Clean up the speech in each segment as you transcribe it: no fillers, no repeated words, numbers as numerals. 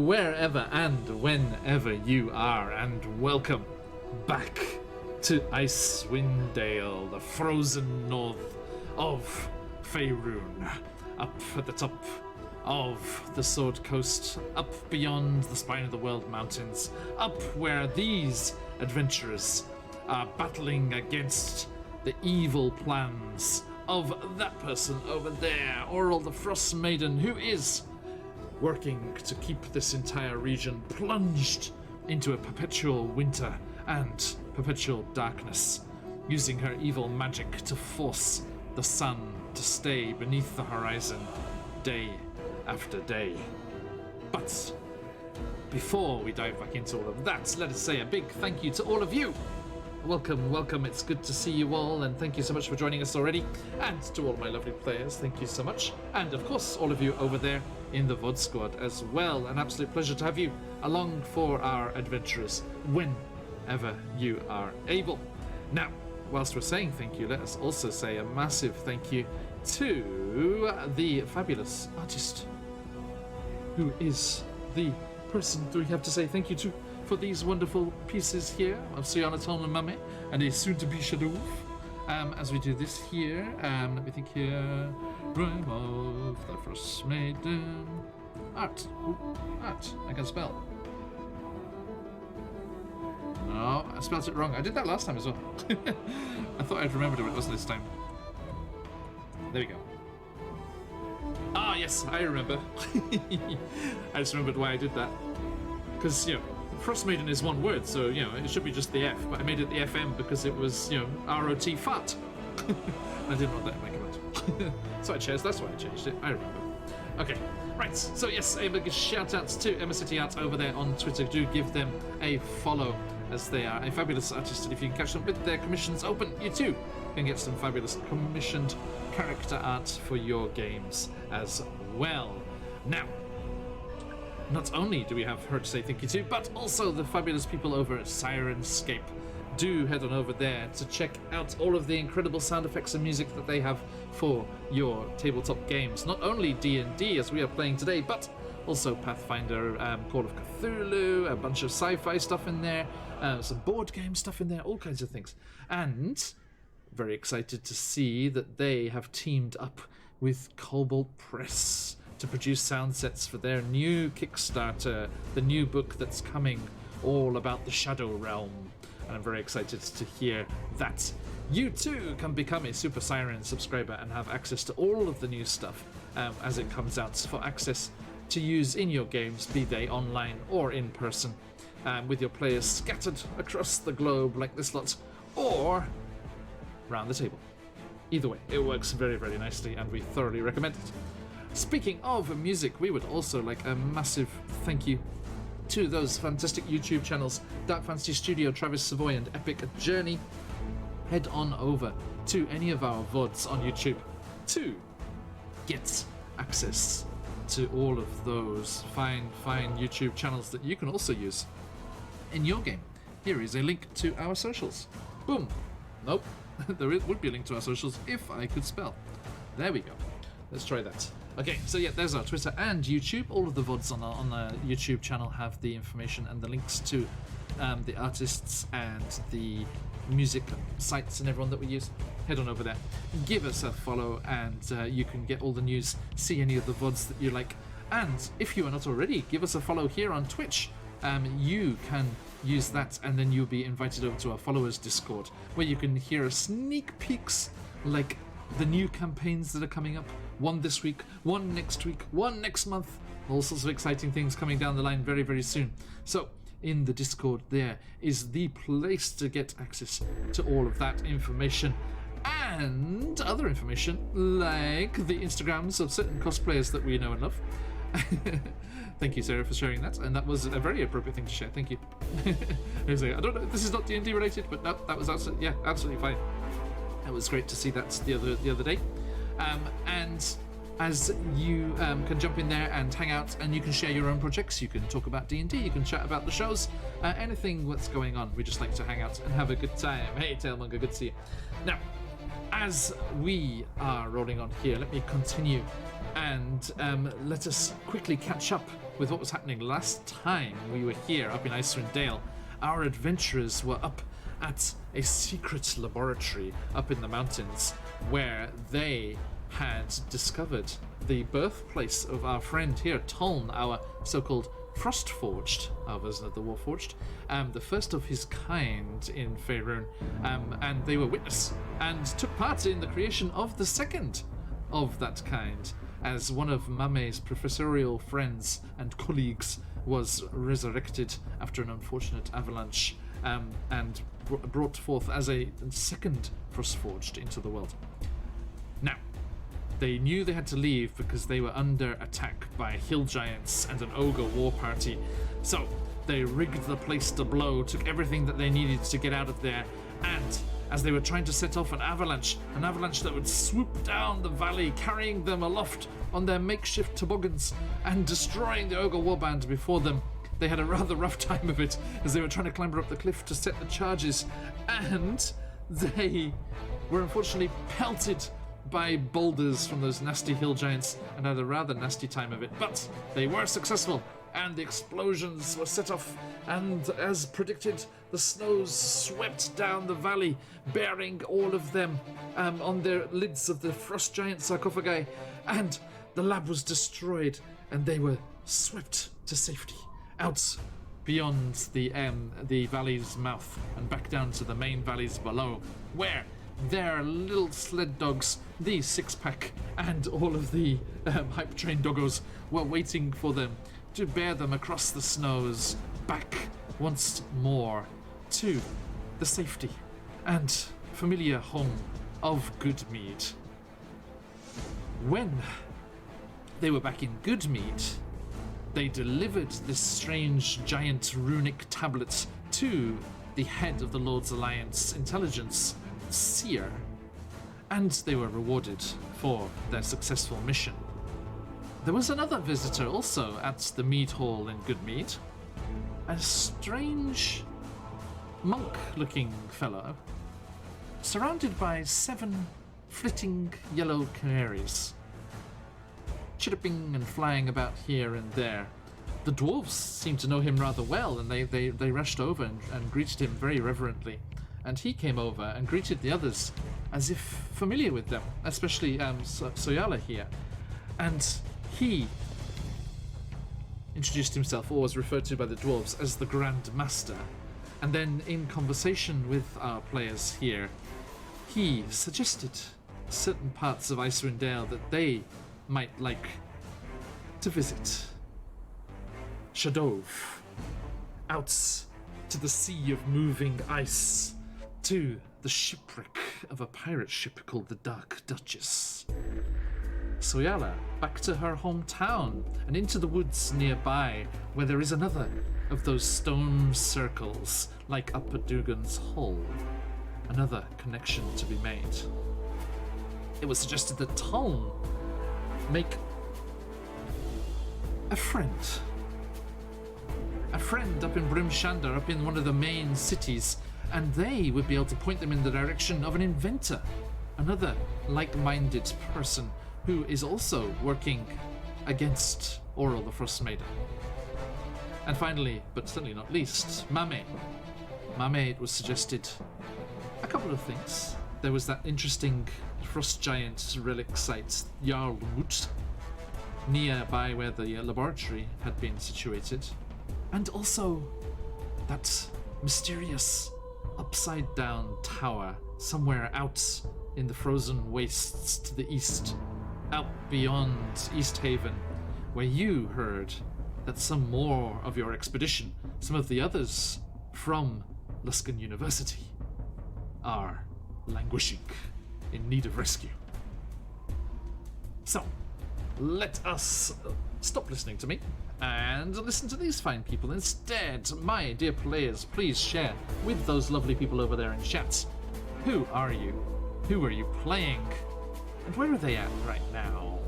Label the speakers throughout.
Speaker 1: wherever and whenever you are, and welcome back to Icewind Dale, the frozen north of Faerun, up at the top of the Sword Coast, up beyond the Spine of the World mountains, up where these adventurers are battling against the evil plans of that person over there, Oral the Frostmaiden, who is working to keep this entire region plunged into a perpetual winter and perpetual darkness, using her evil magic to force the sun to stay beneath the horizon day after day. But before we dive back into all of that, let us say a big thank you to all of you. Welcome, it's good to see you all, and thank you so much for joining us already. And to all of my lovely players, thank you so much. And of course, all of you over there in the VOD squad as well. An absolute pleasure to have you along for our adventures whenever you are able. Now, whilst we're saying thank you, let us also say a massive thank you to the fabulous artist, who is the person that we have to say thank you to for these wonderful pieces here of Siana Tolman Mame and a soon-to-be Shadow. As we do this here, let me think here. Rime of the Frostmaiden. Art. Art. I can spell. No, I spelled it wrong. I did that last time as well. I thought I'd remembered what it was this time. There we go. Ah, yes, I remember. I just remembered why I did that. Because, Frostmaiden is one word, so, it should be just the F, but I made it the FM because it was, ROT fat. I didn't want that in my command. So that's why I changed it. I remember. Okay, right, so yes, a big shout out to Emma City Art over there on Twitter. Do give them a follow, as they are a fabulous artist, and if you can catch them with their commissions open, you too can get some fabulous commissioned character art for your games as well. Now, not only do we have her to say thank you to, but also the fabulous people over at Sirenscape. Do head on over there to check out all of the incredible sound effects and music that they have for your tabletop games. Not only D&D, as we are playing today, but also Pathfinder, Call of Cthulhu, a bunch of sci-fi stuff in there, some board game stuff in there, all kinds of things. And very excited to see that they have teamed up with Cobalt Press to produce sound sets for their new Kickstarter, the new book that's coming, all about the Shadow Realm. And I'm very excited to hear that you too can become a Super Siren subscriber and have access to all of the new stuff as it comes out, for access to use in your games, be they online or in person, with your players scattered across the globe like this lot, or round the table. Either way, it works very, very nicely, and we thoroughly recommend it. Speaking of music, we would also like a massive thank you to those fantastic YouTube channels, Dark Fantasy Studio, Travis Savoy, and Epic Journey. Head on over to any of our VODs on YouTube to get access to all of those fine YouTube channels that you can also use in your game. Here is a link to our socials. Boom. Nope. There would be a link to our socials if I could spell. There we go. Let's try that. Okay, so yeah, there's our Twitter and YouTube. All of the VODs on the YouTube channel have the information and the links to the artists and the music sites and everyone that we use. Head on over there, give us a follow, and you can get all the news, see any of the VODs that you like. And if you are not already, give us a follow here on Twitch. You can use that, and then you'll be invited over to our followers Discord, where you can hear sneak peeks like the new campaigns that are coming up. One this week, one next week, one next month. All sorts of exciting things coming down the line very, very soon. So in the Discord there is the place to get access to all of that information and other information like the Instagrams of certain cosplayers that we know and love. Thank you, Sarah, for sharing that, and that was a very appropriate thing to share. Thank you. I don't know, this is not D&D related, but no, that was absolutely fine. It was great to see that the other day. And as you can jump in there and hang out, and you can share your own projects, you can talk about D&D, you can chat about the shows, anything that's going on. We just like to hang out and have a good time. Hey, Tailmonger, good to see you. Now, as we are rolling on here, let me continue And let us quickly catch up with what was happening last time we were here up in Icewind Dale. Our adventurers were up at a secret laboratory up in the mountains where they had discovered the birthplace of our friend here, Toln, our so-called Frostforged, our version of the Warforged, the first of his kind in Faerun, and they were witness and took part in the creation of the second of that kind, as one of Mame's professorial friends and colleagues was resurrected after an unfortunate avalanche, and brought forth as a second Frostforged into the world. Now, they knew they had to leave because they were under attack by hill giants and an ogre war party. So they rigged the place to blow, took everything that they needed to get out of there, and as they were trying to set off an avalanche that would swoop down the valley, carrying them aloft on their makeshift toboggans and destroying the ogre warband before them, they had a rather rough time of it as they were trying to clamber up the cliff to set the charges, and they were unfortunately pelted by boulders from those nasty hill giants and had a rather nasty time of it. But they were successful, and the explosions were set off, and as predicted, the snows swept down the valley, bearing all of them on their lids of the frost giant sarcophagi, and the lab was destroyed, and they were swept to safety out beyond the valley's mouth and back down to the main valleys below, where their little sled dogs, the six-pack, and all of the hype train doggos were waiting for them to bear them across the snows back once more to the safety and familiar home of Goodmead. When they were back in Goodmead, they delivered this strange giant runic tablet to the head of the Lord's Alliance intelligence, Seer, and they were rewarded for their successful mission. There was another visitor also at the mead hall in Goodmead, a strange monk-looking fellow, surrounded by 7 flitting yellow canaries, chirping and flying about here and there. The dwarves seemed to know him rather well, and they rushed over and greeted him very reverently. And he came over and greeted the others as if familiar with them, especially Soyala here. And he introduced himself, or was referred to by the dwarves as the Grand Master. And then in conversation with our players here, he suggested certain parts of Icewind Dale that they might like to visit. Shadove, out to the sea of moving ice, to the shipwreck of a pirate ship called the Dark Duchess. Soyala, back to her hometown and into the woods nearby, where there is another of those stone circles like up at Dugan's Hull. Another connection to be made. It was suggested that Toln make a friend up in Brimshander, up in one of the main cities, and they would be able to point them in the direction of an inventor, another like-minded person who is also working against Auril the Frostmaiden. And finally, but certainly not least, Mame. Mame, it was suggested a couple of things. There was that interesting frost giant relic site, Jarlmut, nearby where the laboratory had been situated, and also that mysterious upside-down tower somewhere out in the frozen wastes to the east, out beyond East Haven, where you heard that some more of your expedition, some of the others from Luskan University, are languishing in need of rescue. So, let us stop listening to me and listen to these fine people instead. My dear players, please share with those lovely people over there in chat. Who are you? Who are you playing? And where are they at right now?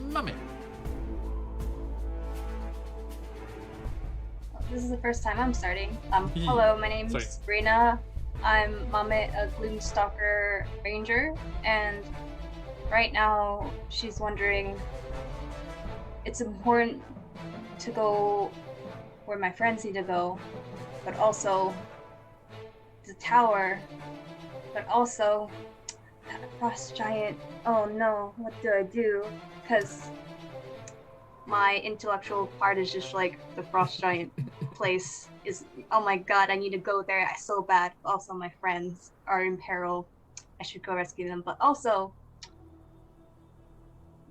Speaker 1: Mummy.
Speaker 2: This is the first time I'm starting. Hello, my name's Rena. I'm Mame, a Gloomstalker Ranger, and right now she's wondering it's important to go where my friends need to go, but also the tower, but also that frost giant. Oh no, what do I do? Because my intellectual part is just like the frost giant place is, oh my god, I need to go there so bad. Also, my friends are in peril. I should go rescue them. But also,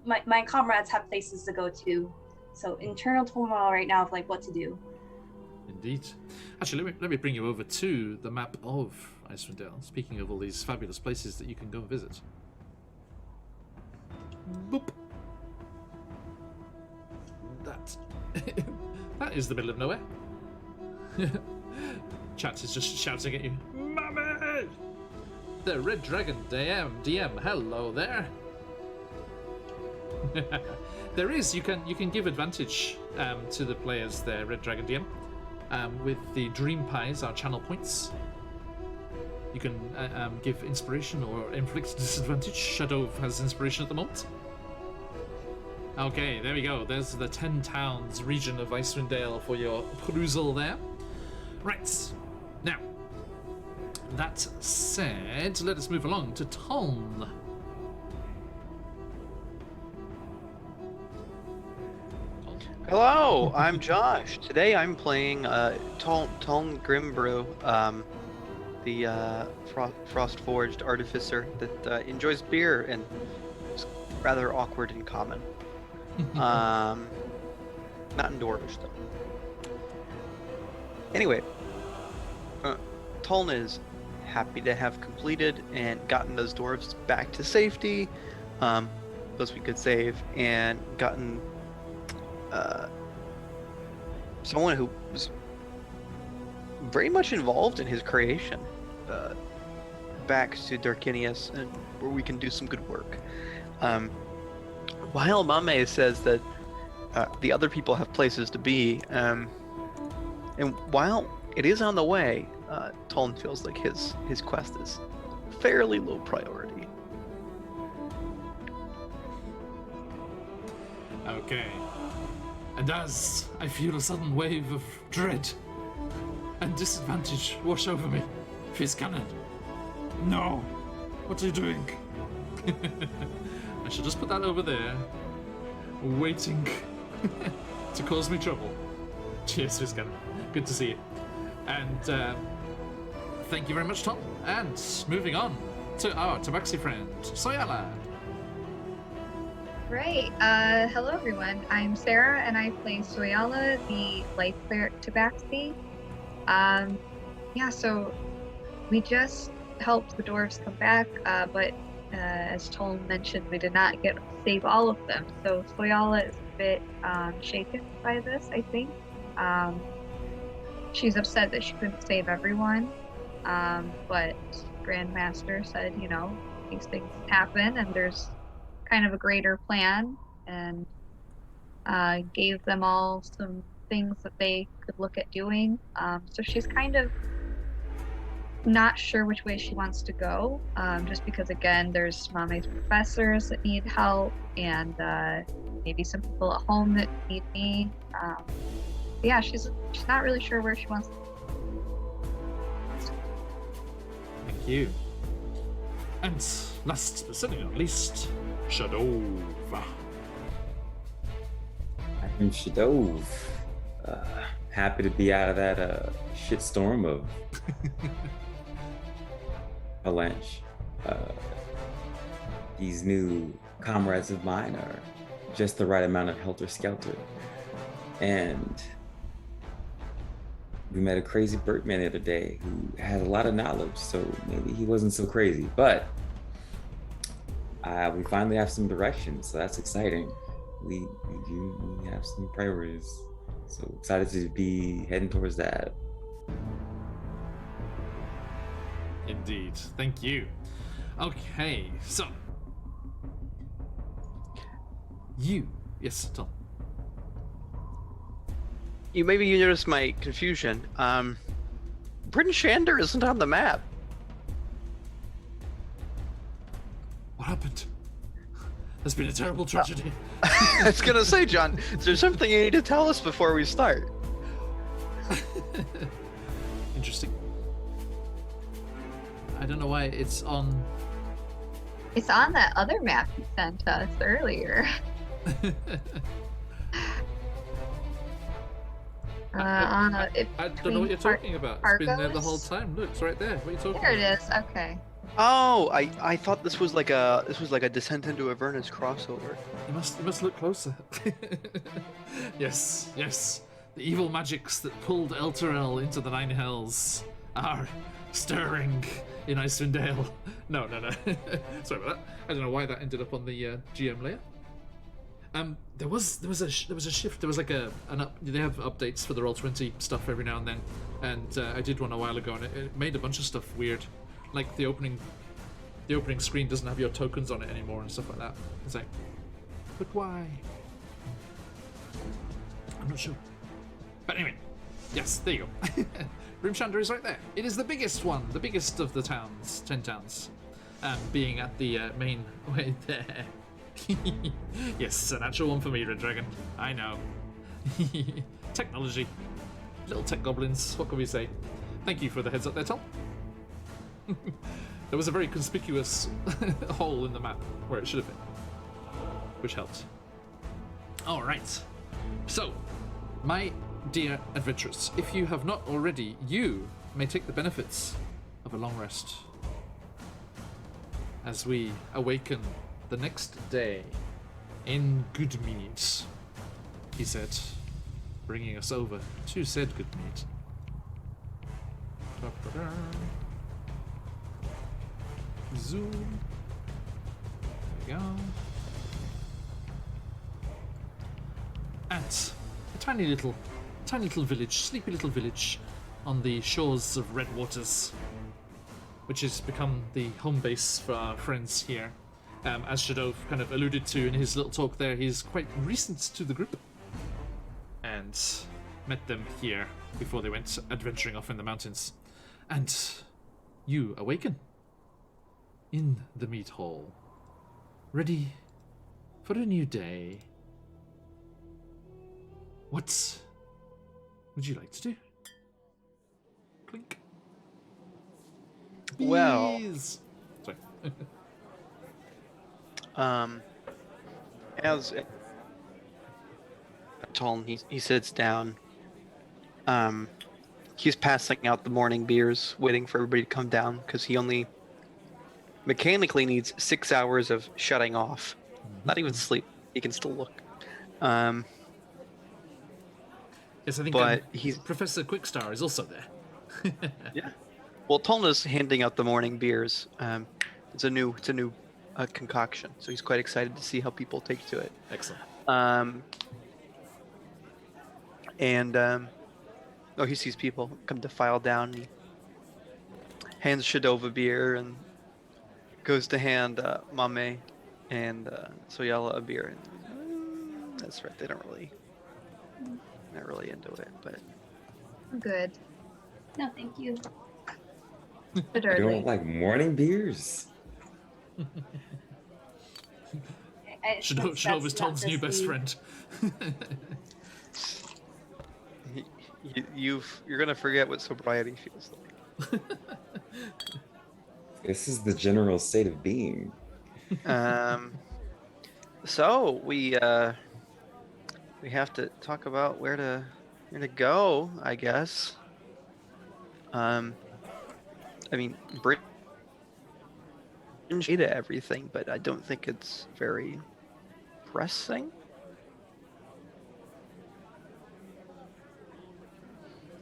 Speaker 2: my comrades have places to go to. So internal turmoil right now of like what to do.
Speaker 1: Indeed. Actually, let me bring you over to the map of Icewind Dale. Speaking of all these fabulous places that you can go and visit. Boop. That is the middle of nowhere. Chat is just shouting at you, Mummy! The Red Dragon DM, hello there. There is, you can give advantage to the players there, Red Dragon DM, with the Dream Pies, our channel points. You can give inspiration or inflict disadvantage. Shadow has inspiration at the moment. Okay, there we go. There's the 10 towns region of Icewind Dale for your perusal there. Right. Now, that said, let us move along to Toln.
Speaker 3: Hello, I'm Josh. Today I'm playing Toln Grimbrew, the frost-forged artificer that enjoys beer and is rather awkward in common. Not in Dwarvish, though. Anyway, Toln is happy to have completed and gotten those dwarves back to safety, those we could save, and gotten someone who was very much involved in his creation back to Darkinius, and where we can do some good work. While Mame says that the other people have places to be, and while it is on the way, Toln feels like his quest is fairly low priority.
Speaker 1: Okay. And as I feel a sudden wave of dread and disadvantage wash over me, Fizzcannon. No! What are you doing? I should just put that over there, waiting to cause me trouble. Cheers, Fizzcannon. Good to see you. And thank you very much, Tom. And moving on to our Tabaxi friend, Soyala.
Speaker 4: Right. Hello, everyone. I'm Sarah, and I play Soyala, the life cleric Tabaxi. Yeah, so we just helped the dwarves come back, but as Toln mentioned, we did not get to save all of them. So Soyala is a bit shaken by this, I think. She's upset that she couldn't save everyone, but Grandmaster said, you know, these things happen, and there's kind of a greater plan, and gave them all some things that they could look at doing. So she's kind of not sure which way she wants to go, just because, again, there's Mame's professors that need help, and maybe some people at home that need me. Yeah, she's not really sure where she wants to go.
Speaker 1: Thank you. And last but certainly not least, Shadov.
Speaker 5: I'm Shadov. Happy to be out of that shitstorm of avalanche. These new comrades of mine are just the right amount of helter-skelter. And we met a crazy Birdman the other day who had a lot of knowledge, so maybe he wasn't so crazy. But we finally have some direction, so that's exciting. We have some priorities, so excited to be heading towards that.
Speaker 1: Indeed. Thank you. Okay, so yes, Tom.
Speaker 3: Maybe you noticed my confusion. Bryn Shander isn't on the map.
Speaker 1: What happened? has been a terrible tragedy.
Speaker 3: I was gonna say, John, is there something you need to tell us before we start?
Speaker 1: Interesting. I don't know why it's on.
Speaker 4: It's on that other map you sent us earlier.
Speaker 1: I don't know what you're talking about. It's been there the whole
Speaker 4: Argos?
Speaker 1: time. Look, it's right there. What are you talking
Speaker 4: There it
Speaker 1: about?
Speaker 4: is. Okay.
Speaker 3: Oh, I thought this was like a Descent into Avernus crossover.
Speaker 1: You must look closer. Yes. The evil magics that pulled Elturel into the Nine Hells are stirring in Icewind Dale. No. Sorry about that. I don't know why that ended up on the GM layer. There was a shift. There was like they have updates for the Roll20 stuff every now and then, and I did one a while ago, and it made a bunch of stuff weird, like the opening screen doesn't have your tokens on it anymore and stuff like that. It's like, but why? I'm not sure. But anyway, yes, there you go. Rimshander is right there. It is the biggest one, the biggest of the towns, 10 towns, being at the main way there. Yes, an actual one for me, Red Dragon. I know. Technology. Little tech goblins, what can we say? Thank you for the heads up there, Tom. There was a very conspicuous hole in the map where it should have been, which helped. Alright. So, my dear adventurers, if you have not already, you may take the benefits of a long rest as we awaken the next day in Goodmead, he said, bringing us over to said Goodmead. Zoom. There we go. At a tiny little village, sleepy little village on the shores of Red Waters, which has become the home base for our friends here. As Shadov kind of alluded to in his little talk there, he's quite recent to the group and met them here before they went adventuring off in the mountains. And you awaken in the meat hall, ready for a new day. What would you like to do? Clink.
Speaker 3: Well,
Speaker 1: Bees. Sorry.
Speaker 3: As Talon, he sits down. He's passing out the morning beers, waiting for everybody to come down, because he only mechanically needs 6 hours of shutting off. Not even sleep. He can still look.
Speaker 1: Yes, I think
Speaker 3: but he's
Speaker 1: Professor Quickstar is also there.
Speaker 3: yeah. Well, Talon is handing out the morning beers. It's a new concoction, so he's quite excited to see how people take to it.
Speaker 1: Excellent.
Speaker 3: He sees people come to file down. He hands Shadov a beer and goes to hand Mame and Soyala a beer. And that's right, not really into it, but
Speaker 4: I'm good.
Speaker 2: No, thank you.
Speaker 4: Bit
Speaker 5: You
Speaker 4: early.
Speaker 5: don't like morning beers?
Speaker 1: Shadov is Tom's new best friend.
Speaker 3: you're gonna forget what sobriety feels like.
Speaker 5: This is the general state of being.
Speaker 3: So we have to talk about where to go, I guess. I mean, bring to everything, but I don't think it's very pressing.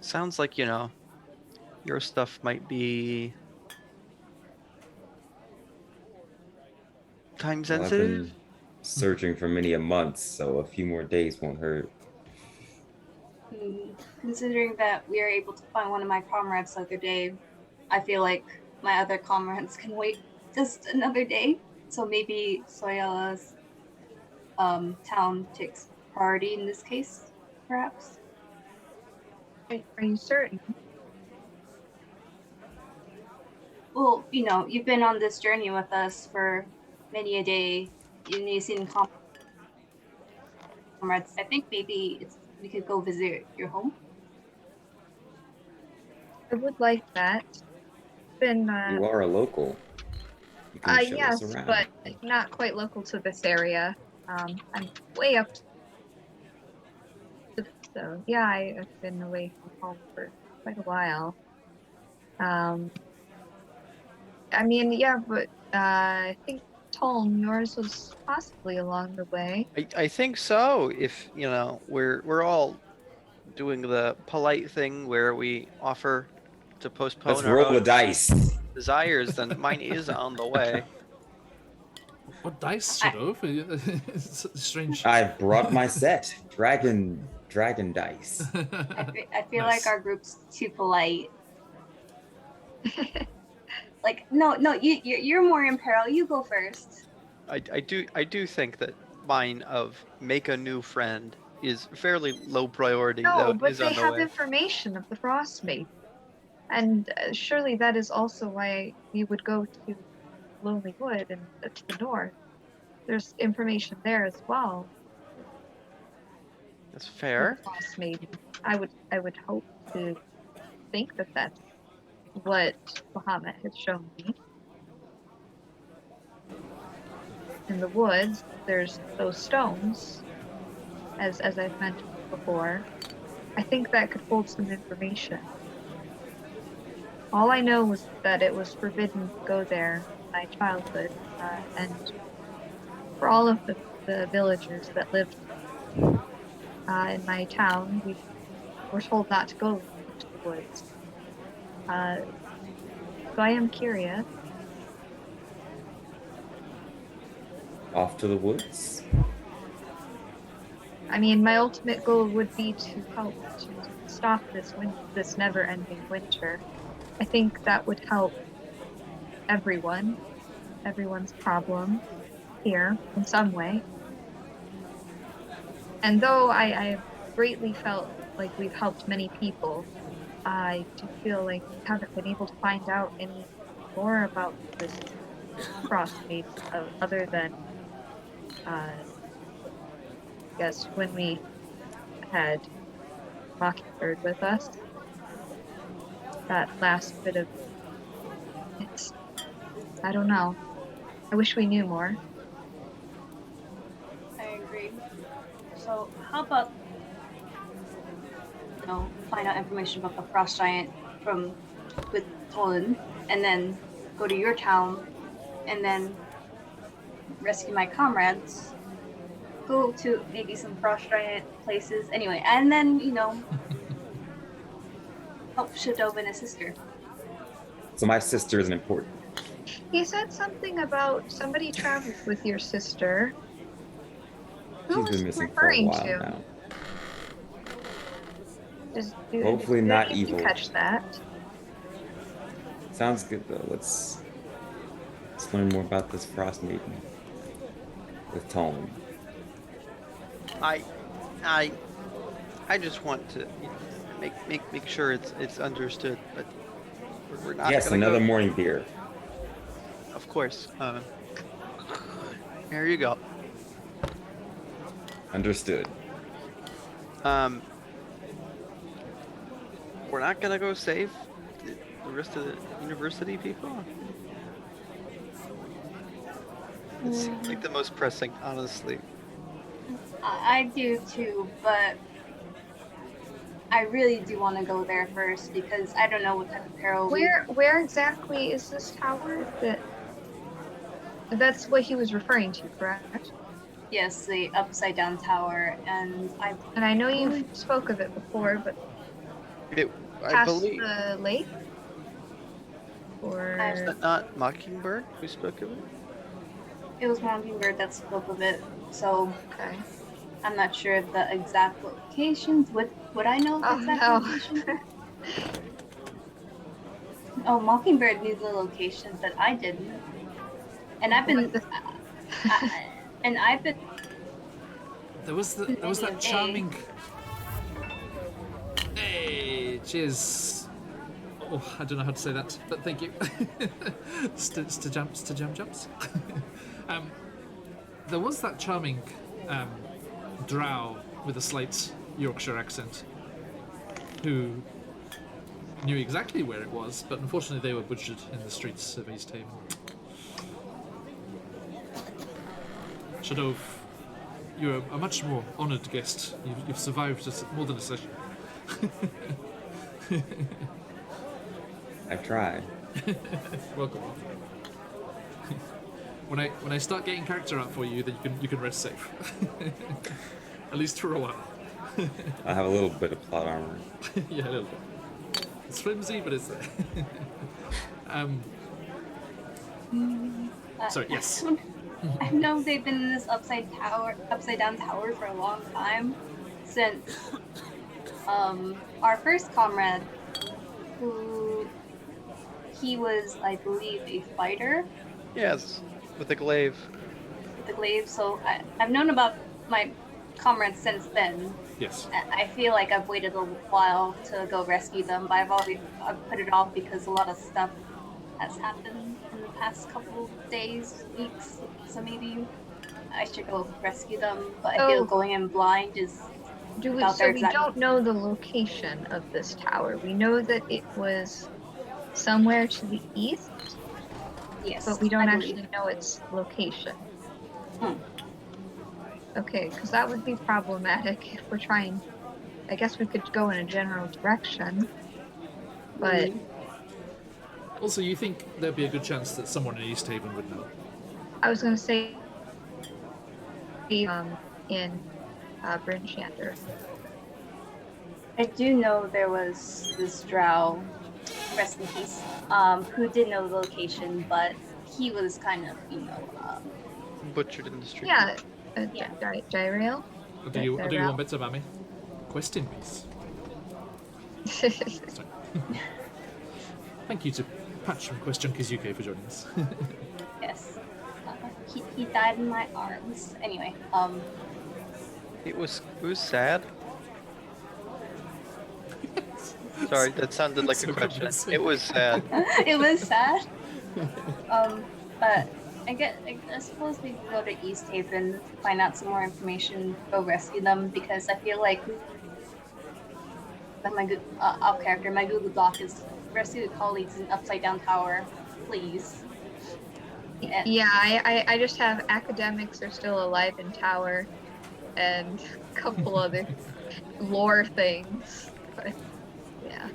Speaker 3: Sounds like, your stuff might be time
Speaker 5: Well, I've
Speaker 3: sensitive.
Speaker 5: been searching for many a month, so a few more days won't hurt.
Speaker 2: Considering that we were able to find one of my comrades the other day, I feel like my other comrades can wait just another day. So maybe Soyala's town takes priority in this case, perhaps.
Speaker 4: Are you certain?
Speaker 2: Well, you've been on this journey with us for many a day, you seen comrades. I think maybe we could go visit your home.
Speaker 4: I would like that. Been
Speaker 5: You are a local. You can show us
Speaker 4: yes,
Speaker 5: around.
Speaker 4: but not quite local to this area. I'm way up. So yeah, I've been away from home for quite a while. I mean, yeah, but I think Tolm, yours was possibly along the way.
Speaker 3: I think so. If you know, we're all doing the polite thing where we offer to
Speaker 5: Let's
Speaker 3: postpone our
Speaker 5: roll the
Speaker 3: own
Speaker 5: dice.
Speaker 3: desires, then mine is on the way.
Speaker 1: What dice should have? It's strange.
Speaker 5: I brought my set. Dragon dice.
Speaker 2: I feel
Speaker 1: Nice.
Speaker 2: like our group's too polite. Like, no, you're more in peril. You go first.
Speaker 3: I do think that mine of make a new friend is fairly low priority, though
Speaker 4: No,
Speaker 3: it
Speaker 4: but
Speaker 3: is
Speaker 4: they
Speaker 3: on the
Speaker 4: have
Speaker 3: way.
Speaker 4: information of the Frostmaiden. And surely that is also why we would go to Lonely Wood and to the north. There's information there as well.
Speaker 3: That's
Speaker 4: For
Speaker 3: fair.
Speaker 4: the Frostmaiden. I would hope to think that that's what Bahamut has shown me. In the woods, there's those stones, as I've mentioned before. I think that could hold some information. All I know was that it was forbidden to go there in my childhood, and for all of the villagers that lived in my town, we were told not to go into the woods. So I am curious.
Speaker 5: Off to the woods.
Speaker 4: I mean, my ultimate goal would be to help to stop this never-ending winter. I think that would help everyone's problem here in some way. And though I greatly felt like we've helped many people, I do feel like we haven't been able to find out any more about this Frostmaiden other than, I guess, when we had Mockingbird with us. That last bit of it's, I don't know. I wish we knew more.
Speaker 2: I agree. So how about find out information about the frost giant with Tolan, and then go to your town, and then rescue my comrades. Go to maybe some frost giant places. Anyway, and then help Shadov and his sister.
Speaker 5: So my sister isn't important.
Speaker 4: He said something about somebody traveled with your sister. Who
Speaker 5: She's
Speaker 4: was
Speaker 5: been
Speaker 4: he
Speaker 5: missing for a
Speaker 4: referring
Speaker 5: while
Speaker 4: to?
Speaker 5: now.
Speaker 4: Hopefully
Speaker 5: not
Speaker 4: you
Speaker 5: evil.
Speaker 4: Catch that.
Speaker 5: Sounds good though. Let's learn more about this Frostmaiden with Tolm.
Speaker 3: I just want to make sure it's understood, but we're not
Speaker 5: Yes,
Speaker 3: gonna
Speaker 5: another
Speaker 3: go.
Speaker 5: morning beer.
Speaker 3: Of course. There you go.
Speaker 5: Understood.
Speaker 3: We're not gonna go save the rest of the university people. It seems like the most pressing, honestly.
Speaker 2: I do too, but I really do want to go there first because I don't know what type of peril.
Speaker 4: Where exactly is this tower? That's what he was referring to, correct?
Speaker 2: Yes, the upside down tower, and
Speaker 4: I know you've spoke of it before, but
Speaker 3: I
Speaker 4: past
Speaker 3: believe.
Speaker 4: the lake? Or
Speaker 3: Is that not Mockingbird who spoke of it?
Speaker 2: it was Mockingbird that spoke of it, so
Speaker 4: okay.
Speaker 2: I'm not sure of the exact locations. Would I know the exact
Speaker 4: no.
Speaker 2: location? Oh, Mockingbird knew the locations that I didn't, and I've been, I've been.
Speaker 1: There was that charming. Hey, cheers. Oh, I don't know how to say that, but thank you. Jumps. there was that charming drow with a slight Yorkshire accent who knew exactly where it was, but unfortunately they were butchered in the streets of East Haven. Shadow, you're a much more honoured guest. You've survived more than a session.
Speaker 5: I've tried.
Speaker 1: Welcome. When I start getting character out for you, then you can rest safe. At least for a while.
Speaker 5: I have a little bit of plot armor.
Speaker 1: Yeah, a little bit. It's flimsy, but it's there. Sorry. Yes.
Speaker 2: I know they've been in this upside down tower for a long time, since our first comrade, who he was, I believe, a fighter
Speaker 3: Yes, with the glaive.
Speaker 2: with the glaive. So I've known about my comrades since then.
Speaker 1: Yes.
Speaker 2: I feel like I've waited a while to go rescue them, but I've put it off because a lot of stuff has happened in the past couple days, weeks. So maybe I should go rescue them. But I feel going in blind is
Speaker 4: Do we?
Speaker 2: about
Speaker 4: So
Speaker 2: their
Speaker 4: we
Speaker 2: exact.
Speaker 4: don't know the location of this tower. We know that it was somewhere to the east,
Speaker 2: Yes,
Speaker 4: but we don't
Speaker 2: I
Speaker 4: actually
Speaker 2: believe.
Speaker 4: know its location.
Speaker 2: Hmm.
Speaker 4: Okay, because that would be problematic if we're trying. I guess we could go in a general direction, but
Speaker 2: Mhm.
Speaker 1: Also, you think there'd be a good chance that someone in East Haven would know?
Speaker 4: I was going to say in Bryn Shander.
Speaker 2: I do know there was this drow, rest in peace, who did know the location, but he was kind of,
Speaker 3: Butchered in the street.
Speaker 4: Yeah,
Speaker 2: Yeah.
Speaker 4: Gyrail.
Speaker 1: I'll do you one better, Mammy. Question, please. Sorry. Thank you to Patch from Quest Junkies UK for joining us.
Speaker 2: yes. He died in my arms. Anyway,
Speaker 3: It was sad. Sorry, that sounded like
Speaker 1: So
Speaker 3: a question.
Speaker 1: convincing.
Speaker 3: It was sad.
Speaker 2: it was sad. But I suppose we could go to East Haven, find out some more information, go rescue them, because I feel like my good off character, my Google Doc is rescue colleagues in Upside Down Tower, please. Yeah.
Speaker 4: Yeah, I just have academics are still alive in tower, and a couple other lore things. But yeah.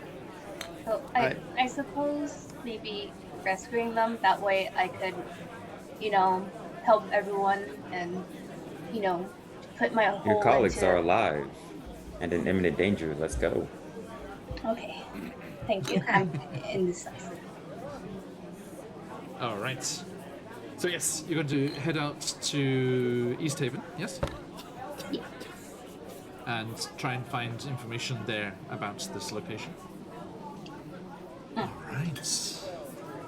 Speaker 2: So I suppose maybe rescuing them, that way I could, help everyone and, put my whole
Speaker 5: Your colleagues
Speaker 2: into...
Speaker 5: are alive and in imminent danger. Let's go.
Speaker 2: Okay. Thank you. I'm indecisive.
Speaker 1: All right. So yes, you're going to head out to East Haven, yes?
Speaker 2: Yeah.
Speaker 1: And try and find information there about this location. All right.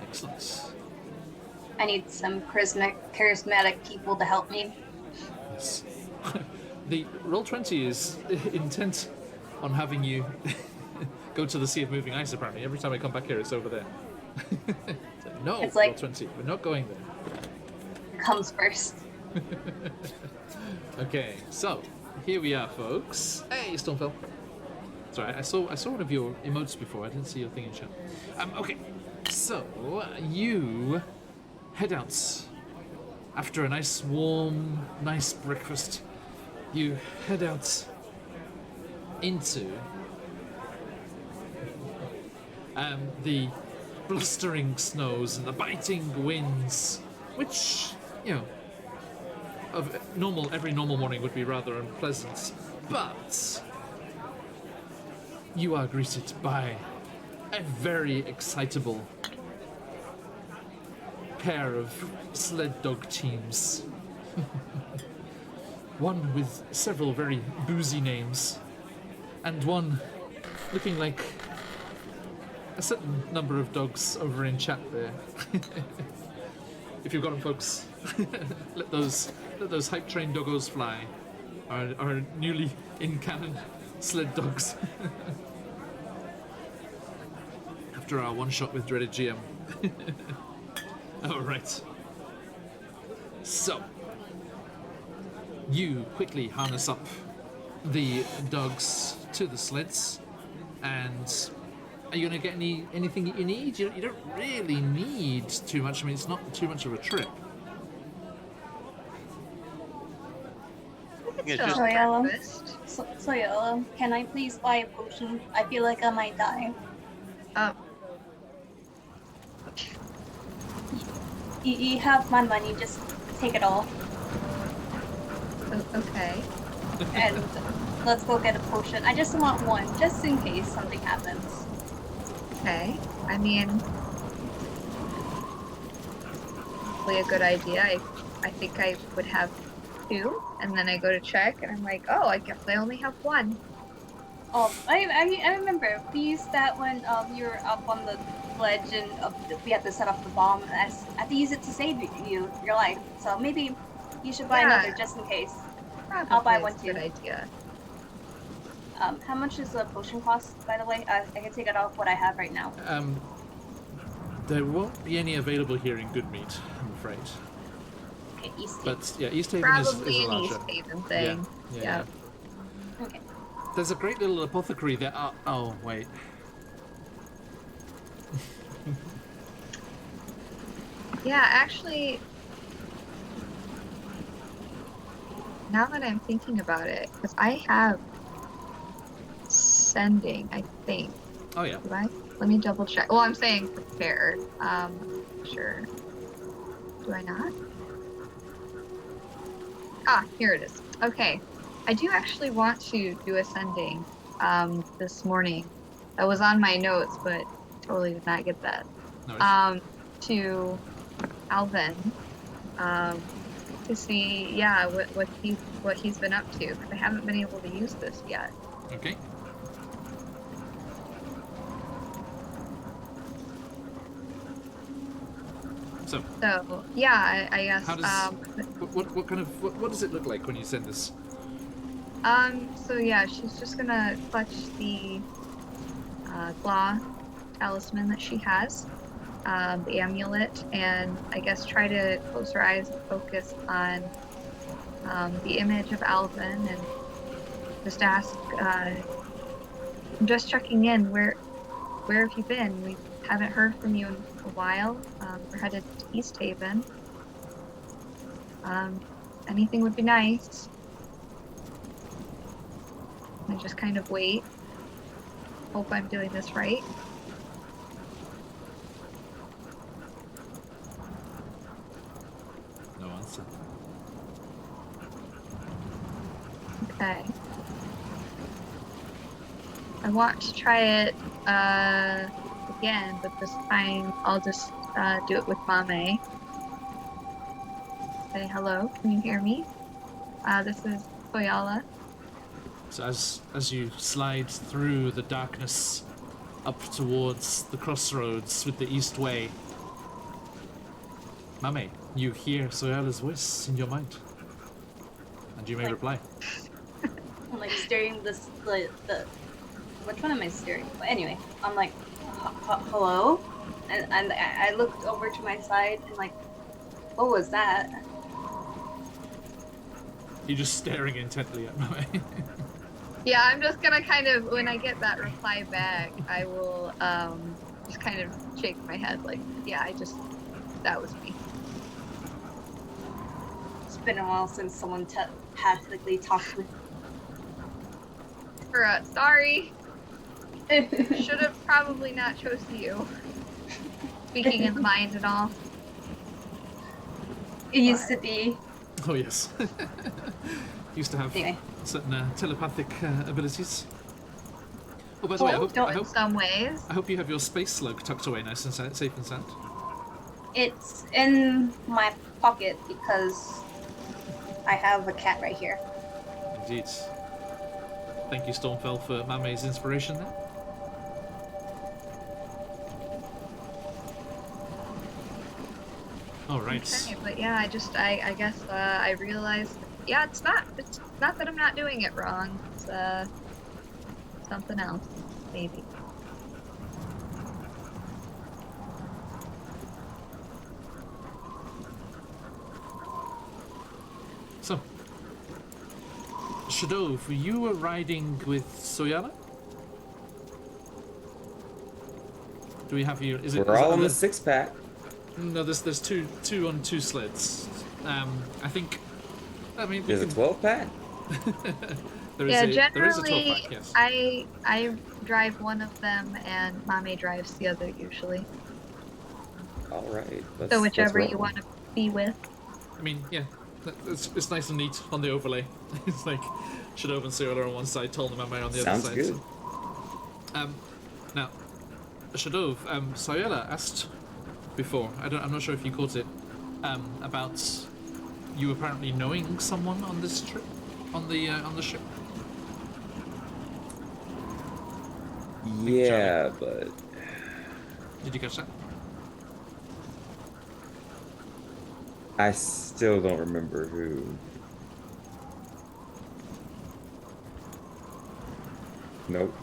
Speaker 1: Excellent.
Speaker 2: I need some charismatic people to help me.
Speaker 1: Yes. The Roll20 is intent on having you go to the Sea of Moving Ice, apparently. Every time I come back here, it's over there. So, no,
Speaker 2: It's like-
Speaker 1: Roll20, we're not going there.
Speaker 2: Comes first.
Speaker 1: Okay, so here we are, folks. Hey, Stormfell. Sorry, I saw one of your emotes before. I didn't see your thing in chat. Okay, so you head out after a nice warm, nice breakfast. You head out into the blustering snows and the biting winds, which, every normal morning would be rather unpleasant, but you are greeted by a very excitable pair of sled dog teams. One with several very boozy names, and one looking like a certain number of dogs over in chat there. If you've got them, folks, let those hype train doggos fly. Our newly in canon sled dogs. After our one shot with dreaded GM. All right. So You quickly harness up the dogs to the sleds, and are you going to get anything that you need? You don't really need too much. I mean, it's not too much of a trip.
Speaker 4: We could
Speaker 3: Yeah,
Speaker 4: still
Speaker 3: just-
Speaker 4: have
Speaker 2: Soyella.
Speaker 4: breakfast.
Speaker 2: Soyella, can I please buy a potion? I feel like I might die.
Speaker 4: Oh,
Speaker 2: You have my money, just take it all.
Speaker 4: okay.
Speaker 2: And let's go get a potion. I just want one, just in case something happens.
Speaker 4: Okay. I mean, probably a good idea. I think I would have two, and then I go to check, and I'm like, oh, I guess I only have one.
Speaker 2: Oh, I remember we used that when you were up on the ledge and we had to set off the bomb. And I had to use it to save your life. So maybe you should buy
Speaker 4: Yeah.
Speaker 2: another just in case.
Speaker 4: Probably
Speaker 2: I'll buy
Speaker 4: is
Speaker 2: one
Speaker 4: a good
Speaker 2: too.
Speaker 4: idea.
Speaker 2: How much does the potion cost, by the way? I can take it off what I have right now.
Speaker 1: There won't be any available here in Goodmead, I'm afraid.
Speaker 2: Okay, East.
Speaker 1: But yeah, East Haven is
Speaker 4: Probably
Speaker 1: a
Speaker 4: an
Speaker 1: larger.
Speaker 4: East Haven thing.
Speaker 1: Yeah.
Speaker 2: Okay.
Speaker 1: There's a great little apothecary there. Oh wait.
Speaker 4: Yeah, actually, now that I'm thinking about it, because I have sending, I think.
Speaker 1: Oh yeah.
Speaker 4: Do I? Let me double check. Well, I'm saying prepare. Sure. Do I not? Ah, here it is. Okay. I do actually want to do a sending this morning. That was on my notes, but totally did not get that.
Speaker 1: No, it's-
Speaker 4: To Alvin, to see, yeah, what he's been up to, because I haven't been able to use this yet.
Speaker 1: okay. So,
Speaker 4: So yeah, I guess.
Speaker 1: how does what kind of what does it look like when you send this?
Speaker 4: So yeah, she's just gonna clutch the claw talisman that she has, the amulet, and I guess try to close her eyes and focus on the image of Alvin, and just ask, I'm just checking in. Where have you been? We haven't heard from you in a while. We're headed to East Haven. Anything would be nice. And just kind of wait. Hope I'm doing this right.
Speaker 1: No answer.
Speaker 4: Okay. I want to try it again, but this time I'll just do it with Mame. Say hello. Can you hear me? This is Koyala.
Speaker 1: So as you slide through the darkness up towards the crossroads with the east way, Mame, you hear Soyala's voice in your mind, and you may
Speaker 2: Like-
Speaker 1: reply.
Speaker 2: I'm like staring the which one am I staring? But anyway, I'm like, hello, and I looked over to my side and like, what was that?
Speaker 1: You're just staring intently at Mame.
Speaker 4: Yeah, I'm just gonna kind of, when I get that reply back, I will just kind of shake my head like, yeah, that was me.
Speaker 2: It's been a while since someone telepathically talked with.
Speaker 4: Sorry. Should have probably not chose you. Speaking in the mind and all.
Speaker 2: It used to be.
Speaker 1: Oh yes. Used to have
Speaker 2: Anyway.
Speaker 1: certain telepathic abilities. Oh, by the way,
Speaker 4: In some ways.
Speaker 1: I hope you have your space slug tucked away nice and safe and sound.
Speaker 2: It's in my pocket because I have a cat right here.
Speaker 1: Indeed. Thank you, Stormfell, for Mame's inspiration there. All right.
Speaker 4: Okay, but yeah, I guess I realized, yeah, it's not that I'm not doing it wrong. It's something else, maybe.
Speaker 1: So, Shadov, you were riding with Soyala? Do we have you? Is it?
Speaker 5: We're
Speaker 1: is
Speaker 5: all
Speaker 1: it
Speaker 5: in the
Speaker 1: other-
Speaker 5: 6-pack.
Speaker 1: No, there's two on two sleds. I think. I mean, we
Speaker 5: There's a
Speaker 1: can.
Speaker 5: 12-pack.
Speaker 1: There is
Speaker 4: Yeah,
Speaker 1: there is a 12
Speaker 4: generally,
Speaker 1: pack. Yes.
Speaker 4: I drive one of them, and Mame drives the other usually.
Speaker 5: All right.
Speaker 4: So whichever
Speaker 5: let's
Speaker 4: you
Speaker 5: roll.
Speaker 4: want to be with.
Speaker 1: I mean, yeah, it's nice and neat on the overlay. It's like Shadov and Soyala on one side, Tol and Mame on the
Speaker 5: Sounds
Speaker 1: other side.
Speaker 5: good.
Speaker 1: Now, Shadov, Soyala asked before. I'm not sure if you caught it. About you apparently knowing someone on this trip, on the ship.
Speaker 5: Yeah, but
Speaker 1: Did you catch that?
Speaker 5: I still don't remember who. Nope.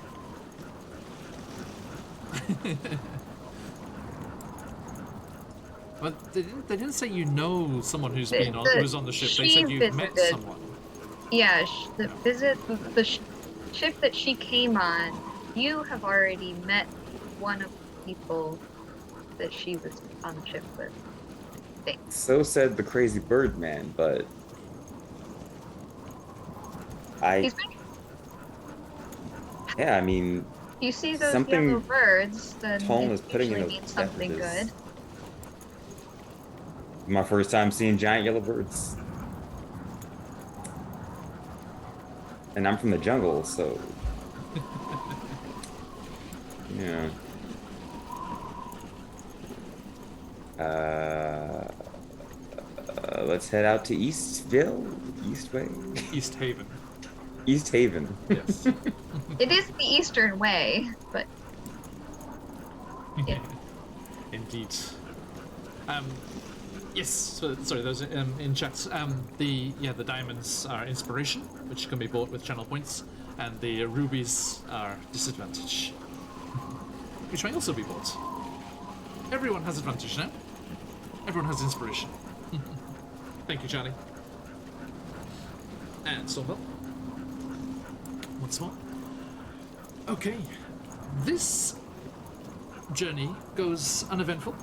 Speaker 1: But they didn't say you know someone who's
Speaker 4: The-
Speaker 1: been on
Speaker 4: the-
Speaker 1: who's on the ship. They
Speaker 4: she
Speaker 1: said you've met
Speaker 4: visited.
Speaker 1: someone.
Speaker 4: Yeah, the ship that she came on, you have already met one of the people that she was on the ship with. I think.
Speaker 5: So said the crazy bird man, but
Speaker 4: He's been,
Speaker 5: yeah, I mean,
Speaker 4: you see those
Speaker 5: something
Speaker 4: yellow birds, then
Speaker 5: Tone
Speaker 4: it
Speaker 5: is putting in
Speaker 4: usually
Speaker 5: those
Speaker 4: means something
Speaker 5: beverages.
Speaker 4: good.
Speaker 5: My first time seeing giant yellow birds. And I'm from the jungle, so yeah. Let's head out to Eastville, Eastway,
Speaker 1: East Haven.
Speaker 5: East Haven.
Speaker 1: Yes.
Speaker 4: It is the Eastern Way, but yeah.
Speaker 1: Indeed. Yes. So, sorry, those in chat. The diamonds are inspiration, which can be bought with channel points, and the rubies are disadvantage, which may also be bought. Everyone has advantage now. Everyone has inspiration. Thank you, Charlie. And Stormwell. Once more. Okay. This journey goes uneventful.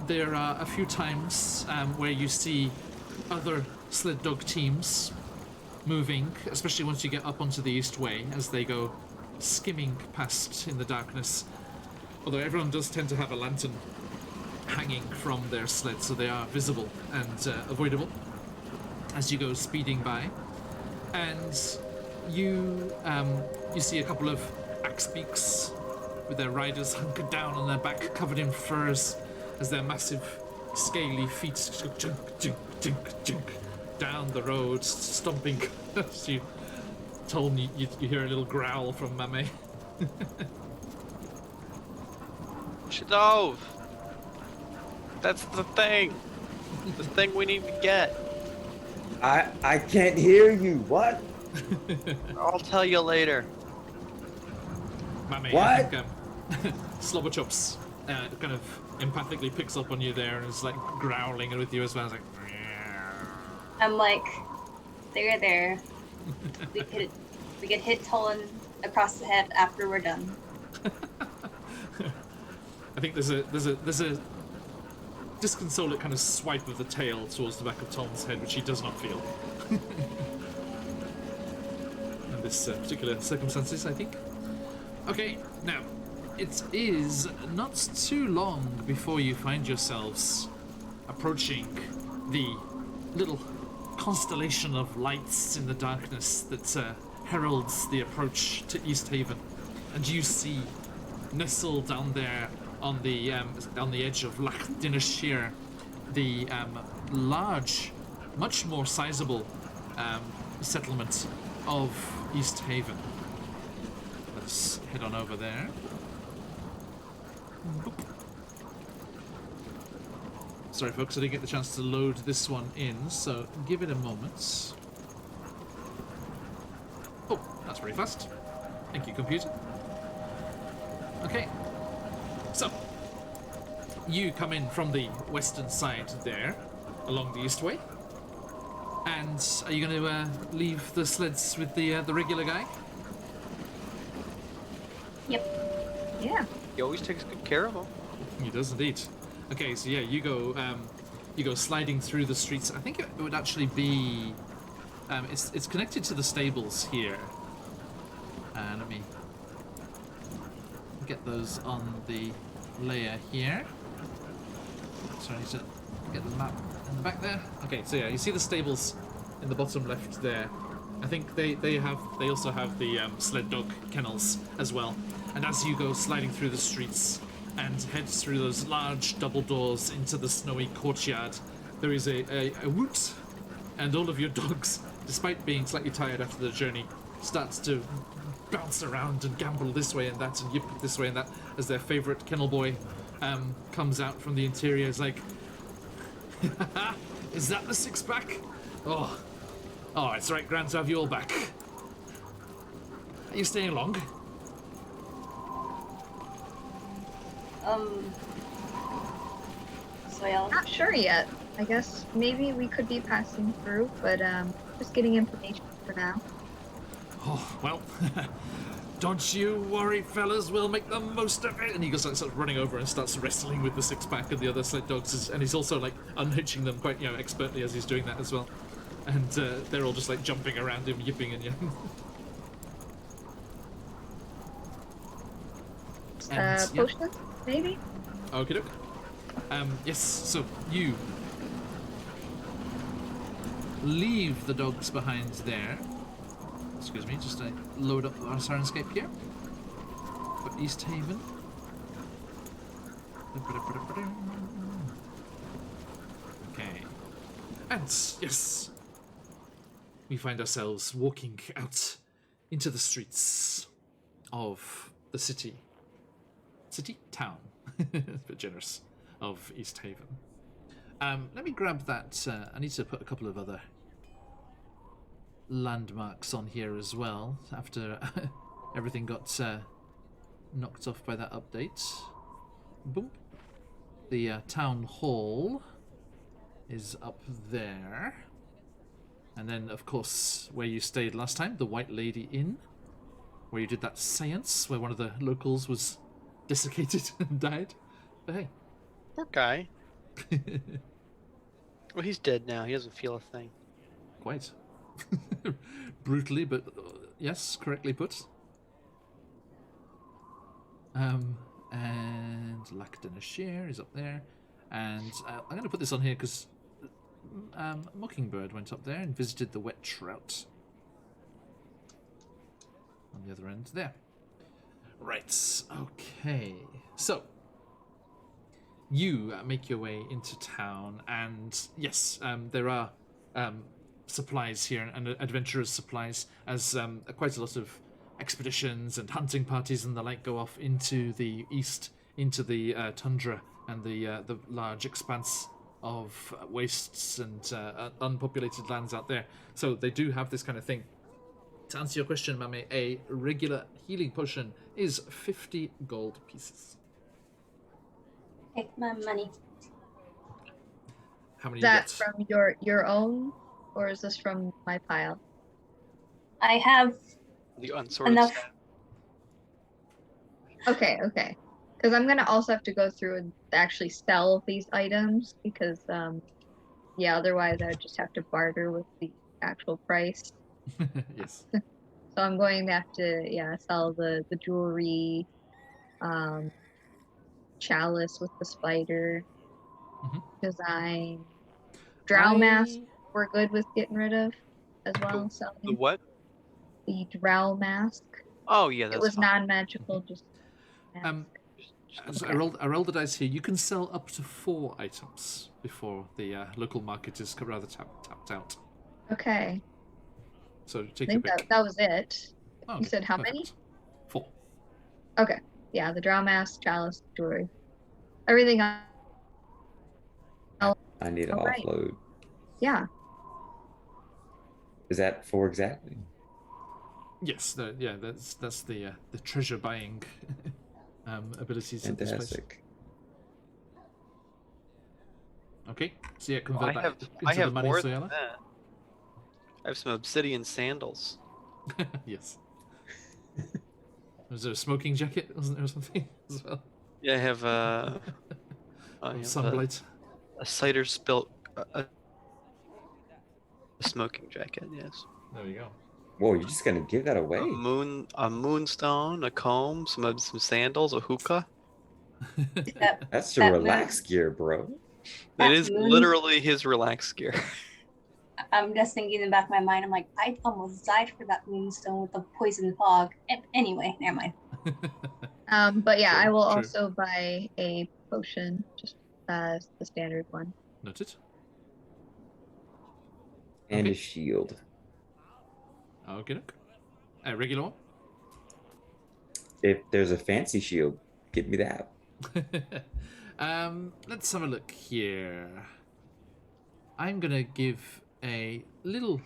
Speaker 1: There are a few times where you see other sled dog teams moving, especially once you get up onto the East Way, as they go skimming past in the darkness. Although everyone does tend to have a lantern hanging from their sled, so they are visible and avoidable as you go speeding by. And you see a couple of axe beaks with their riders hunkered down on their back, covered in furs, as their massive, scaly feet junk, junk, junk, junk, down the road, stomping. As you told me, you hear a little growl from Mame.
Speaker 3: Shadov! That's the thing! The thing we need to get.
Speaker 5: I can't hear you. What?
Speaker 3: I'll tell you later.
Speaker 1: Mame,
Speaker 5: What?
Speaker 1: I think Slobberchops kind of empathically picks up on you there and is like growling with you as well. It's like,
Speaker 2: I'm like, there. We could hit Tolan across the head after we're done.
Speaker 1: I think there's a disconsolate kind of swipe of the tail towards the back of Tom's head, which he does not feel. In this particular circumstances, I think. Okay, now, it is not too long before you find yourselves approaching the little constellation of lights in the darkness that heralds the approach to East Haven. And you see, nestled down there on the edge of Loch Dinashir, the large, much more sizable settlement of East Haven. Let's head on over there. Boop. Sorry folks, I didn't get the chance to load this one in, so give it a moment. Oh, that's very fast. Thank you, computer. Okay. So, you come in from the western side there, along the Eastway, And are you going to leave the sleds with the regular guy?
Speaker 2: Yep.
Speaker 4: Yeah.
Speaker 3: He always takes good care of them.
Speaker 1: He does indeed. Okay, so yeah, you go sliding through the streets. I think it would actually be, it's connected to the stables here. Let me get those on the layer here. So I need to get the map in the back there. Okay, so yeah, you see the stables in the bottom left there. I think they also have the sled dog kennels as well. And as you go sliding through the streets and head through those large double doors into the snowy courtyard, there is a woot, and all of your dogs, despite being slightly tired after the journey, starts to bounce around and gamble this way and that and yip this way and that as their favorite kennel boy comes out from the interior. Is like, is that the six-pack? Oh, it's right, grand to have you all back. Are you staying long?
Speaker 2: So I'll
Speaker 4: Not sure yet. I guess maybe we could be passing through, but just getting information for now.
Speaker 1: Oh, well, don't you worry, fellas. We'll make the most of it. And he goes, like, starts running over and starts wrestling with the six-pack and the other sled dogs. And he's also, like, unhitching them quite, expertly as he's doing that as well. And they're all just, like, jumping around him, yipping and yapping.
Speaker 4: Potions, maybe?
Speaker 1: Okie doke. Yes, so you leave the dogs behind there. Excuse me, just load up our Sirenscape here. For East Haven. Okay. And, yes, we find ourselves walking out into the streets of the city. Town, a bit generous, of East Haven. Let me grab that. I need to put a couple of other landmarks on here as well after everything got knocked off by that update. Boom. The town hall is up there. And then, of course, where you stayed last time, the White Lady Inn, where you did that seance where one of the locals was desiccated and died. But hey.
Speaker 3: Poor guy. Well, he's dead now. He doesn't feel a thing.
Speaker 1: Quite. Brutally, but yes, correctly put. And Lac-de-Nashir is up there. And I'm going to put this on here because Mockingbird went up there and visited the wet trout. On the other end there. Right, okay. So, you make your way into town, and yes, there are supplies here, and adventurers' supplies, as quite a lot of expeditions and hunting parties and the like go off into the east, into the tundra and the large expanse of wastes and unpopulated lands out there. So they do have this kind of thing. To answer your question, Mame, a regular healing potion is 50 gold pieces.
Speaker 2: take my money.
Speaker 1: How many
Speaker 4: Is that
Speaker 1: you got?
Speaker 4: from your own, or is this from my pile?
Speaker 2: I have
Speaker 3: The unsorted
Speaker 2: enough.
Speaker 3: staff.
Speaker 4: Okay. Because I'm gonna also have to go through and actually sell these items because, yeah, otherwise I would just have to barter with the actual price.
Speaker 1: Yes.
Speaker 4: So I'm going to have to, sell the jewelry, chalice with the spider design. Drow mask we're good with getting rid of as well.
Speaker 3: The
Speaker 4: Selling
Speaker 3: what?
Speaker 4: the drow mask.
Speaker 3: Oh yeah, that's
Speaker 4: It was
Speaker 3: fine.
Speaker 4: non-magical, just mask.
Speaker 1: So I rolled the dice here. You can sell up to 4 items before the local market is rather tapped out.
Speaker 4: Okay.
Speaker 1: So
Speaker 4: I
Speaker 1: take your
Speaker 4: think
Speaker 1: pick.
Speaker 4: that was it.
Speaker 1: Oh,
Speaker 4: You said how many?
Speaker 1: perfect. 4.
Speaker 4: Okay. Yeah, the drow mask, chalice, jewelry. Everything else.
Speaker 5: I need to
Speaker 4: Alright.
Speaker 5: offload.
Speaker 4: Yeah.
Speaker 5: Is that 4 exactly?
Speaker 1: Yes, that's the treasure buying abilities of this place.
Speaker 5: Fantastic.
Speaker 1: Okay, so yeah, convert
Speaker 3: I
Speaker 1: that
Speaker 3: have
Speaker 1: into the money,
Speaker 3: more
Speaker 1: Soyala.
Speaker 3: than that. I have some obsidian sandals.
Speaker 1: Yes. Was there a smoking jacket? Wasn't there something as well?
Speaker 3: Yeah, I have
Speaker 1: Or sunblight.
Speaker 3: a cider spilt a smoking jacket. Yes.
Speaker 1: There we go.
Speaker 5: Whoa, you're just gonna give that away?
Speaker 3: A moonstone, a comb, some sandals, a hookah.
Speaker 2: That
Speaker 5: That's the
Speaker 2: that
Speaker 5: relax
Speaker 2: moon,
Speaker 5: gear, bro.
Speaker 3: It
Speaker 2: that
Speaker 3: is
Speaker 2: moon.
Speaker 3: literally his relax gear.
Speaker 2: I'm just thinking in the back of my mind. I'm like, I almost died for that moonstone with the poison fog. Anyway, never mind.
Speaker 4: But yeah, I
Speaker 1: True,
Speaker 4: will
Speaker 1: true.
Speaker 4: also buy a potion, just the standard one.
Speaker 1: Noted.
Speaker 5: And
Speaker 1: Okay.
Speaker 5: a shield.
Speaker 1: Okay. Regular one.
Speaker 5: If there's a fancy shield, get me that.
Speaker 1: Let's have a look here. I'm gonna give a little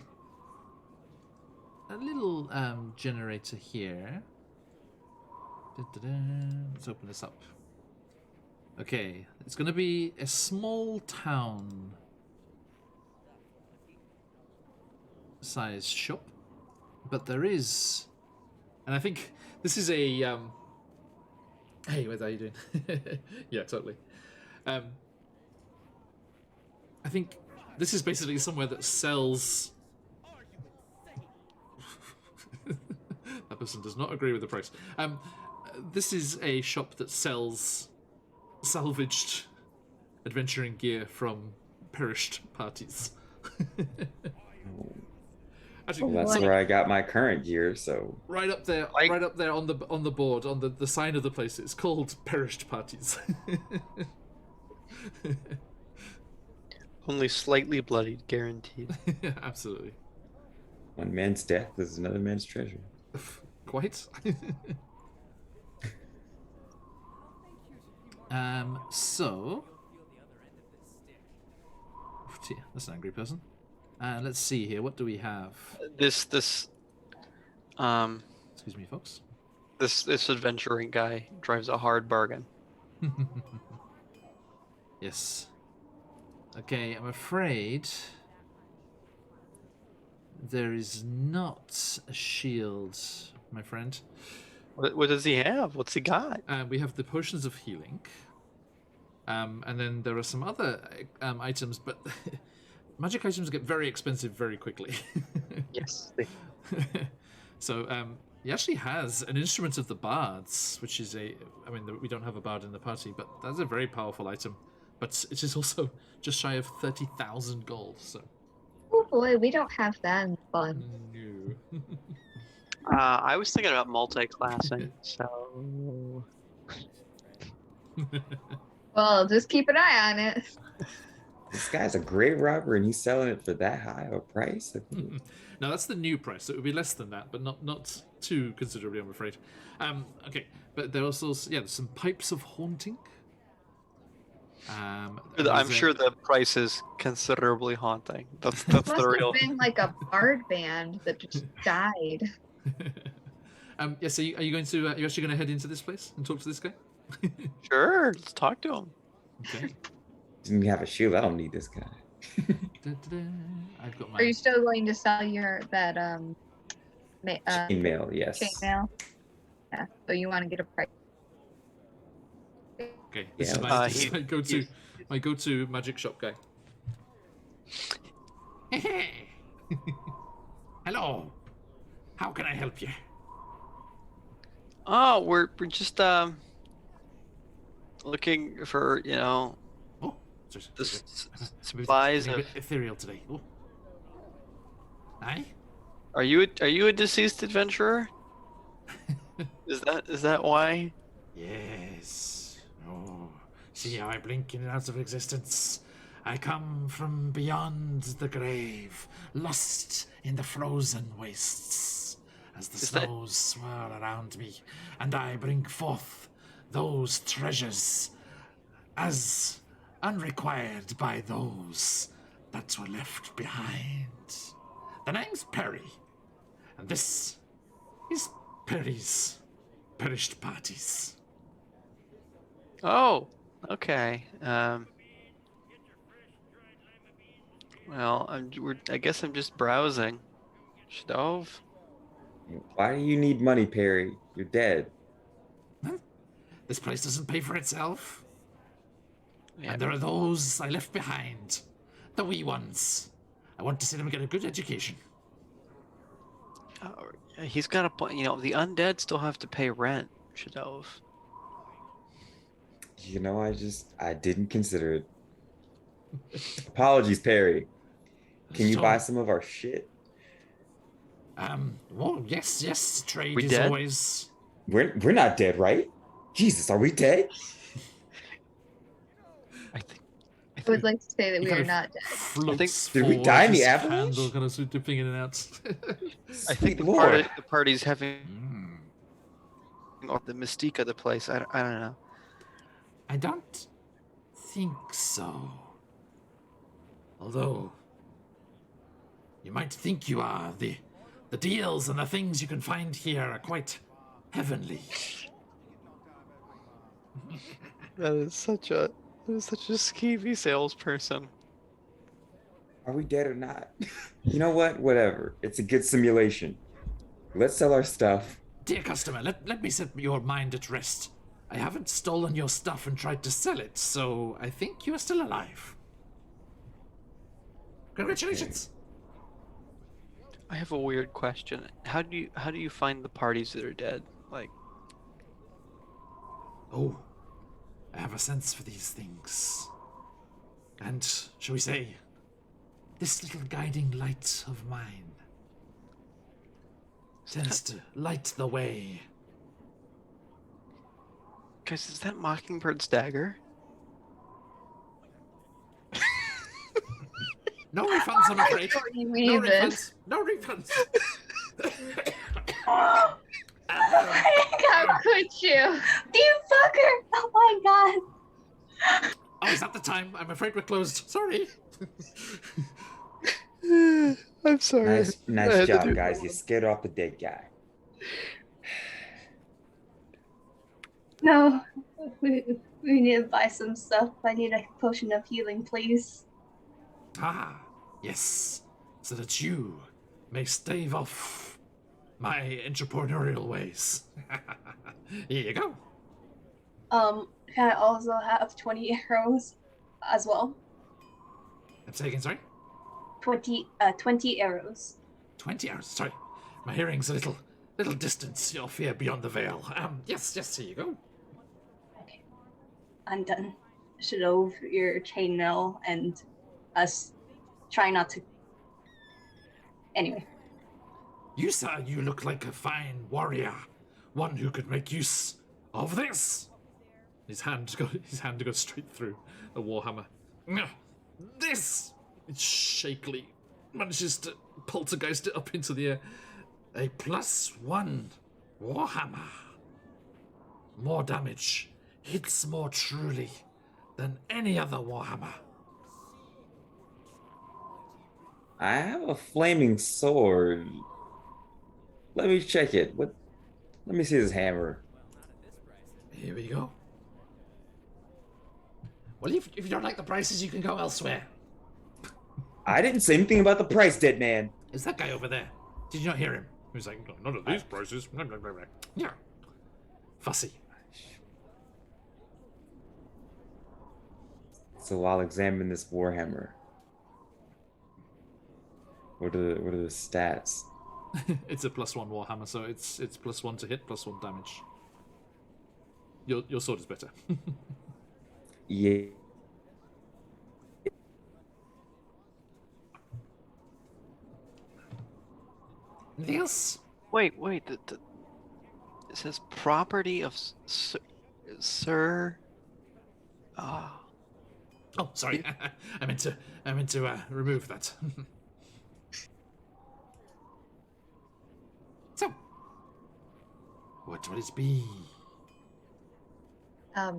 Speaker 1: generator here. Let's open this up. Okay, it's gonna be a small town size shop, but there is, and I think this is a Hey, what are you doing? Yeah, totally. I think this is basically somewhere that sells. That person does not agree with the price. This is a shop that sells salvaged adventuring gear from perished parties. Actually,
Speaker 5: Well, that's
Speaker 4: Boy.
Speaker 5: where I got my current gear, so
Speaker 1: right up there,
Speaker 3: Like-
Speaker 1: right up there on the board, on the sign of the place. It's called Perished Parties.
Speaker 3: Only slightly bloodied, guaranteed.
Speaker 1: Absolutely.
Speaker 5: one man's death is another man's treasure.
Speaker 1: Quite. So. Oh dear, that's an angry person. Let's see here. What do we have?
Speaker 3: This
Speaker 1: Excuse me, folks.
Speaker 3: this adventuring guy drives a hard bargain.
Speaker 1: Yes. Okay, I'm afraid there is not a shield, my friend.
Speaker 3: What does he have? What's he got?
Speaker 1: We have the potions of healing. And then there are some other items, but magic items get very expensive very quickly.
Speaker 3: Yes.
Speaker 1: So he actually has an instrument of the bards, which is I mean, we don't have a bard in the party, but that's a very powerful item. But it is also just shy of 30,000 gold. So
Speaker 4: Oh boy, we don't have that in fun.
Speaker 1: no.
Speaker 3: I was thinking about multi-classing, so
Speaker 4: Well, just keep an eye on it.
Speaker 5: This guy's a great robber and he's selling it for that high of a price.
Speaker 1: Now that's the new price, so it would be less than that, but not too considerably, I'm afraid. Okay, but there are also there's some pipes of haunting.
Speaker 3: I'm sure the price is considerably haunting. That's
Speaker 4: Must
Speaker 3: the real.
Speaker 4: have been like a bard band that just died.
Speaker 1: Yes. Are you going to? Are you actually going to head into this place and talk to this guy?
Speaker 3: Sure, let's talk to him.
Speaker 1: Okay.
Speaker 5: Doesn't have a shield. I don't need this guy.
Speaker 1: Da-da-da. I've got my.
Speaker 4: Are you still going to sell that
Speaker 5: Chainmail, yes.
Speaker 4: chainmail? Yeah. So you want to get a price?
Speaker 1: Okay. This is
Speaker 5: Yeah,
Speaker 1: this is my go-to magic shop guy. Hello. How can I help you?
Speaker 3: Oh, we're just looking for
Speaker 1: Oh, sorry,
Speaker 3: the
Speaker 1: sorry.
Speaker 3: supplies
Speaker 1: It's a
Speaker 3: of.
Speaker 1: bit ethereal today. Oh. Aye.
Speaker 3: Are you a deceased adventurer? Is that why?
Speaker 1: Yes. Oh, see how I blink in and out of existence. I come from beyond the grave, lost in the frozen wastes, as the
Speaker 3: Is that-
Speaker 1: snows swirl around me, and I bring forth those treasures as unrequired by those that were left behind. The name's Perry, and this is Perry's Perished Parties.
Speaker 3: Oh, okay. Well, I guess I'm just browsing. Shdove?
Speaker 5: Why do you need money, Perry? You're dead.
Speaker 1: This place doesn't pay for itself.
Speaker 3: Yeah.
Speaker 1: And there are those I left behind. The wee ones. I want to see them get a good education.
Speaker 3: He's got a point. You know, the undead still have to pay rent, Shdove.
Speaker 5: You know, I didn't consider it. Apologies, Perry. Can you buy some of our shit?
Speaker 1: Well, yes, trade
Speaker 3: We
Speaker 1: is
Speaker 3: dead?
Speaker 1: always...
Speaker 5: We're not dead, right? Jesus, are we dead?
Speaker 4: I would like to say that
Speaker 1: He
Speaker 4: we
Speaker 1: kind
Speaker 4: are
Speaker 1: of
Speaker 4: not dead.
Speaker 1: floats
Speaker 5: Did we
Speaker 1: forward,
Speaker 5: die in the
Speaker 1: his
Speaker 5: avalanche?
Speaker 1: Candle kind of sort of dipping in and out.
Speaker 3: I think
Speaker 5: Sweet Lord.
Speaker 3: the party's having or the mystique of the place. I don't know.
Speaker 1: I don't think so. Although, you might think you are. The deals and the things you can find here are quite heavenly.
Speaker 3: That is such a skeevy salesperson.
Speaker 5: Are we dead or not? You know what? Whatever. It's a good simulation. Let's sell our stuff.
Speaker 1: Dear customer, let me set your mind at rest. I haven't stolen your stuff and tried to sell it, so I think you are still alive. Congratulations!
Speaker 3: I have a weird question. How do you find the parties that are dead? Like,
Speaker 1: Oh, I have a sense for these things. And, shall we say, this little guiding light of mine tends to light the way.
Speaker 3: guys, is that Mockingbird's dagger?
Speaker 1: No refunds, I'm afraid.
Speaker 4: You
Speaker 1: No
Speaker 4: need this.
Speaker 1: refunds. No refunds.
Speaker 4: How could you?
Speaker 2: You fucker! Oh my god!
Speaker 1: Oh, is that the time? I'm afraid we're closed. Sorry.
Speaker 3: I'm sorry.
Speaker 5: Nice job, guys. You scared off the dead guy.
Speaker 2: No, we need to buy some stuff. I need a potion of healing, please.
Speaker 1: Ah, yes. So that you may stave off my entrepreneurial ways. Here you go.
Speaker 2: Can I also have 20 arrows as well?
Speaker 1: I'm saying, sorry?
Speaker 2: 20 arrows.
Speaker 1: 20 hours. Sorry. My hearing's a little distance. Your fear beyond the veil. Yes, here you go.
Speaker 2: Okay. I'm done. Should over your chainmail and us try not to. Anyway.
Speaker 1: You, sir, you look like a fine warrior. One who could make use of this. His hand goes straight through a warhammer. This! It shakily manages to poltergeist it up into the air. A +1 warhammer. More damage. Hits more truly than any other warhammer.
Speaker 5: I have a flaming sword. Let me check it. What? Let me see this hammer.
Speaker 1: Here we go. Well, if you don't like the prices, you can go elsewhere.
Speaker 5: I didn't say anything about the price, dead man.
Speaker 1: Is that guy over there? Did you not hear him? He was like, none of these prices. Yeah. Fussy.
Speaker 5: So I'll examine this warhammer. What are the stats?
Speaker 1: It's a +1 warhammer, so it's +1 to hit, +1 damage. Your sword is better.
Speaker 5: Yeah.
Speaker 1: Anything else?
Speaker 3: Wait. It says property of Sir. Ah.
Speaker 1: Oh, sorry. I meant to remove that. So, what will it be?
Speaker 4: I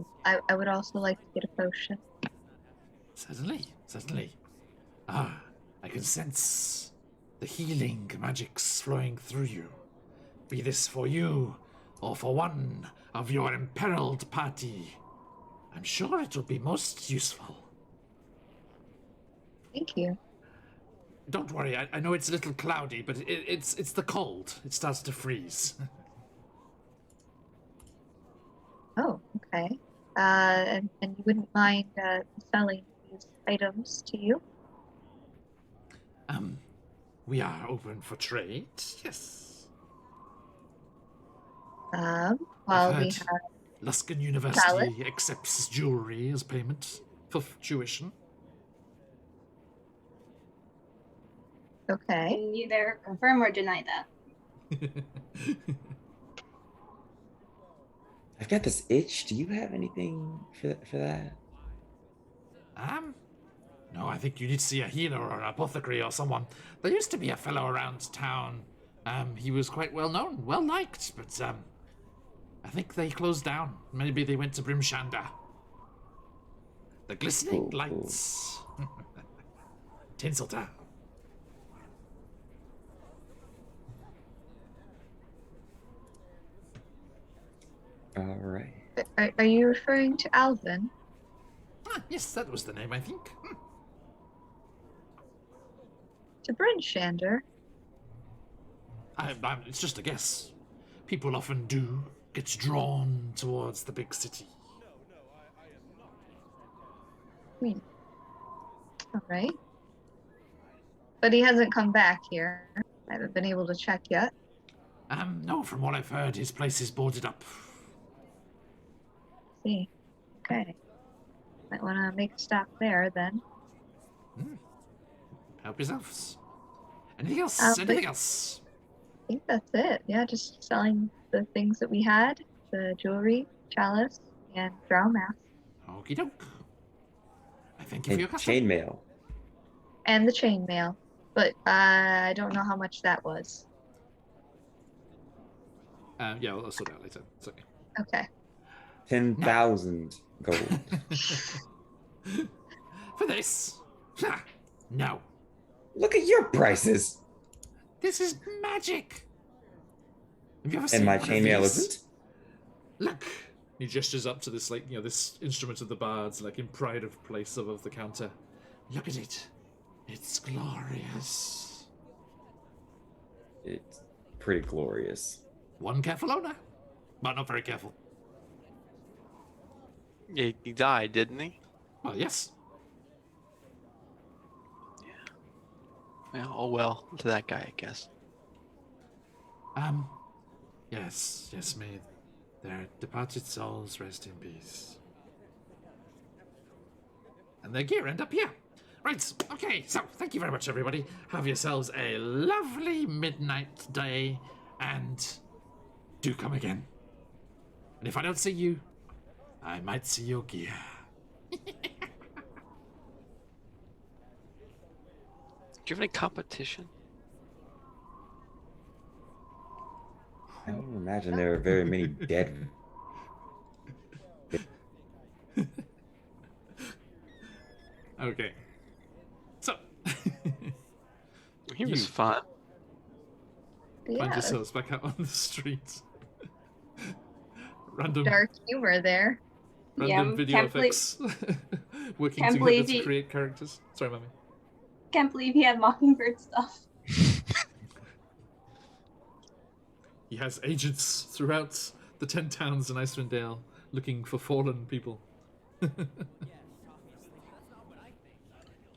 Speaker 4: would also like to get a potion.
Speaker 1: Certainly. Ah, I can sense the healing magics flowing through you. Be this for you, or for one of your imperiled party. I'm sure it will be most useful.
Speaker 4: Thank you.
Speaker 1: don't worry. I know it's a little cloudy, but it's the cold. It starts to freeze.
Speaker 4: Oh, okay. And you wouldn't mind selling these items to you?
Speaker 1: We are open for trade. Yes. I've
Speaker 4: Well, we
Speaker 1: heard
Speaker 4: have
Speaker 1: Luskin
Speaker 4: Chalice.
Speaker 1: University accepts jewelry as payment for tuition.
Speaker 4: Okay.
Speaker 2: Can you either confirm or deny that?
Speaker 5: I've got this itch. Do you have anything for that?
Speaker 1: No, I think you need to see a healer or an apothecary or someone. There used to be a fellow around town. He was quite well known, well liked, but I think they closed down. Maybe they went to Brimshanda. The glistening
Speaker 5: Cool.
Speaker 1: lights. Tinseltown.
Speaker 5: All right.
Speaker 4: Are you referring to Alvin?
Speaker 1: Yes, that was the name, I think.
Speaker 4: To Bryn Shander?
Speaker 1: It's just a guess. People often do get drawn towards the big city.
Speaker 4: All right. But he hasn't come back here. I haven't been able to check yet.
Speaker 1: No, from what I've heard, his place is boarded up.
Speaker 4: See. Okay. Might want to make a stop there then.
Speaker 1: Help yourselves. Anything else?
Speaker 4: but-
Speaker 1: Anything else?
Speaker 4: I think that's it. Yeah, just selling the things that we had, the jewelry, chalice, and drow mask.
Speaker 1: Okie doke. I thank you for
Speaker 5: And
Speaker 1: your custom.
Speaker 5: chainmail.
Speaker 4: And the chainmail. But I don't know how much that was.
Speaker 1: Yeah, I'll sort it out later. It's okay.
Speaker 4: Okay.
Speaker 5: 10,000 gold.
Speaker 1: For this? Ha! No.
Speaker 5: Look at your prices.
Speaker 1: This is magic. Have you ever seen
Speaker 5: And my
Speaker 1: one of
Speaker 5: chainmail
Speaker 1: these?
Speaker 5: isn't?
Speaker 1: Look. He gestures up to this, this instrument of the bards, in pride of place above the counter. Look at it. It's glorious.
Speaker 5: It's pretty glorious.
Speaker 1: One careful owner, but not very careful.
Speaker 3: Yeah, he died, didn't he?
Speaker 1: Well, yes.
Speaker 3: Yeah, oh well, to that guy, I guess.
Speaker 1: Yes, may their departed souls rest in peace. And their gear end up here. Right, okay, so thank you very much, everybody. Have yourselves a lovely midnight day, and do come again. And if I don't see you, I might see your gear.
Speaker 3: Do you have any competition?
Speaker 5: I don't imagine there are very many dead.
Speaker 1: Okay. So,
Speaker 3: He was
Speaker 1: You-
Speaker 3: fun.
Speaker 1: find
Speaker 4: Yeah,
Speaker 1: yourselves back out on the streets. Random
Speaker 4: dark humor there.
Speaker 1: random video
Speaker 2: can't believe,
Speaker 1: effects working
Speaker 2: can't
Speaker 1: together
Speaker 2: believe
Speaker 1: to
Speaker 2: he-
Speaker 1: create characters. Sorry, Mummy.
Speaker 2: can't believe he had Mockingbird stuff.
Speaker 1: He has agents throughout the 10 towns in Icewind Dale looking for fallen people.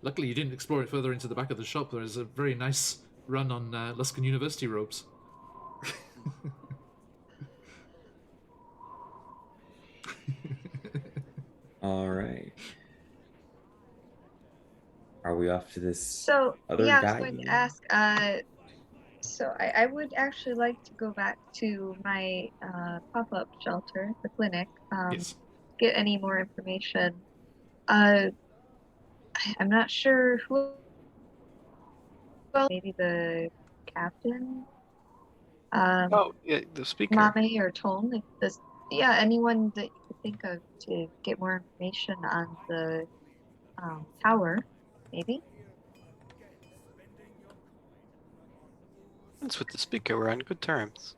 Speaker 1: Luckily, you didn't explore it further into the back of the shop. There's a very nice run on Luskin University robes.
Speaker 5: All right. Are we off to this
Speaker 4: So,
Speaker 5: other
Speaker 4: yeah, I was
Speaker 5: guy?
Speaker 4: going to ask, so I would actually like to go back to my pop-up shelter, the clinic,
Speaker 1: Yes.
Speaker 4: get any more information. I'm not sure who, well, maybe the captain,
Speaker 3: Oh, yeah, the speaker.
Speaker 4: Mame or Tone, if this, yeah, anyone that you could think of to get more information on the tower, maybe.
Speaker 3: That's with the speaker. We're on good terms.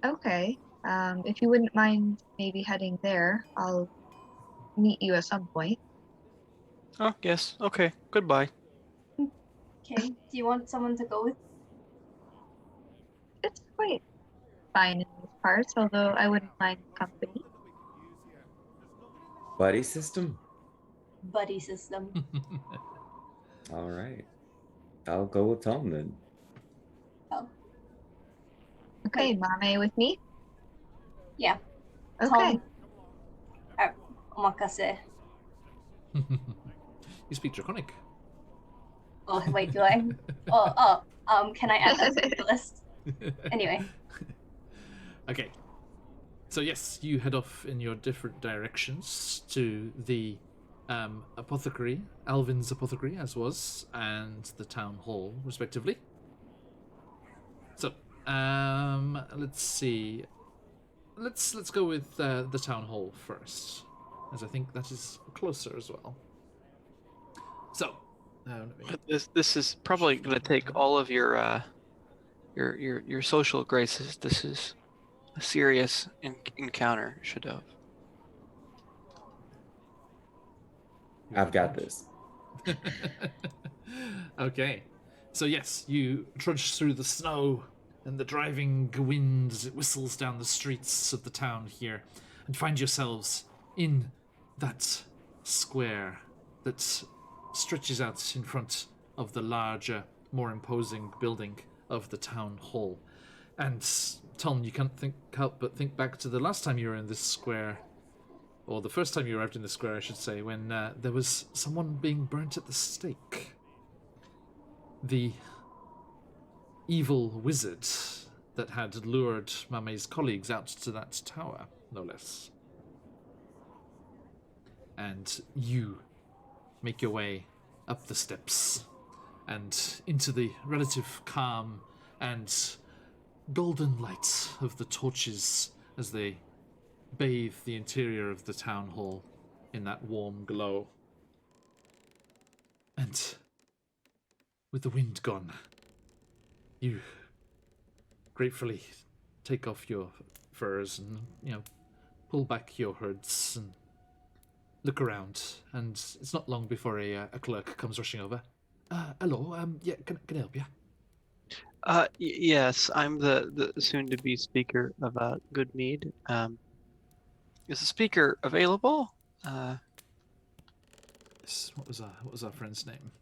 Speaker 4: Okay. If you wouldn't mind maybe heading there, I'll meet you at some point.
Speaker 3: Oh, yes. Okay. Goodbye.
Speaker 2: Okay. Do you want someone to go with?
Speaker 4: It's quite fine in these parts, although I wouldn't mind company.
Speaker 5: Buddy system.
Speaker 2: Buddy system.
Speaker 5: All right. I'll go with Tom then.
Speaker 2: Oh,
Speaker 4: Okay, Mame with me?
Speaker 2: yeah.
Speaker 4: Okay.
Speaker 2: Tom. Omakase.
Speaker 1: You speak Draconic.
Speaker 2: Oh, wait, do I? Can I add that to the list? Anyway.
Speaker 1: Okay. So yes, you head off in your different directions to the apothecary, Alvin's apothecary, as was, and the town hall, respectively. So, let's see. Let's go with the town hall first, as I think that is closer as well. So, let me-
Speaker 3: This is probably going to take all of your social graces. This is a serious encounter, Shadov.
Speaker 5: I've got this.
Speaker 1: Okay. So yes, you trudge through the snow and the driving wind as it whistles down the streets of the town here, and find yourselves in that square that stretches out in front of the larger, more imposing building of the town hall. And Tom, you can't help but think back to the last time you were in this square, or the first time you arrived in the square, I should say, when there was someone being burnt at the stake. The evil wizard that had lured Mame's colleagues out to that tower, no less. And you make your way up the steps and into the relative calm and golden light of the torches as they bathe the interior of the town hall in that warm glow. And with the wind gone, you gratefully take off your furs and, pull back your hoods and look around. And it's not long before a clerk comes rushing over. Hello, yeah, can I help you?
Speaker 3: Yes, I'm the soon-to-be speaker of Good Mead. Is the speaker available?
Speaker 1: Yes, what was our friend's name?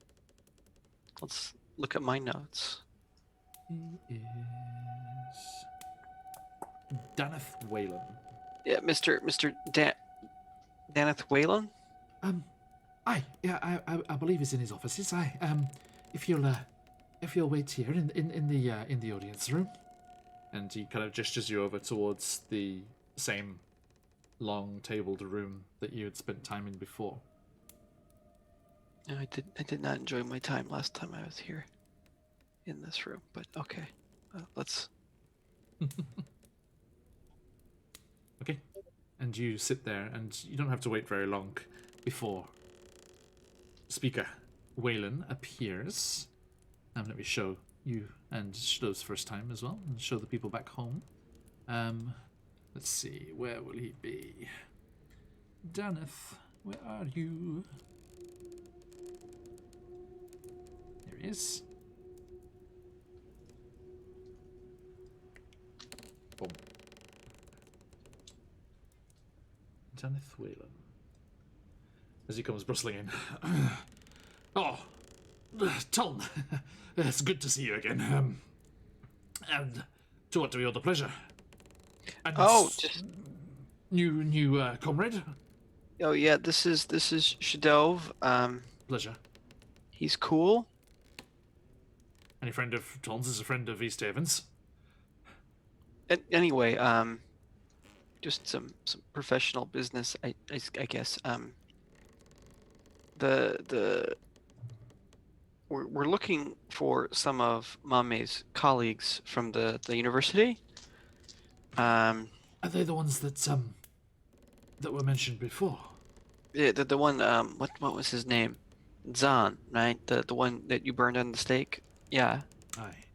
Speaker 3: Let's look at my notes.
Speaker 1: He is Daneth Whalen.
Speaker 3: Yeah, Mr. Daneth Whalen?
Speaker 1: I believe he's in his offices. If you'll wait here in the audience room, and he kind of gestures you over towards the same long tabled room that you had spent time in before.
Speaker 3: No, I did not enjoy my time last time I was here in this room, but okay. Let's.
Speaker 1: Okay. And you sit there, and you don't have to wait very long before Speaker Whalen appears. Let me show you and Shadow's first time as well, and show the people back home. Let's see, where will he be? Daneth, where are you? There he is. Boom. Daneth Whalen. As he comes bristling in. Oh, Tom, it's good to see you again. And to what do we owe the pleasure? And
Speaker 3: Just
Speaker 1: new comrade.
Speaker 3: oh yeah, this is Shadov.
Speaker 1: Pleasure.
Speaker 3: He's cool.
Speaker 1: Any friend of Tom's is a friend of East Haven's.
Speaker 3: Anyway, just some professional business, I guess. We're looking for some of Mame's colleagues from the university.
Speaker 1: Are they the ones that were mentioned before?
Speaker 3: Yeah, the one what was his name? Zan, right? The one that you burned on the stake. Yeah.
Speaker 1: Aye.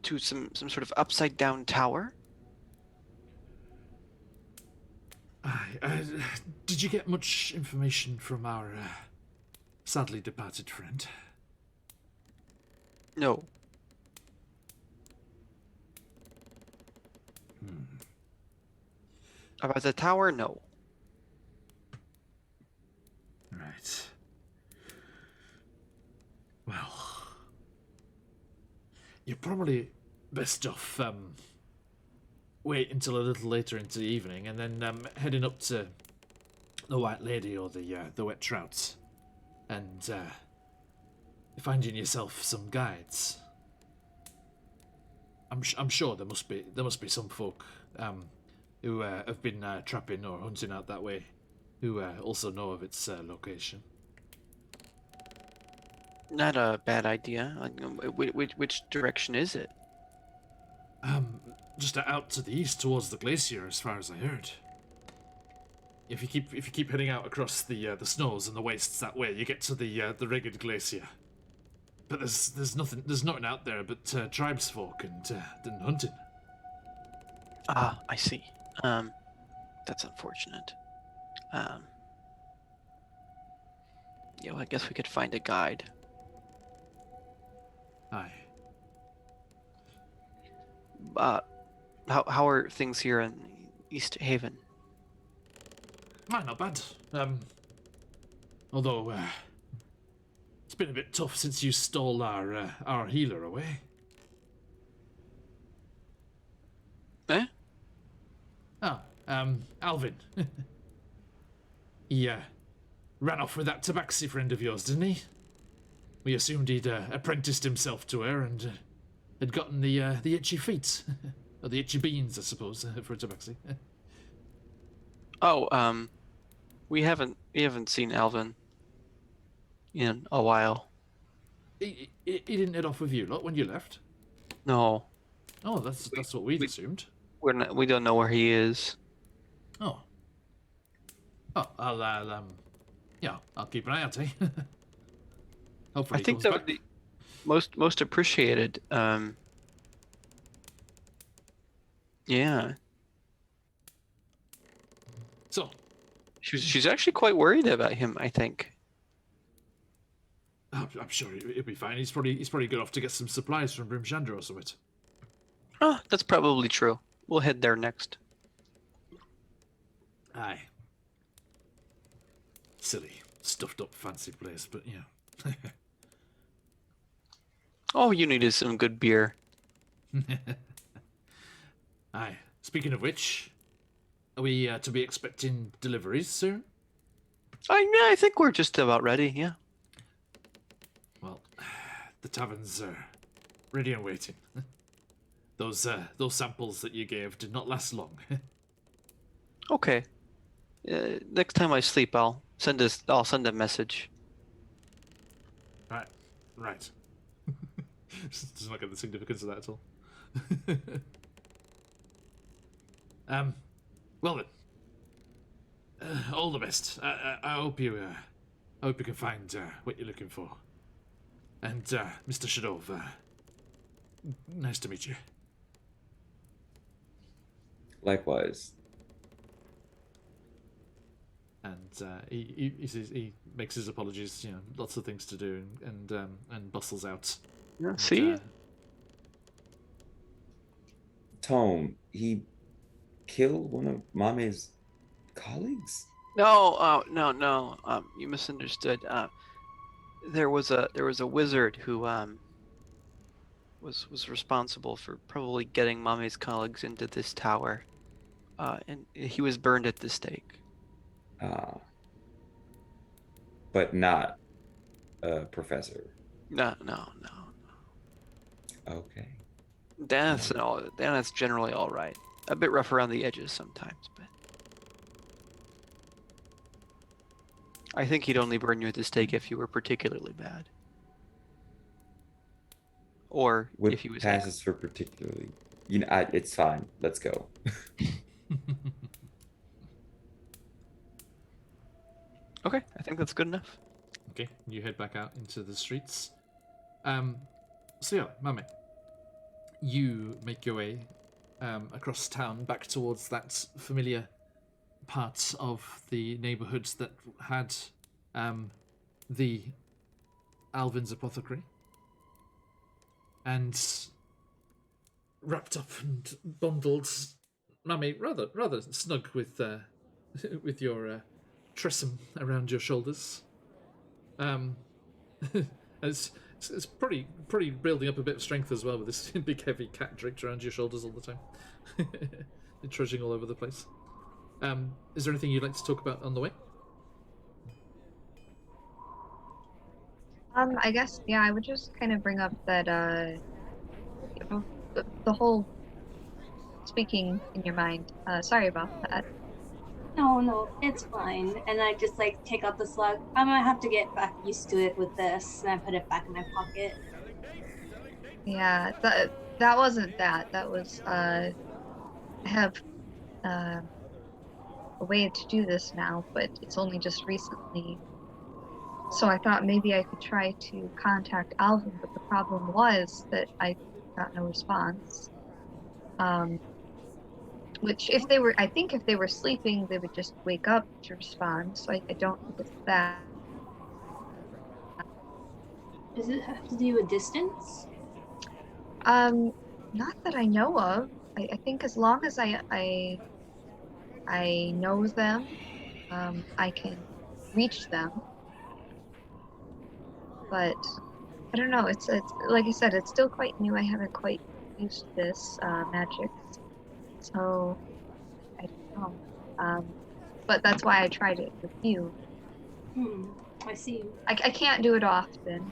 Speaker 3: To some sort of upside down tower.
Speaker 1: Aye. Did you get much information from our sadly departed friend?
Speaker 3: No. About the tower? No.
Speaker 1: Right. Well, you're probably best off wait until a little later into the evening and then heading up to the White Lady or the Wet Trout and finding yourself some guides. I'm sure there must be some folk who have been trapping or hunting out that way, who also know of its location.
Speaker 3: Not a bad idea. Which direction is it?
Speaker 1: Just out to the east towards the glacier, as far as I heard. If you keep heading out across the snows and the wastes that way, you get to the Ragged Glacier. But there's nothing out there but tribesfolk and hunting.
Speaker 3: Ah, I see. That's unfortunate. Yeah, well, I guess we could find a guide.
Speaker 1: Aye.
Speaker 3: How are things here in East Haven?
Speaker 1: Aye, not bad. Although it's been a bit tough since you stole our healer away.
Speaker 3: Eh?
Speaker 1: Oh, Alvin. He ran off with that tabaxi friend of yours, didn't he? We assumed he'd apprenticed himself to her and had gotten the itchy feet. Or the itchy beans, I suppose, for a tabaxi.
Speaker 3: Oh, we haven't seen Alvin in a while.
Speaker 1: He didn't head off with you lot when you left?
Speaker 3: No,
Speaker 1: Oh, that's what we'd assumed.
Speaker 3: we don't know where he is.
Speaker 1: Oh. Oh, I'll keep an eye out, eh? Hopefully
Speaker 3: I think
Speaker 1: he
Speaker 3: that
Speaker 1: comes
Speaker 3: would
Speaker 1: back.
Speaker 3: be most appreciated. Yeah,
Speaker 1: So,
Speaker 3: she's actually quite worried about him, I think.
Speaker 1: I'm sure he'll be fine. He's probably good off to get some supplies from Brimchandra or something.
Speaker 3: Oh, that's probably true. We'll head there next.
Speaker 1: Aye. Silly, stuffed up fancy place, but yeah.
Speaker 3: All you need is some good beer.
Speaker 1: Aye. Speaking of which, are we to be expecting deliveries soon?
Speaker 3: I think we're just about ready. Yeah.
Speaker 1: Well, the tavern's ready and waiting. Those samples that you gave did not last long.
Speaker 3: Okay. Next time I sleep, I'll send a message.
Speaker 1: Right. Does not get the significance of that at all. Well then. All the best. I hope you can find what you're looking for. And Mr. Shadov, nice to meet you.
Speaker 5: Likewise.
Speaker 1: And he makes his apologies. You know, lots of things to do, and bustles out.
Speaker 3: Yeah,
Speaker 1: And,
Speaker 3: see?
Speaker 5: Tone, he killed one of Mame's colleagues?
Speaker 3: No, no. You misunderstood. There was a wizard who was responsible for probably getting Mame's colleagues into this tower, and he was burned at the stake.
Speaker 5: But not a professor.
Speaker 3: No.
Speaker 5: Okay.
Speaker 3: That's generally all right. A bit rough around the edges sometimes, but I think he'd only burn you at the stake if you were particularly bad, or
Speaker 5: What
Speaker 3: if he was.
Speaker 5: passes for particularly? You know, it's fine. Let's go.
Speaker 3: Okay, I think that's good enough.
Speaker 1: Okay, you head back out into the streets. So yeah, Mame, you make your way across town back towards that familiar parts of the neighborhoods that had the Alvin's apothecary, and wrapped up and bundled, Mammy, rather snug with with your tressum around your shoulders. It's pretty building up a bit of strength as well with this big heavy cat draped around your shoulders all the time. You're trudging all over the place. Is there anything you'd like to talk about on the way?
Speaker 4: I guess, yeah, I would just kind of bring up that, the whole speaking in your mind. Sorry about that.
Speaker 2: No, it's fine. And I just like take out the slug. I'm gonna have to get back used to it with this, and I put it back in my pocket.
Speaker 4: Yeah, that wasn't that. That was, I have, a way to do this now, but it's only just recently. So I thought maybe I could try to contact Alvin, but the problem was that I got no response. Which I think if they were sleeping, they would just wake up to respond. So I don't think it's that.
Speaker 2: Does it have to do with distance?
Speaker 4: Not that I know of. I think as long as I know them, I can reach them. But I don't know. It's like I said, it's still quite new. I haven't quite used this magic, so I don't know. But that's why I tried it with you.
Speaker 2: I see.
Speaker 4: I can't do it often.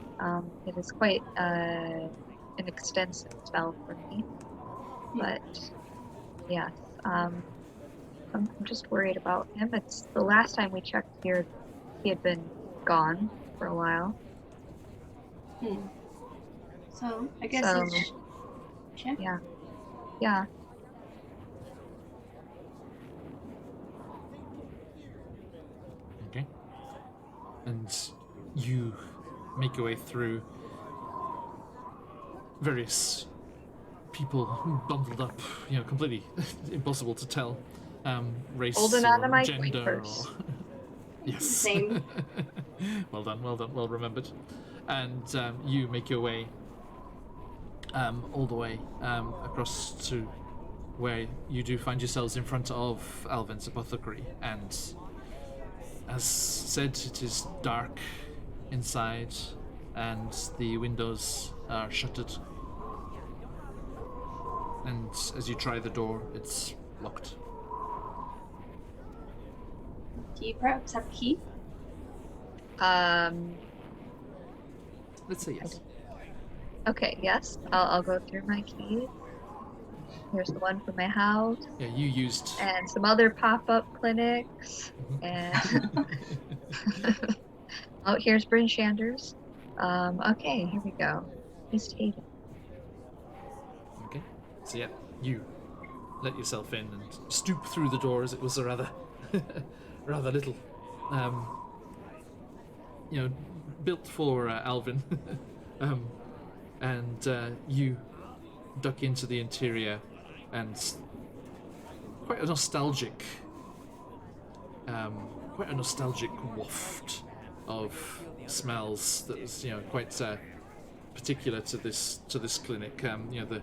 Speaker 4: It is quite an extensive spell for me. But yes, I'm just worried about him. It's the last time we checked here, he had been gone for a while.
Speaker 2: So I guess
Speaker 4: So,
Speaker 2: it's check.
Speaker 4: Yeah.
Speaker 1: Okay. And you make your way through various people bundled up, completely impossible to tell race
Speaker 4: Holding on to
Speaker 1: or
Speaker 4: my
Speaker 1: gender
Speaker 4: purse.
Speaker 1: or... Yes.
Speaker 2: Same.
Speaker 1: Well done, well remembered. And you make your way all the way across to where you do find yourselves in front of Alvin's apothecary, and as said, it is dark inside and the windows are shuttered, and as you try the door, it's locked.
Speaker 2: Do you perhaps have a key?
Speaker 1: Let's say yes.
Speaker 4: Okay, yes. I'll go through my keys. Here's the one for my house.
Speaker 1: Yeah, you used...
Speaker 4: And some other pop-up clinics. And oh, here's Bryn Shanders. Okay, here we go. He's Tatum.
Speaker 1: Okay, so yeah, you let yourself in and stoop through the door, as it was a rather little, built for Alvin. And you duck into the interior, and quite a nostalgic waft of smells that is, quite particular to this clinic. The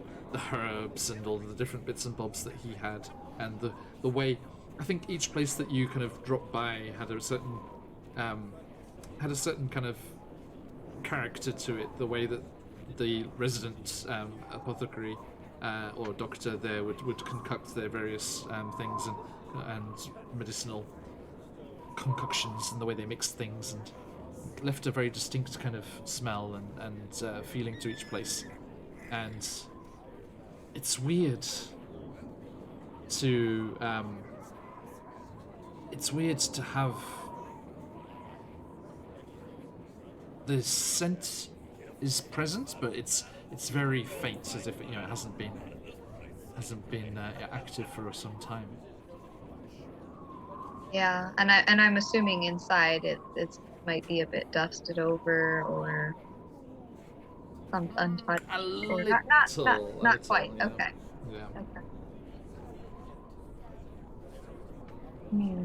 Speaker 1: herbs and all the different bits and bobs that he had, and the way, I think each place that you kind of dropped by had a certain kind of character to it. The way that the resident apothecary or doctor there would concoct their various things and medicinal concoctions, and the way they mixed things, and left a very distinct kind of smell and feeling to each place. And it's weird to have the scent is present, but it's very faint, as if it hasn't been active for some time.
Speaker 4: Yeah, and I'm assuming inside it might be a bit dusted over or some untouched.
Speaker 1: A
Speaker 4: Or
Speaker 1: little,
Speaker 4: not quite.
Speaker 1: yeah.
Speaker 4: Okay.
Speaker 1: Yeah.
Speaker 4: Okay. Hmm.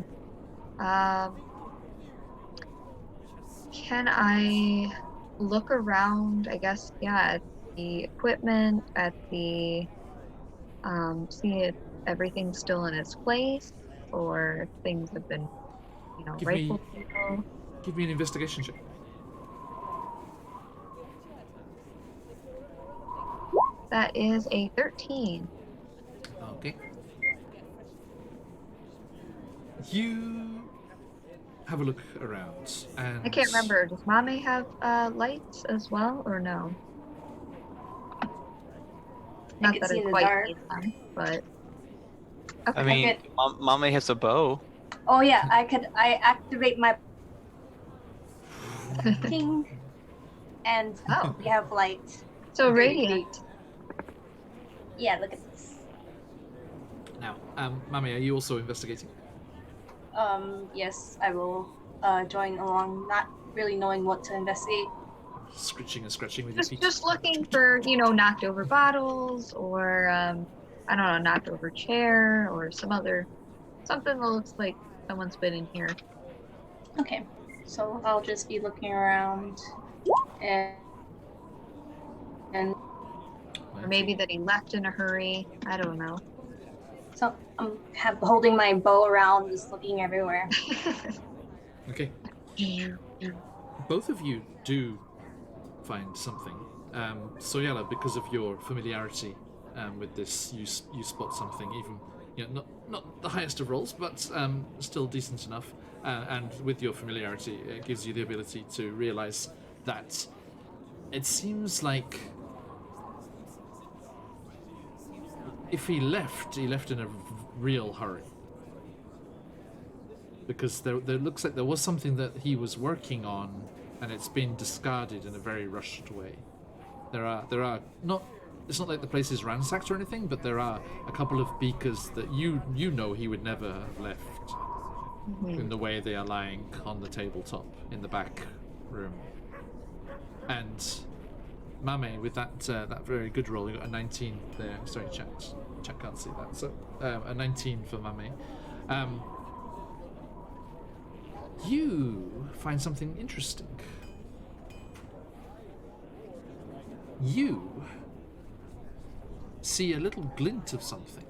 Speaker 4: Can I look around, I guess, yeah, at the equipment, at the see if everything's still in its place, or if things have been,
Speaker 1: Give me
Speaker 4: rifled through.
Speaker 1: give me an investigation check.
Speaker 4: That is a 13.
Speaker 1: Okay. You have a look around, and
Speaker 4: I can't remember. Does Mame have lights as well, or no?
Speaker 2: I
Speaker 4: Not
Speaker 2: could
Speaker 4: that
Speaker 2: see
Speaker 4: I
Speaker 2: in the
Speaker 4: quite
Speaker 2: dark.
Speaker 4: need them, but
Speaker 3: I
Speaker 4: okay.
Speaker 3: mean,
Speaker 2: could-
Speaker 3: Mame has a bow.
Speaker 2: Oh yeah, I activate my ping, and
Speaker 4: Oh,
Speaker 2: we have light.
Speaker 4: so
Speaker 2: Very
Speaker 4: radiant.
Speaker 2: Yeah, look at this.
Speaker 1: now, Mami, are you also investigating?
Speaker 2: Yes, I will join along, not really knowing what to investigate.
Speaker 1: Scritching and scratching with your feet.
Speaker 4: Just looking for, knocked over bottles or I don't know, knocked over chair or something that looks like someone's been in here.
Speaker 2: Okay, so I'll just be looking around, and
Speaker 4: Or maybe that he left in a hurry. I don't know.
Speaker 2: so I'm holding my bow around, just looking everywhere.
Speaker 1: Okay. Both of you do find something. Soyala, because of your familiarity with this, you spot something, even not the highest of rolls, but still decent enough. And with your familiarity, it gives you the ability to realize that it seems like if he left in a real hurry. Because there looks like there was something that he was working on, and it's been discarded in a very rushed way. There are not. It's not like the place is ransacked or anything, but there are a couple of beakers that you know he would never have left in the way they are lying on the tabletop in the back room. And Mame, with that very good roll, you got a 19 there. Sorry, chat can't see that. So a 19 for Mame. You find something interesting. You see a little glint of something.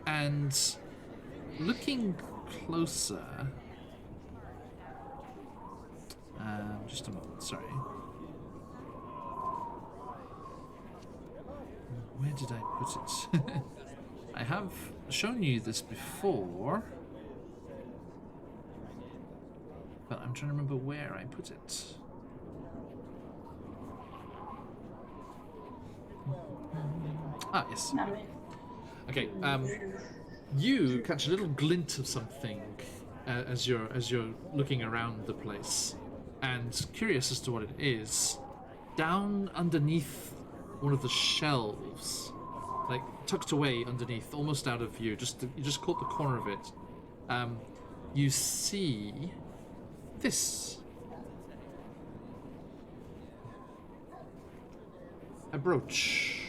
Speaker 1: And looking closer... just a moment, sorry. Where did I put it? I have shown you this before, but I'm trying to remember where I put it. Ah, yes. Okay. You catch a little glint of something as you're looking around the place, and curious as to what it is. Down underneath one of the shelves, like tucked away underneath, almost out of view, you just caught the corner of it. You see this. A brooch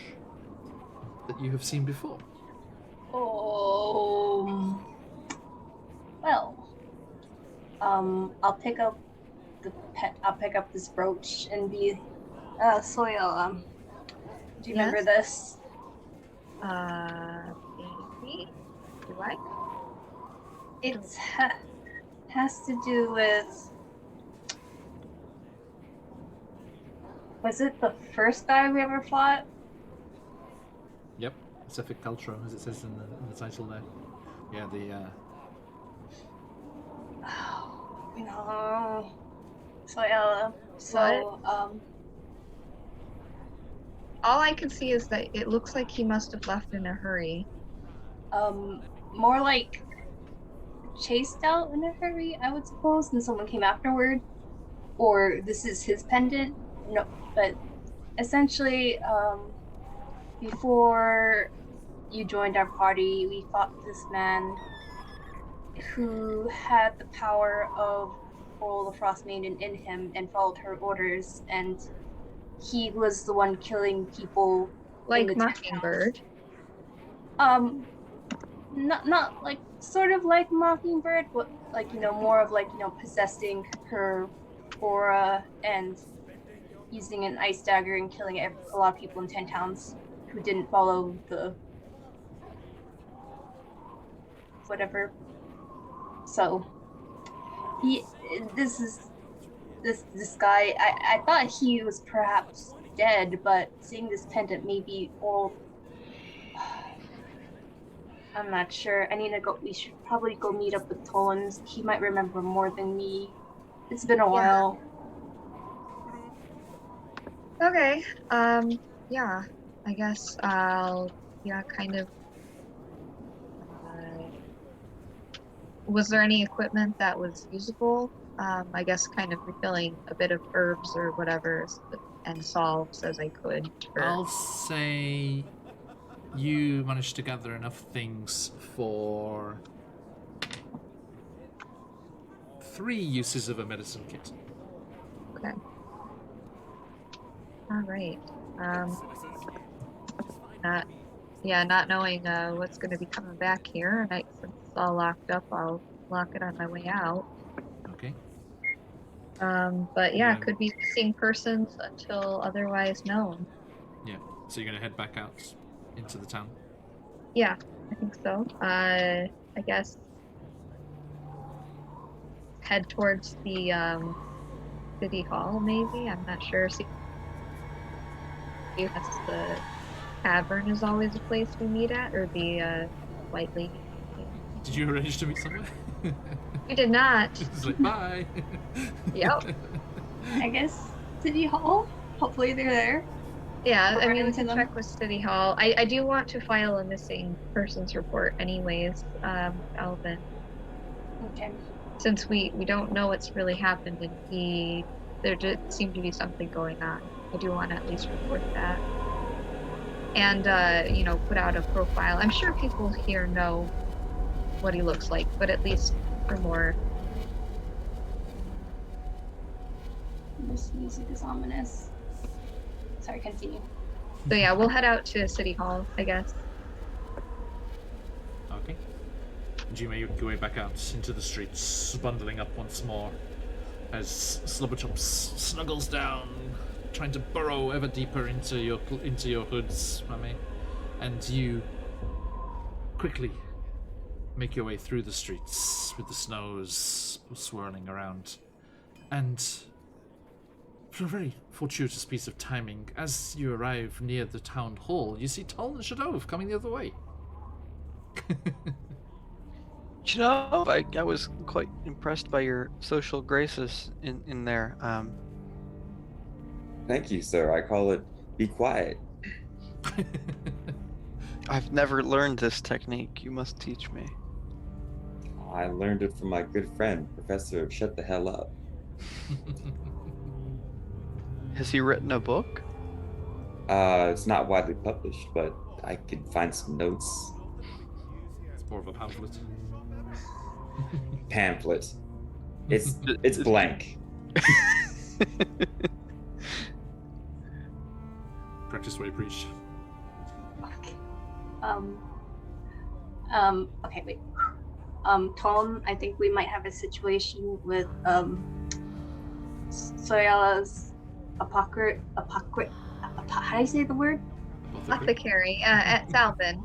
Speaker 1: that you have seen before.
Speaker 2: Oh. Well. I'll pick up this brooch and be Soil, do you remember this?
Speaker 4: Maybe? Do I?
Speaker 2: It has to do with... Was it the first guy we ever fought?
Speaker 1: Yep, Pacific Culture, as it says in the title there. Yeah,
Speaker 2: Oh, no. So,
Speaker 4: all I can see is that it looks like he must have left in a hurry.
Speaker 2: More like chased out in a hurry, I would suppose, and someone came afterward. Or this is his pendant. No, but essentially, before you joined our party, we fought this man who had the power of all the Frostmaiden in him and followed her orders, and he was the one killing people.
Speaker 4: Like Mockingbird.
Speaker 2: Not like sort of like Mockingbird, but like more of like possessing her aura and using an ice dagger and killing a lot of people in 10 towns who didn't follow the whatever. So he this is this guy. I thought he was perhaps dead, but seeing this pendant maybe old. I'm not sure. I need to go. We should probably go meet up with Toland. He might remember more than me. It's been a while.
Speaker 4: Okay. Yeah. I guess I'll. Yeah, kind of. Was there any equipment that was usable? I guess kind of refilling a bit of herbs or whatever and salves as I could.
Speaker 1: I'll say you managed to gather enough things for 3 uses of a medicine kit.
Speaker 4: Okay. All right. Not knowing what's going to be coming back here, and since it's all locked up, I'll lock it on my way out.
Speaker 1: Okay.
Speaker 4: But yeah, could be missing persons until otherwise known.
Speaker 1: Yeah. So you're gonna head back out into the town.
Speaker 4: Yeah, I think so. I guess head towards the city hall, maybe. I'm not sure. See if that's the tavern is always a place we meet at, or the White Lady.
Speaker 1: Did you arrange to meet somewhere?
Speaker 4: We did not.
Speaker 1: It's like, bye.
Speaker 4: Yep.
Speaker 2: I guess City Hall. Hopefully they're there.
Speaker 4: Yeah, I mean, we
Speaker 2: to
Speaker 4: can
Speaker 2: them.
Speaker 4: check with City Hall. I do want to file a missing persons report anyways, Alvin.
Speaker 2: Okay.
Speaker 4: Since we don't know what's really happened and there did seem to be something going on. I do want to at least report that. And, put out a profile. I'm sure people here know what he looks like, but at least for more.
Speaker 2: This music is ominous. Sorry, continue.
Speaker 4: So yeah, we'll head out to City Hall, I guess.
Speaker 1: Okay. And you make your way back out into the streets, bundling up once more, as Slobberchops snuggles down, trying to burrow ever deeper into your hoods, Mummy, and you quickly make your way through the streets with the snows swirling around, and for a very fortuitous piece of timing, as you arrive near the town hall, you see Tol and Shadov coming the other way.
Speaker 3: I was quite impressed by your social graces in there.
Speaker 5: Thank you, sir. I call it be quiet.
Speaker 3: I've never learned this technique. You must teach me.
Speaker 5: I learned it from my good friend, Professor Shut the Hell Up.
Speaker 3: Has he written a book?
Speaker 5: It's not widely published, but I could find some notes.
Speaker 1: It's more of a pamphlet.
Speaker 5: Pamphlet. It's blank.
Speaker 1: Practice what you preach.
Speaker 2: Okay. Okay, wait. Tom, I think we might have a situation with Soyala's how do you say the word?
Speaker 4: Apothecary. It's Alvin.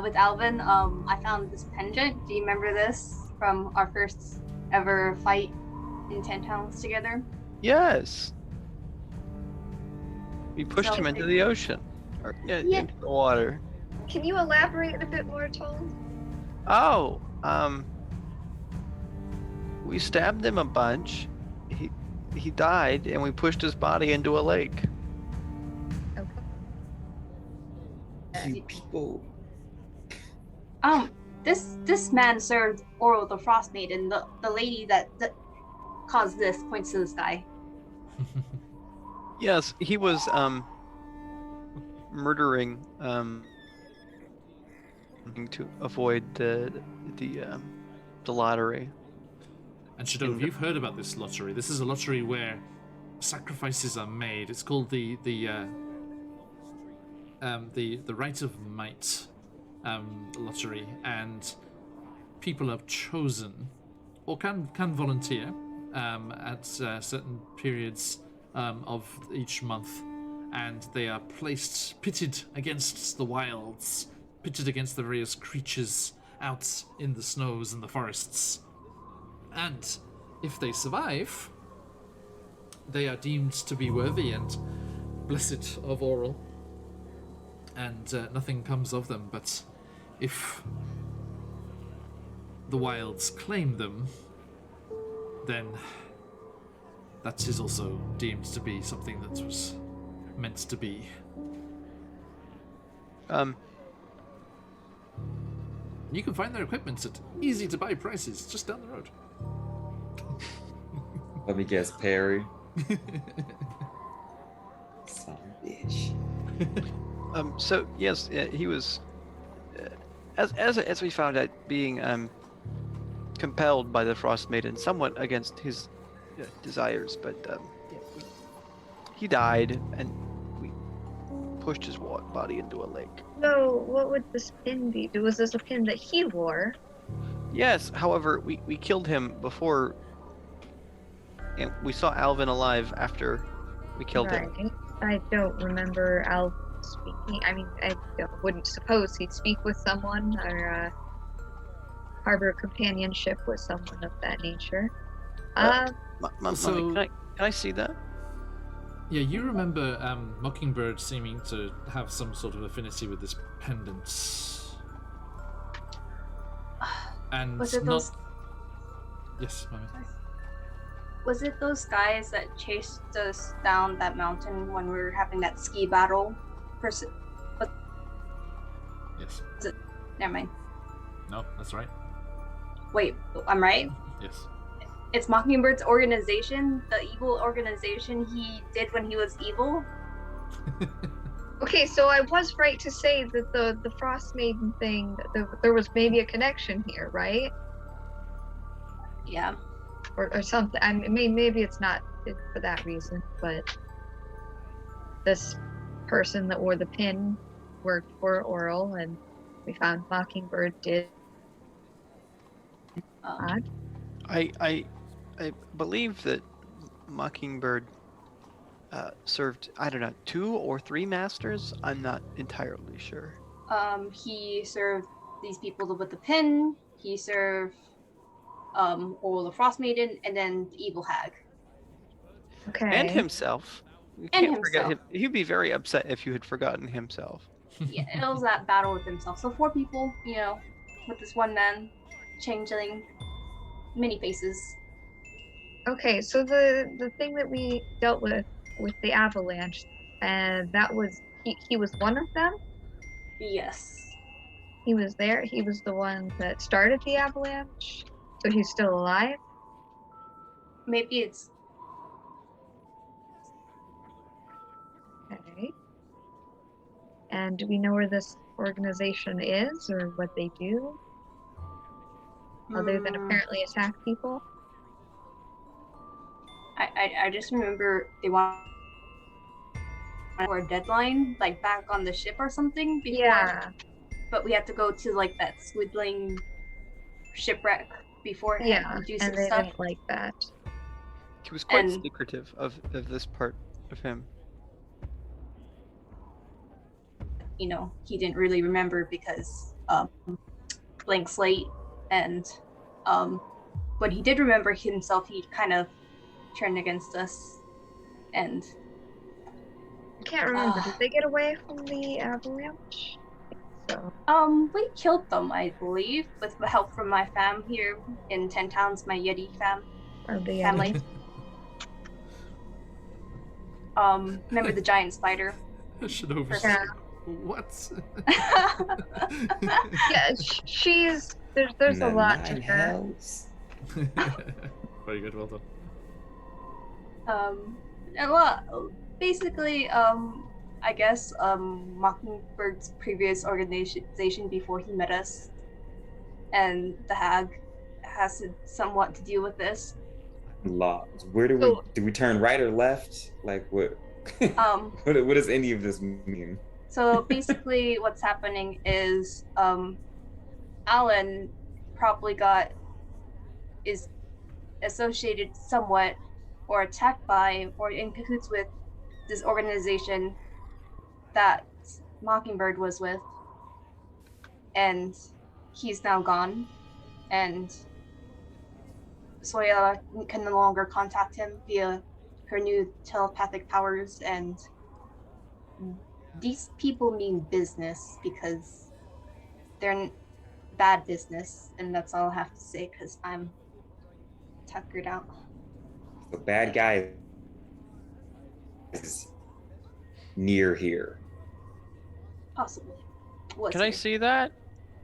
Speaker 2: With Alvin, I found this pendant. Do you remember this from our first ever fight in 10 towns together?
Speaker 3: Yes. We pushed him into the ocean. Or into the water.
Speaker 4: Can you elaborate a bit more, Tom?
Speaker 3: Oh, we stabbed him a bunch. He died, and we pushed his body into a lake.
Speaker 5: You people.
Speaker 2: This man served Oral the Frostmaiden, the lady that caused this, points to the sky.
Speaker 3: Yes, he was murdering to avoid the lottery.
Speaker 1: And Shadov, you've heard about this lottery. This is a lottery where sacrifices are made. It's called the Rite of Might. lottery, and people are chosen or can volunteer at certain periods of each month, and they are pitted against the wilds, pitted against the various creatures out in the snows and the forests. And if they survive, they are deemed to be worthy and blessed of Oral, and nothing comes of them. But if the wilds claim them, then that is also deemed to be something that was meant to be. You can find their equipment at easy to buy prices just down the road.
Speaker 5: Let me guess, Perry. Son of a bitch.
Speaker 3: So yes, he was, as we found out, being compelled by the Frostmaiden, somewhat against his desires, but he died, and we pushed his body into a lake.
Speaker 4: So, what would this pin be? Was this a pin that he wore?
Speaker 3: Yes, however, we killed him before, and we saw Alvin alive after we killed him.
Speaker 4: I don't remember Al speaking. I mean, wouldn't suppose he'd speak with someone or harbor companionship with someone of that nature.
Speaker 3: Mummy, can I see that?
Speaker 1: Yeah, you remember Mockingbird seeming to have some sort of affinity with this pendant. And
Speaker 2: Was it
Speaker 1: not...
Speaker 2: those?
Speaker 1: Yes, Mummy.
Speaker 2: Was it those guys that chased us down that mountain when we were having that ski battle?
Speaker 1: Yes.
Speaker 2: Never mind.
Speaker 1: No, that's right.
Speaker 2: Wait, I'm right?
Speaker 1: Yes.
Speaker 2: It's Mockingbird's organization, the evil organization he did when he was evil?
Speaker 4: Okay, so I was right to say that the Frostmaiden thing, there was maybe a connection here, right?
Speaker 2: Yeah.
Speaker 4: Or something. I mean, maybe it's not for that reason, but this person that wore the pin worked for Oral, and we found Mockingbird did. Odd.
Speaker 3: I believe that Mockingbird served, I don't know, 2 or 3 masters? I'm not entirely sure.
Speaker 2: He served these people with the pin, he served Oral the Frostmaiden, and then the evil hag.
Speaker 4: Okay.
Speaker 3: And himself. You
Speaker 2: And
Speaker 3: can't forget
Speaker 2: himself.
Speaker 3: him. He'd be very upset if you had forgotten himself.
Speaker 2: Yeah, it was that battle with himself. So 4 people, with this one man, changeling, many faces.
Speaker 4: Okay, so the thing that we dealt with the avalanche, that was he was one of them.
Speaker 2: Yes.
Speaker 4: He was there. He was the one that started the avalanche. So he's still alive.
Speaker 2: Maybe it's
Speaker 4: Okay. And do we know where this organization is or what they do? Other than apparently attack people?
Speaker 2: I just remember they want for a deadline, like back on the ship or something before.
Speaker 4: Yeah.
Speaker 2: But we had to go to like that swindling shipwreck beforehand
Speaker 4: Yeah,
Speaker 2: and do
Speaker 4: and
Speaker 2: some
Speaker 4: they
Speaker 2: stuff.
Speaker 4: didn't like that.
Speaker 3: He was quite
Speaker 2: And-
Speaker 3: secretive of this part of him.
Speaker 2: He didn't really remember because blank slate, and when he did remember himself, he kind of turned against us. And
Speaker 4: I can't remember. Did they get away from the avalanche? So
Speaker 2: we killed them, I believe, with the help from my fam here in 10 Towns, my Yeti
Speaker 4: or the
Speaker 2: family. Remember the giant spider?
Speaker 1: I should oversee.
Speaker 4: Yeah.
Speaker 1: What?
Speaker 4: Yeah, she's there's a lot to her.
Speaker 5: House.
Speaker 1: Very good, well done.
Speaker 2: Well, basically, I guess Mockingbird's previous organization before he met us, and the hag has somewhat to deal with this.
Speaker 5: Laws. Where do we turn right or left? Like what?
Speaker 2: Um,
Speaker 5: what does any of this mean?
Speaker 2: So basically, what's happening is Alan probably is associated somewhat or attacked by or in cahoots with this organization that Mockingbird was with, and he's now gone, and Soya can no longer contact him via her new telepathic powers, and these people mean business because they're bad business, and that's all I have to say because I'm tuckered out.
Speaker 5: The bad guy is near here.
Speaker 2: Possibly. Was
Speaker 3: Can I
Speaker 2: here.
Speaker 3: see that?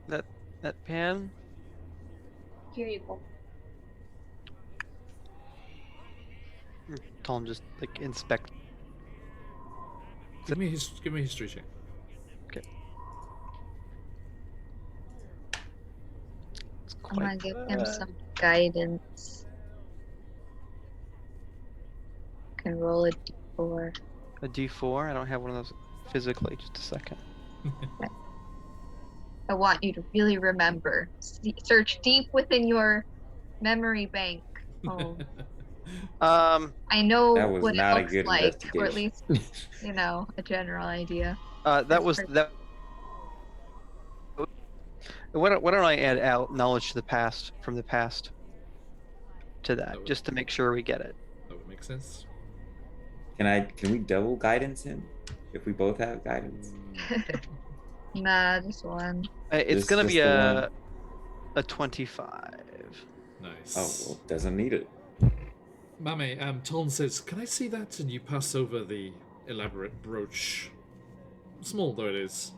Speaker 3: That pan?
Speaker 2: Here you go.
Speaker 3: Tell him just like inspect.
Speaker 1: Give me a history check.
Speaker 3: Okay. It's
Speaker 4: I'm gonna
Speaker 3: quite
Speaker 4: give him
Speaker 3: bad.
Speaker 4: some guidance. Can roll a d4.
Speaker 3: A D4. I don't have one of those physically. Just a second.
Speaker 4: I want you to really remember. Search deep within your memory bank. Oh, I know
Speaker 5: That was
Speaker 4: what it
Speaker 5: not a
Speaker 4: looks
Speaker 5: good
Speaker 4: like, or at
Speaker 5: investigation.
Speaker 4: least a general idea.
Speaker 3: That was
Speaker 4: pretty-
Speaker 3: that. Why don't I add out knowledge to the past from the past to that,
Speaker 1: would-
Speaker 3: just to make sure we get it.
Speaker 1: That would make sense.
Speaker 5: Can we double guidance him if we both have guidance?
Speaker 4: Nah, just one.
Speaker 3: It's
Speaker 5: Just-
Speaker 3: gonna
Speaker 5: just
Speaker 3: be
Speaker 5: the
Speaker 3: a 25.
Speaker 1: Nice.
Speaker 5: Oh, well, doesn't need it.
Speaker 1: Mame, Toln says, "Can I see that?" And you pass over the elaborate brooch, small though it is,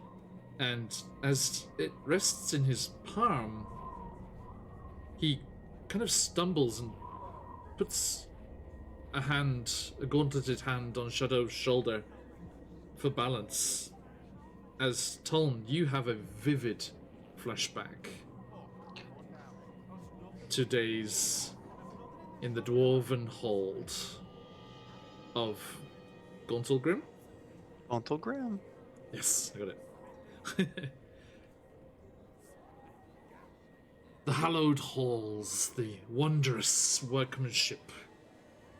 Speaker 1: and as it rests in his palm, he kind of stumbles and puts a gauntleted hand on Shadow's shoulder for balance. As Toln, you have a vivid flashback to days in the dwarven hold of Gauntlgrim?
Speaker 3: Gauntlgrim.
Speaker 1: Yes, I got it. The hallowed halls, the wondrous workmanship,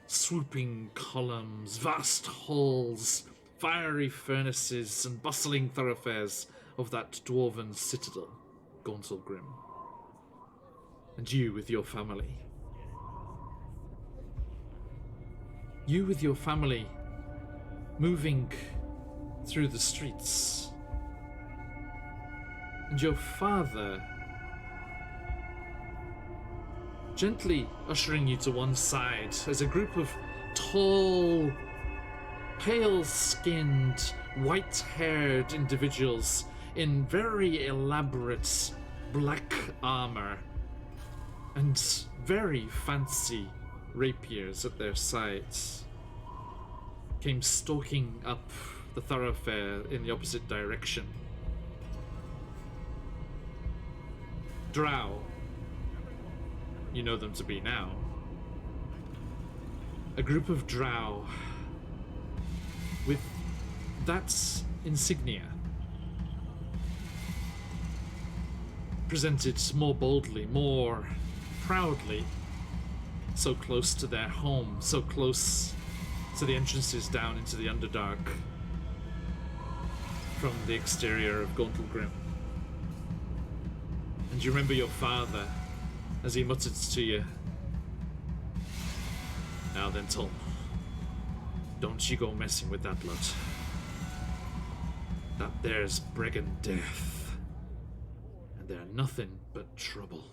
Speaker 1: swooping columns, vast halls, fiery furnaces, and bustling thoroughfares of that dwarven citadel, Gauntlgrim. And you with your family. You with your family moving through the streets. And your father gently ushering you to one side as a group of tall, pale-skinned, white-haired individuals in very elaborate black armor and very fancy rapiers at their sides came stalking up the thoroughfare in the opposite direction. Drow, you know them to be now. A group of drow with that insignia presented more boldly, more proudly, so close to their home, so close to the entrances down into the Underdark from the exterior of Gauntlgrim. And you remember your father as he muttered to you, "Now then, Tom, don't you go messing with that lot. That there's brigand death, and they're nothing but trouble."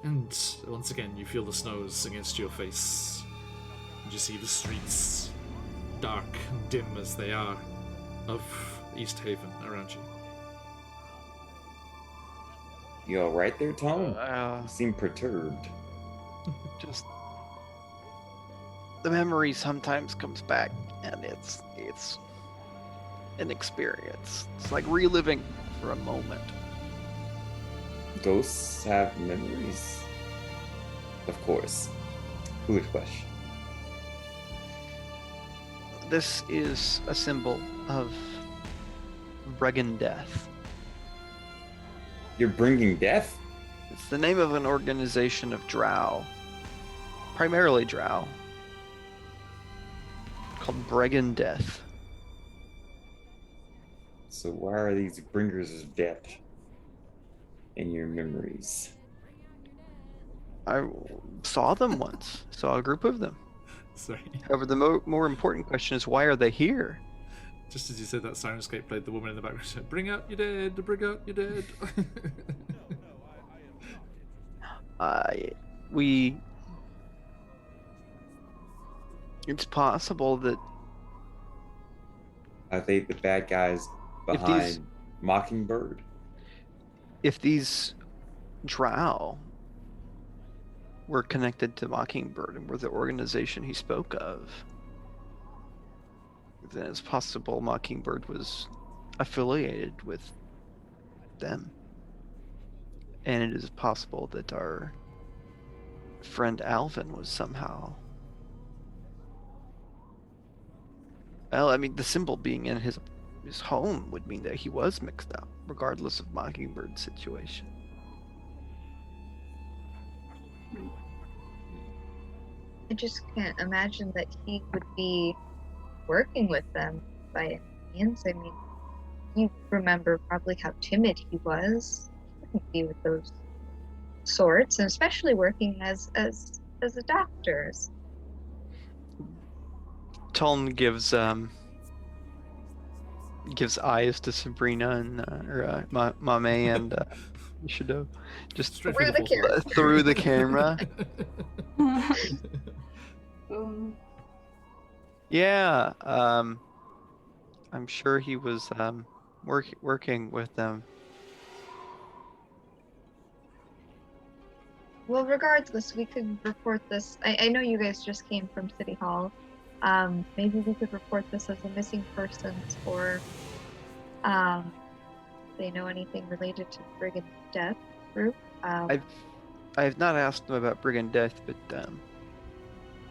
Speaker 1: And once again, you feel the snows against your face, and you see the streets, dark and dim as they are, of East Haven around you.
Speaker 5: You all right there, Tom?
Speaker 3: Uh,
Speaker 5: You seem perturbed.
Speaker 3: just the memory sometimes comes back, and it's an experience. It's like reliving for a moment.
Speaker 5: Ghosts have memories. Of course. Foolish question.
Speaker 3: This is a symbol of Bregan death.
Speaker 5: You're bringing death?
Speaker 3: It's the name of an organization of drow, primarily drow, called Bregan Death.
Speaker 5: So why are these bringers of death in your memories?
Speaker 3: I saw them once, saw a group of them.
Speaker 1: Sorry.
Speaker 3: However, the more important question is, why are they here?
Speaker 1: Just as you said that, Sirenscape played the woman in the background. Said, "Bring out your dead, bring out your dead."
Speaker 3: It's possible that
Speaker 5: Are they the bad guys
Speaker 3: If
Speaker 5: behind
Speaker 3: these-
Speaker 5: Mockingbird?
Speaker 3: if these drow were connected to Mockingbird and were the organization he spoke of, then it's possible Mockingbird was affiliated with them. And it is possible that our friend Alvin was somehow... Well, I mean, the symbol being in his home would mean that he was mixed up, regardless of Mockingbird's situation.
Speaker 4: I just can't imagine that he would be working with them by any means. I mean, you remember probably how timid he was. He wouldn't be with those sorts, and especially working as a doctor.
Speaker 3: Tuln gives eyes to Sabrina and Mame and Shadow, just
Speaker 1: Straight
Speaker 4: Through the
Speaker 1: force.
Speaker 3: through the camera. Yeah, I'm sure he was working with them.
Speaker 4: Well, regardless, we could report this. I know you guys just came from City Hall. Maybe we could report this as a missing persons, or they know anything related to the Brigand Death group.
Speaker 3: I have not asked them about Brigand Death, but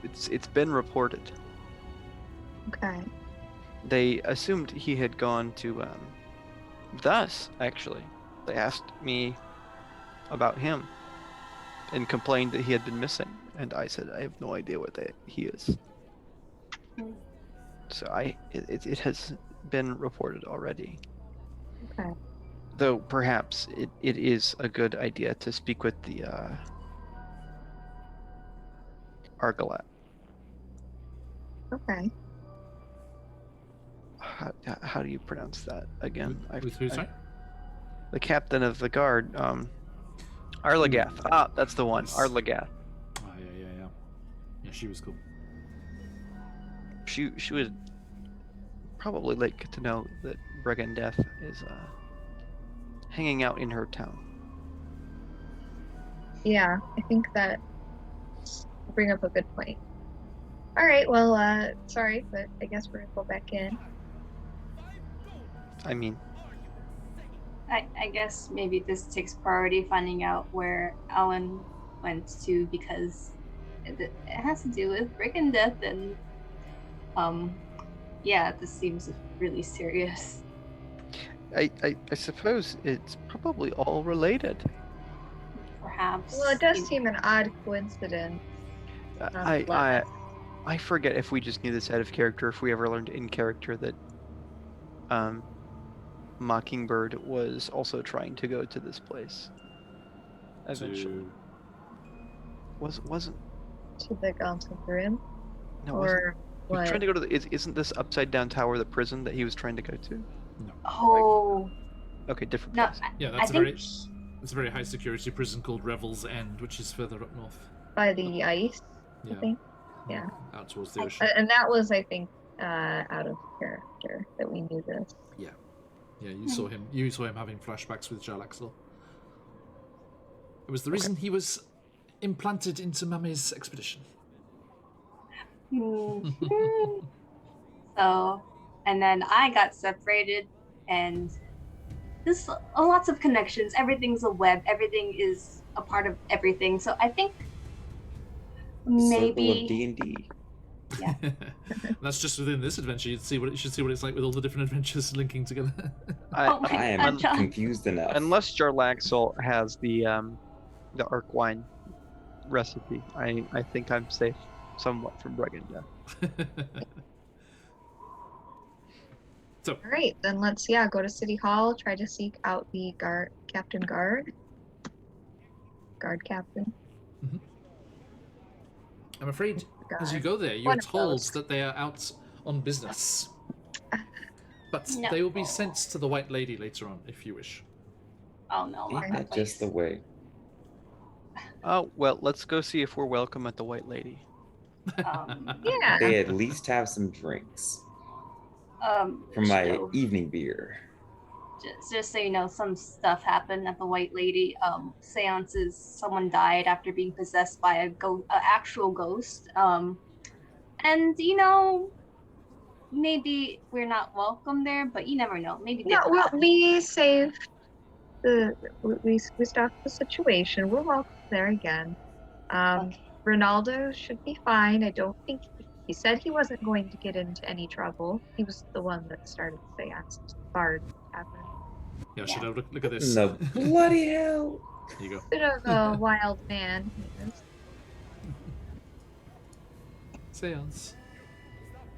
Speaker 3: it's been reported.
Speaker 4: Okay.
Speaker 3: They assumed he had gone to with us, actually. They asked me about him and complained that he had been missing, and I said I have no idea what he is. So it has been reported already.
Speaker 4: Okay.
Speaker 3: Though perhaps it is a good idea to speak with the Argalat.
Speaker 4: Okay.
Speaker 3: How do you pronounce that again?
Speaker 1: With who, sorry?
Speaker 3: The captain of the guard, Arlagath. Ah, that's the one.
Speaker 1: Yes.
Speaker 3: Arlagath.
Speaker 1: Oh, yeah. Yeah, she was cool.
Speaker 3: She would probably like to know that Brigand Death is hanging out in her town.
Speaker 4: Yeah, I think that you bring up a good point. All right. Well, sorry, but I guess we're gonna go back in.
Speaker 3: I mean,
Speaker 2: I guess maybe this takes priority, finding out where Alan went to, because it has to do with Brigand Death, and yeah, this seems really serious.
Speaker 3: I suppose it's probably all related.
Speaker 2: Perhaps.
Speaker 4: Well, it does seem an odd coincidence.
Speaker 3: I forget if we just knew this out of character, if we ever learned in character that Mockingbird was also trying to go to this place. Eventually. Wasn't
Speaker 4: To the Gauntlet Rim,
Speaker 3: no,
Speaker 4: or
Speaker 3: he was
Speaker 4: what?
Speaker 3: trying to go to isn't this upside down tower the prison that he was trying to go to?
Speaker 2: Oh
Speaker 3: Okay, different
Speaker 2: no!
Speaker 3: place.
Speaker 1: Yeah,
Speaker 2: I
Speaker 1: that's
Speaker 2: think
Speaker 1: it's a very high security prison called Revel's End, which is further up north.
Speaker 4: By the ice,
Speaker 1: Yeah.
Speaker 4: I think. Yeah.
Speaker 1: Out towards the ocean.
Speaker 4: And that was, I think, out of character that we knew this.
Speaker 1: Yeah, you saw him. You saw him having flashbacks with Jarlaxle. It was the reason he was implanted into Mame's expedition.
Speaker 2: So, and then I got separated, and there's lots of connections. Everything's a web. Everything is a part of everything. So I think
Speaker 5: Circle of
Speaker 2: Maybe.
Speaker 5: D&D.
Speaker 2: Yeah.
Speaker 1: That's just within this adventure. You should see what it's like with all the different adventures linking together.
Speaker 2: Oh my
Speaker 5: I am
Speaker 2: god, John.
Speaker 5: confused enough.
Speaker 3: Unless Jarlaxle has the arc wine recipe, I think I'm safe somewhat from Bregan death.
Speaker 1: So,
Speaker 4: All right, then let's go to City Hall. Try to seek out the guard guard captain.
Speaker 1: I'm afraid, as you
Speaker 4: Guard.
Speaker 1: go there, you are
Speaker 4: One of
Speaker 1: told
Speaker 4: those.
Speaker 1: that they are out on business. But
Speaker 2: No.
Speaker 1: they will be sent to the White Lady later on, if you wish.
Speaker 2: Oh no, not
Speaker 5: Ain't
Speaker 2: that
Speaker 5: that just the
Speaker 2: place.
Speaker 5: way?
Speaker 3: Oh, well, let's go see if we're welcome at the White Lady.
Speaker 4: Yeah.
Speaker 5: They at least have some drinks for my
Speaker 2: Shadow,
Speaker 5: evening beer.
Speaker 2: just so you know, some stuff happened at the White Lady. Seances. Someone died after being possessed by a actual ghost. And you know, maybe we're not welcome there, but you never know. Maybe they
Speaker 4: No,
Speaker 2: forgot.
Speaker 4: we saved we stopped the situation. We're welcome there again.
Speaker 2: Okay.
Speaker 4: Ronaldo should be fine. I don't think he said he wasn't going to get into any trouble. He was the one that started the seance. Bard happened.
Speaker 1: Yeah,
Speaker 2: Yeah.
Speaker 1: Shadow, look at
Speaker 5: What
Speaker 1: this.
Speaker 5: in the bloody hell?
Speaker 1: Here you go.
Speaker 4: Bit of a wild man, he is.
Speaker 1: Seance.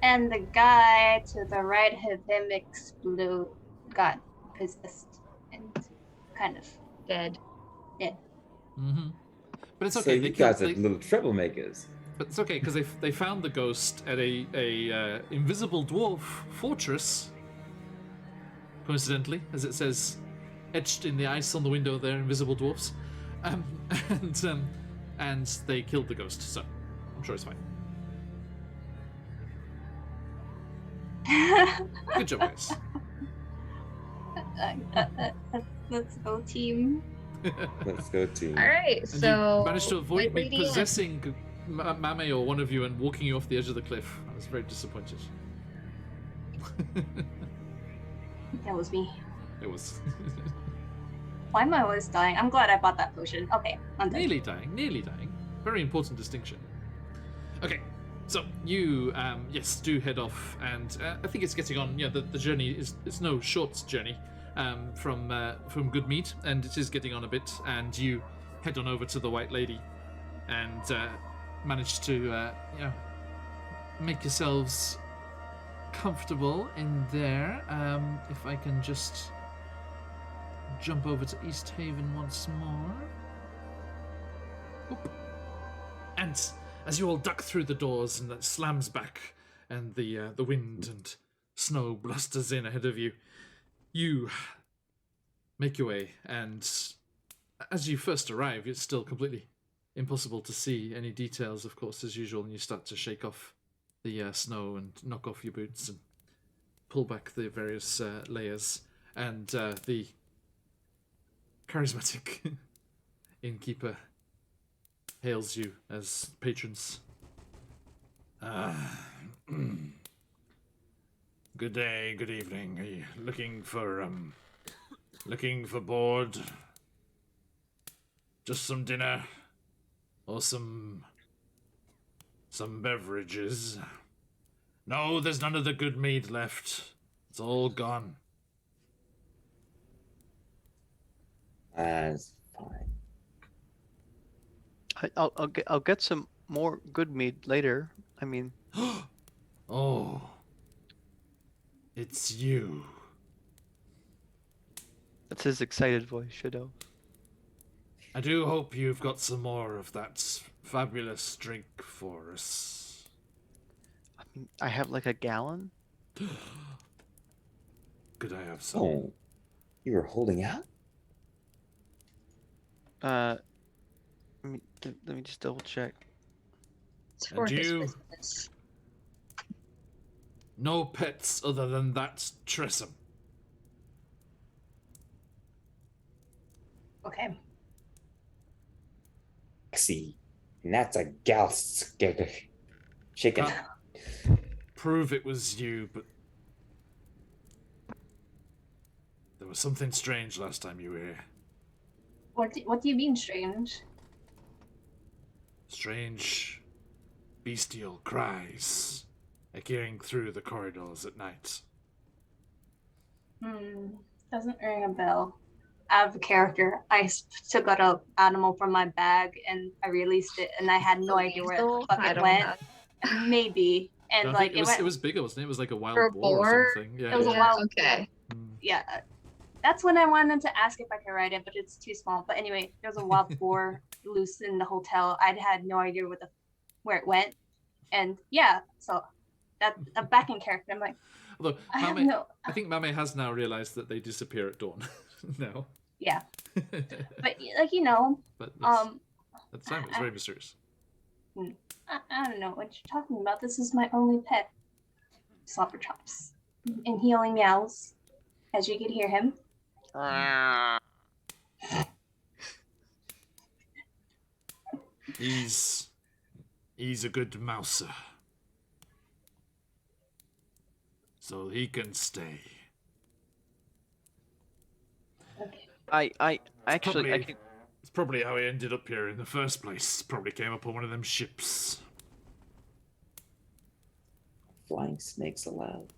Speaker 2: And the guy to the right of him got possessed and kind of
Speaker 4: Dead.
Speaker 2: dead.
Speaker 1: Mm-hmm. But it's
Speaker 5: So
Speaker 1: okay.
Speaker 5: you guys are little troublemakers.
Speaker 1: But it's okay because they found the ghost at a invisible dwarf fortress. Coincidentally, as it says, etched in the ice on the window there, invisible dwarfs, and they killed the ghost. So I'm sure it's fine. Good job, guys.
Speaker 2: Let's go, team.
Speaker 5: Let's go team.
Speaker 4: All right,
Speaker 1: And
Speaker 4: so
Speaker 1: you managed to avoid
Speaker 4: White
Speaker 1: me
Speaker 4: Lady
Speaker 1: possessing Mame or one of you and walking you off the edge of the cliff. I was very disappointed.
Speaker 2: That was me.
Speaker 1: It was
Speaker 2: Why am I always dying? I'm glad I bought that potion. Okay, I'm done.
Speaker 1: nearly dying. Very important distinction. Okay, so you yes do head off, and I think it's getting on. Yeah, the journey it's no short journey from Goodmead, and it is getting on a bit. And you head on over to the White Lady, and manage to make yourselves comfortable in there. If I can just jump over to East Haven once more. Oop. And as you all duck through the doors and that slams back, and the wind and snow blusters in ahead of you, you make your way. And as you first arrive, it's still completely impossible to see any details, of course, as usual, and you start to shake off the snow and knock off your boots and pull back the various layers, and the charismatic innkeeper hails you as patrons. Good day, good evening. Are you looking for board? Just some dinner? Or some beverages? No, there's none of the good mead left. It's all gone.
Speaker 5: That's fine.
Speaker 3: I'll get some more good mead later. I mean,
Speaker 1: Oh. It's you.
Speaker 3: that's his excited voice, Shadow.
Speaker 1: I do hope you've got some more of that fabulous drink for us.
Speaker 3: I mean, I have like a gallon.
Speaker 1: Could I have some?
Speaker 5: Oh, you were holding out?
Speaker 3: Let me just double check.
Speaker 4: It's for
Speaker 1: And
Speaker 4: his
Speaker 1: you?
Speaker 4: business.
Speaker 1: No pets other than that Tressum.
Speaker 2: Okay.
Speaker 5: See, and that's a gal chicken.
Speaker 1: Prove it was you, but there was something strange last time you were here.
Speaker 2: What do you mean strange?
Speaker 1: Strange bestial cries echoing through the corridors at night.
Speaker 2: Doesn't ring a bell. Out of character, I took out an animal from my bag and I released it, and I had no idea where the
Speaker 4: Weasel?
Speaker 2: fuck
Speaker 4: I
Speaker 2: it
Speaker 4: don't
Speaker 2: went.
Speaker 4: know.
Speaker 2: Maybe, and
Speaker 1: I
Speaker 2: like
Speaker 1: think it was bigger, wasn't it? It was like a wild
Speaker 4: For a
Speaker 1: boar or
Speaker 4: boar?
Speaker 1: something. Yeah,
Speaker 2: It was a
Speaker 1: yeah.
Speaker 2: wild
Speaker 4: Okay.
Speaker 2: yeah. That's when I wanted to ask if I could ride it, but it's too small. But anyway, there was a wild boar loose in the hotel. I had no idea where it went, and yeah, so that I'm back in character. I'm like,
Speaker 1: Although
Speaker 2: I
Speaker 1: think Mame has now realized that they disappear at dawn. No.
Speaker 2: yeah, but like you know,
Speaker 1: But at
Speaker 2: um,
Speaker 1: the time it was very mysterious.
Speaker 2: I don't know what you're talking about. This is my only pet, Slobber Chops, and he only meows, as you can hear him.
Speaker 1: He's a good mouser. So he can stay.
Speaker 2: Okay.
Speaker 3: I actually,
Speaker 1: Probably, it's probably how he ended up here in the first place. Probably came up on one of them ships.
Speaker 5: Flying snakes allowed.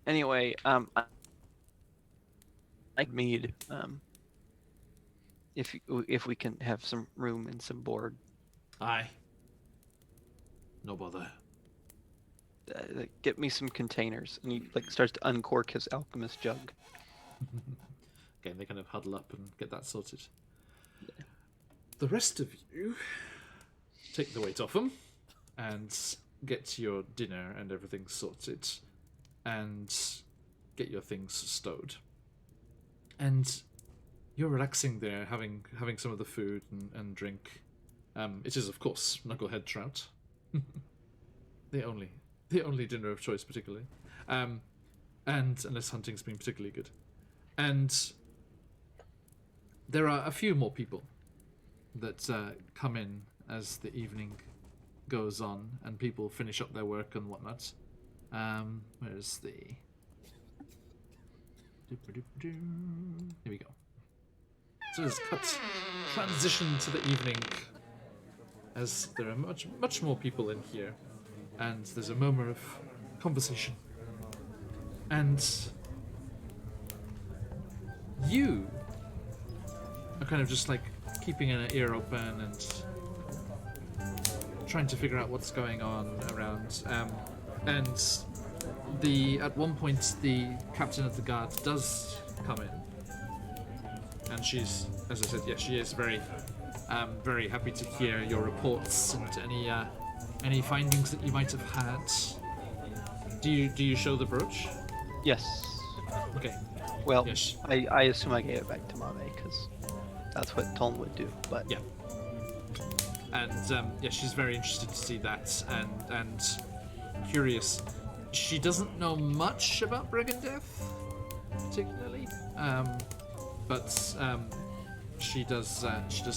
Speaker 3: anyway, I like mead. If we can have some room and some board,
Speaker 1: Aye. No bother.
Speaker 3: get me some containers. And he like starts to uncork his alchemist jug.
Speaker 1: Again, they kind of huddle up and get that sorted. The rest of you take the weight off them and get your dinner and everything sorted and get your things stowed. And you're relaxing there, having some of the food and drink. It is, of course, knucklehead trout. the only dinner of choice, particularly. And unless hunting's been particularly good. And there are a few more people that come in as the evening goes on and people finish up their work and whatnot. Where's the... Here we go. So it's transition to the evening as there are much more people in here and there's a murmur of conversation. And you are kind of just like keeping an ear open and trying to figure out what's going on around. And at one point the captain of the guard does come in. And she's, as I said, she is very happy to hear your reports and any findings that you might have had. Do you show the brooch?
Speaker 3: Yes.
Speaker 1: Okay.
Speaker 3: Well,
Speaker 1: Yes.
Speaker 3: I assume I gave it back to Mame because that's what Toln would do. But
Speaker 1: Yeah. And she's very interested to see that and curious. She doesn't know much about Brigand Death, particularly, but she does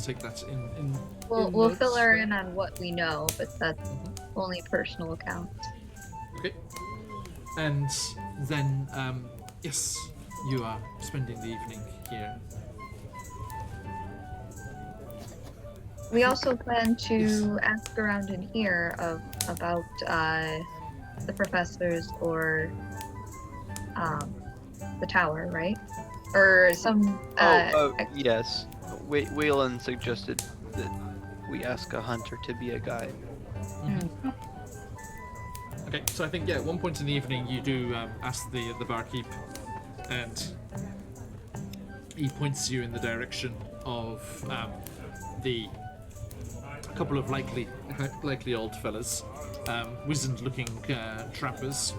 Speaker 1: take that in.
Speaker 4: We'll
Speaker 1: notes,
Speaker 4: fill her
Speaker 1: but-
Speaker 4: in on what we know, but that's only personal accounts.
Speaker 1: Okay. And then, yes, you are spending the evening here.
Speaker 4: We also plan to
Speaker 1: Yes.
Speaker 4: ask around in here about the professors or the tower, right? Or some.
Speaker 3: Yes. Waylon suggested that we ask a hunter to be a guide.
Speaker 1: Okay, so I think at one point in the evening you do ask the barkeep, and he points you in the direction of the couple of likely old fellas, wizened-looking trappers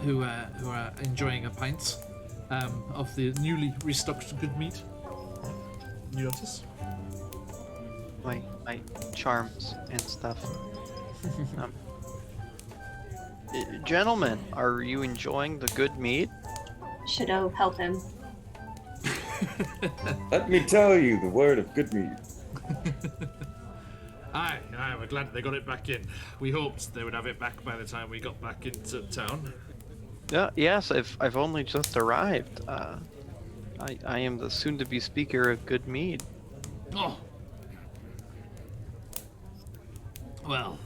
Speaker 1: who are enjoying a pint of the newly restocked good meat. You notice?
Speaker 3: My charms and stuff. Gentlemen, are you enjoying the good meat?
Speaker 2: Should have helped him.
Speaker 5: Let me tell you the word of good meat.
Speaker 1: Aye, we're glad they got it back in. We hoped they would have it back by the time we got back into town.
Speaker 3: Yes, I've only just arrived. I am the soon-to-be speaker of good mead.
Speaker 1: Oh, Well,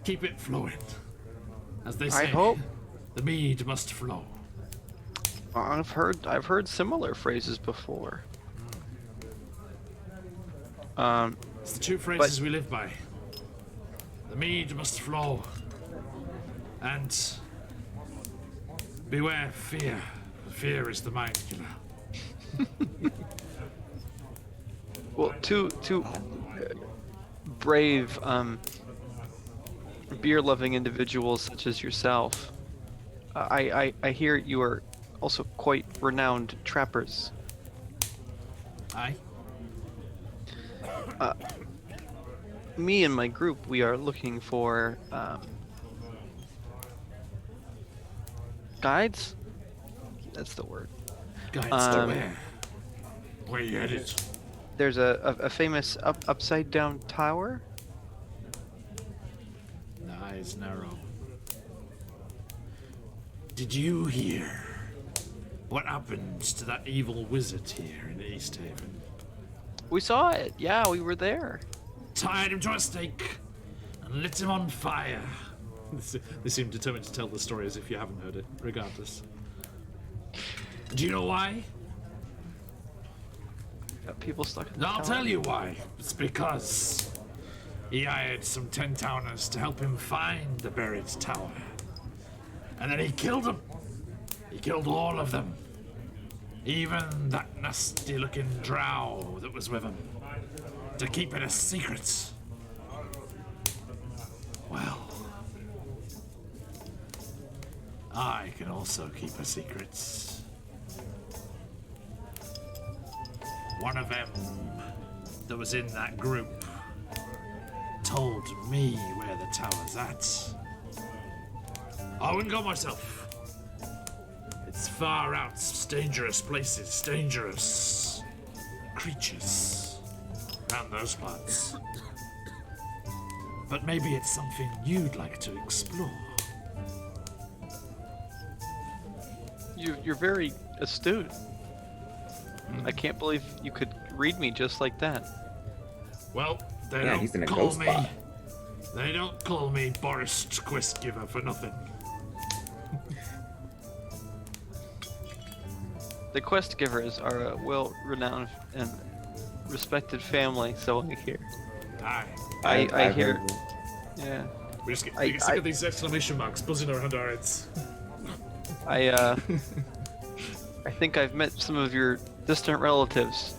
Speaker 1: keep it flowing. As they say,
Speaker 3: I hope.
Speaker 1: the mead must flow.
Speaker 3: I've heard similar phrases before.
Speaker 1: It's the two phrases we live by. The mead must flow. And beware fear. Fear is the mind killer.
Speaker 3: Well, two brave beer-loving individuals such as yourself. I hear you are also quite renowned trappers.
Speaker 1: Aye?
Speaker 3: Me and my group, we are looking for guides. That's the word.
Speaker 1: Guides to where? Where you headed?
Speaker 3: There's a famous upside down tower.
Speaker 1: The eyes narrow. Did you hear what happened to that evil wizard here in East Haven?
Speaker 3: We saw it. Yeah, we were there.
Speaker 1: Tied him to a stake and lit him on fire. They seem determined to tell the story as if you haven't heard it, regardless. Do you know why?
Speaker 3: Got people stuck in the
Speaker 1: I'll
Speaker 3: tower.
Speaker 1: tell you why. It's because he hired some 10-towners to help him find the buried tower. And then he killed them. He killed all of them. Even that nasty-looking drow that was with him. To keep it a secret. Well, I can also keep a secret. One of them that was in that group told me where the tower's at. I wouldn't go myself. It's far out, dangerous places, dangerous creatures around those parts. But maybe it's something you'd like to explore.
Speaker 3: You're very astute. I can't believe you could read me just like that.
Speaker 1: Well, they
Speaker 5: Yeah, he's in a
Speaker 1: don't call
Speaker 5: ghost
Speaker 1: me.
Speaker 5: spot.
Speaker 1: They don't call me Boris Questgiver for nothing.
Speaker 3: The quest givers are a well-renowned and respected family, so I hear.
Speaker 1: Aye.
Speaker 3: I
Speaker 5: I've
Speaker 3: hear.
Speaker 5: heard-
Speaker 3: Yeah.
Speaker 1: We just get,
Speaker 3: I-
Speaker 1: we get sick
Speaker 3: I-
Speaker 1: of these exclamation marks buzzing around our heads.
Speaker 3: I think I've met some of your distant relatives.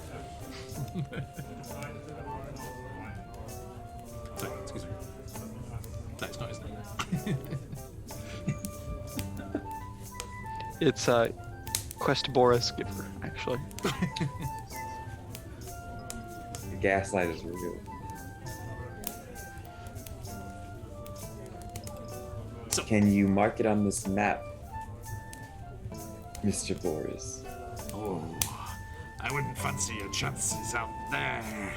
Speaker 1: Sorry, excuse me. That's not his name.
Speaker 3: It's Quest Boris Giver, actually.
Speaker 5: The gaslight is real.
Speaker 1: So,
Speaker 5: Can you mark it on this map, Mr. Boris?
Speaker 1: oh, I wouldn't fancy your chances out there.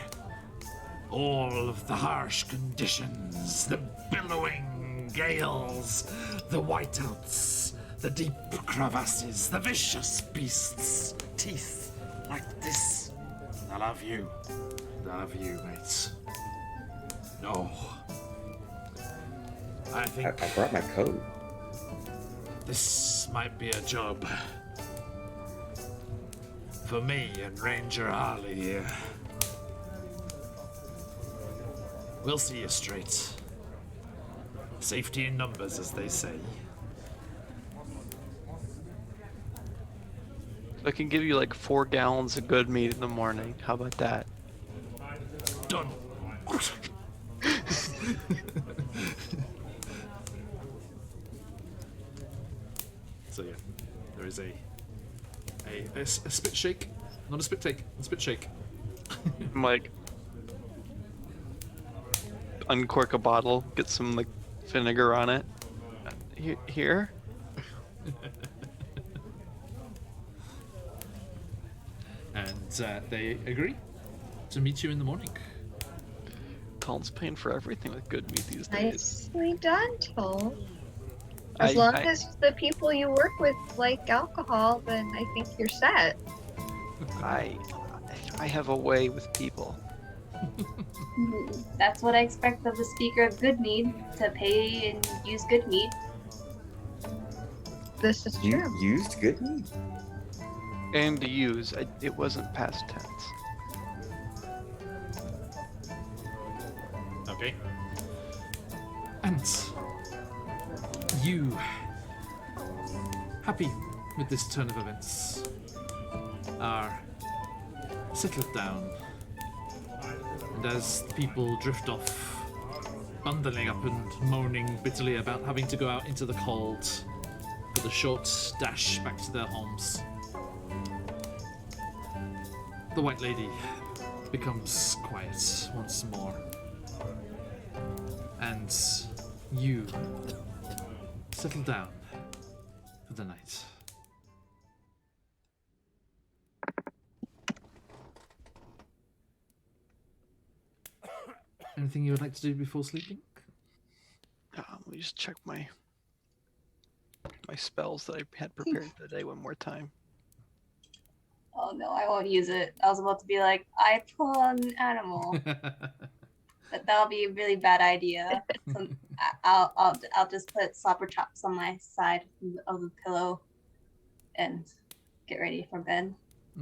Speaker 1: All of the harsh conditions, the billowing gales, the whiteouts, the deep crevasses, the vicious beasts, teeth like this. I love you. I love you, mates. No. I
Speaker 5: I
Speaker 1: think
Speaker 5: brought my coat.
Speaker 1: this might be a job for me and Ranger Harley here. We'll see you straight. Safety in numbers, as they say.
Speaker 3: I can give you like 4 gallons of good meat in the morning. How about that?
Speaker 1: Done. So yeah, there is a spit shake, not a spit take, a spit shake.
Speaker 3: I'm like, uncork a bottle, get some like vinegar on it. Here?
Speaker 1: And they agree to meet you in the morning.
Speaker 3: Talon's paying for everything with good meat these days.
Speaker 4: Nicely done, Toll. As long as the people you work with like alcohol, then I think you're set.
Speaker 3: I have a way with people.
Speaker 2: That's what I expect of the speaker of good mead, to pay and use good mead.
Speaker 4: This is
Speaker 5: You
Speaker 4: true.
Speaker 5: used good meat?
Speaker 3: And to use, it wasn't past tense.
Speaker 1: Okay. And you, happy with this turn of events, are settled down. And as people drift off, bundling up and moaning bitterly about having to go out into the cold for the short dash back to their homes, the White Lady becomes quiet once more. And you settle down for the night. Anything you would like to do before sleeping?
Speaker 3: Let me just check my spells that I had prepared for the day one more time.
Speaker 2: Oh no, I won't use it. I was about to be like, I pull an animal, but that'll be a really bad idea. So I'll just put slobber chops on my side of the pillow and get ready for bed.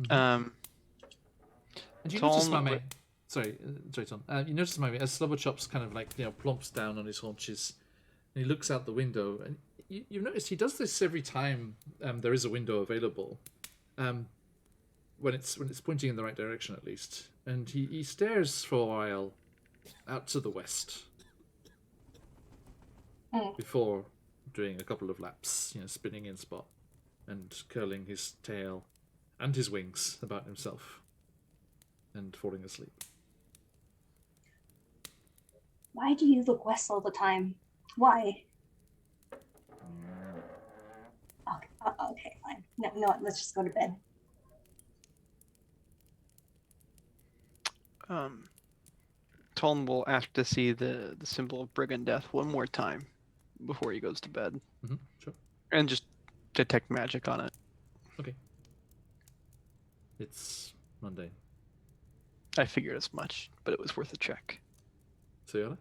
Speaker 3: Um,
Speaker 1: And you
Speaker 3: Tom,
Speaker 1: notice, Mame, sorry, Tom. You notice, Mame, as Slobberchops kind of like, plumps down on his haunches, and he looks out the window, and you've noticed he does this every time there is a window available, when it's pointing in the right direction at least, and he stares for a while out to the west before doing a couple of laps, spinning in spot and curling his tail and his wings about himself and falling asleep.
Speaker 2: Why do you look west all the time? Why? Okay, fine. No, let's just go to bed.
Speaker 3: Tom will ask to see the symbol of brigand death one more time before he goes to bed,
Speaker 1: Sure.
Speaker 3: and just detect magic on it.
Speaker 1: Okay. It's mundane.
Speaker 3: I figured as much, but it was worth a check.
Speaker 1: Sayala?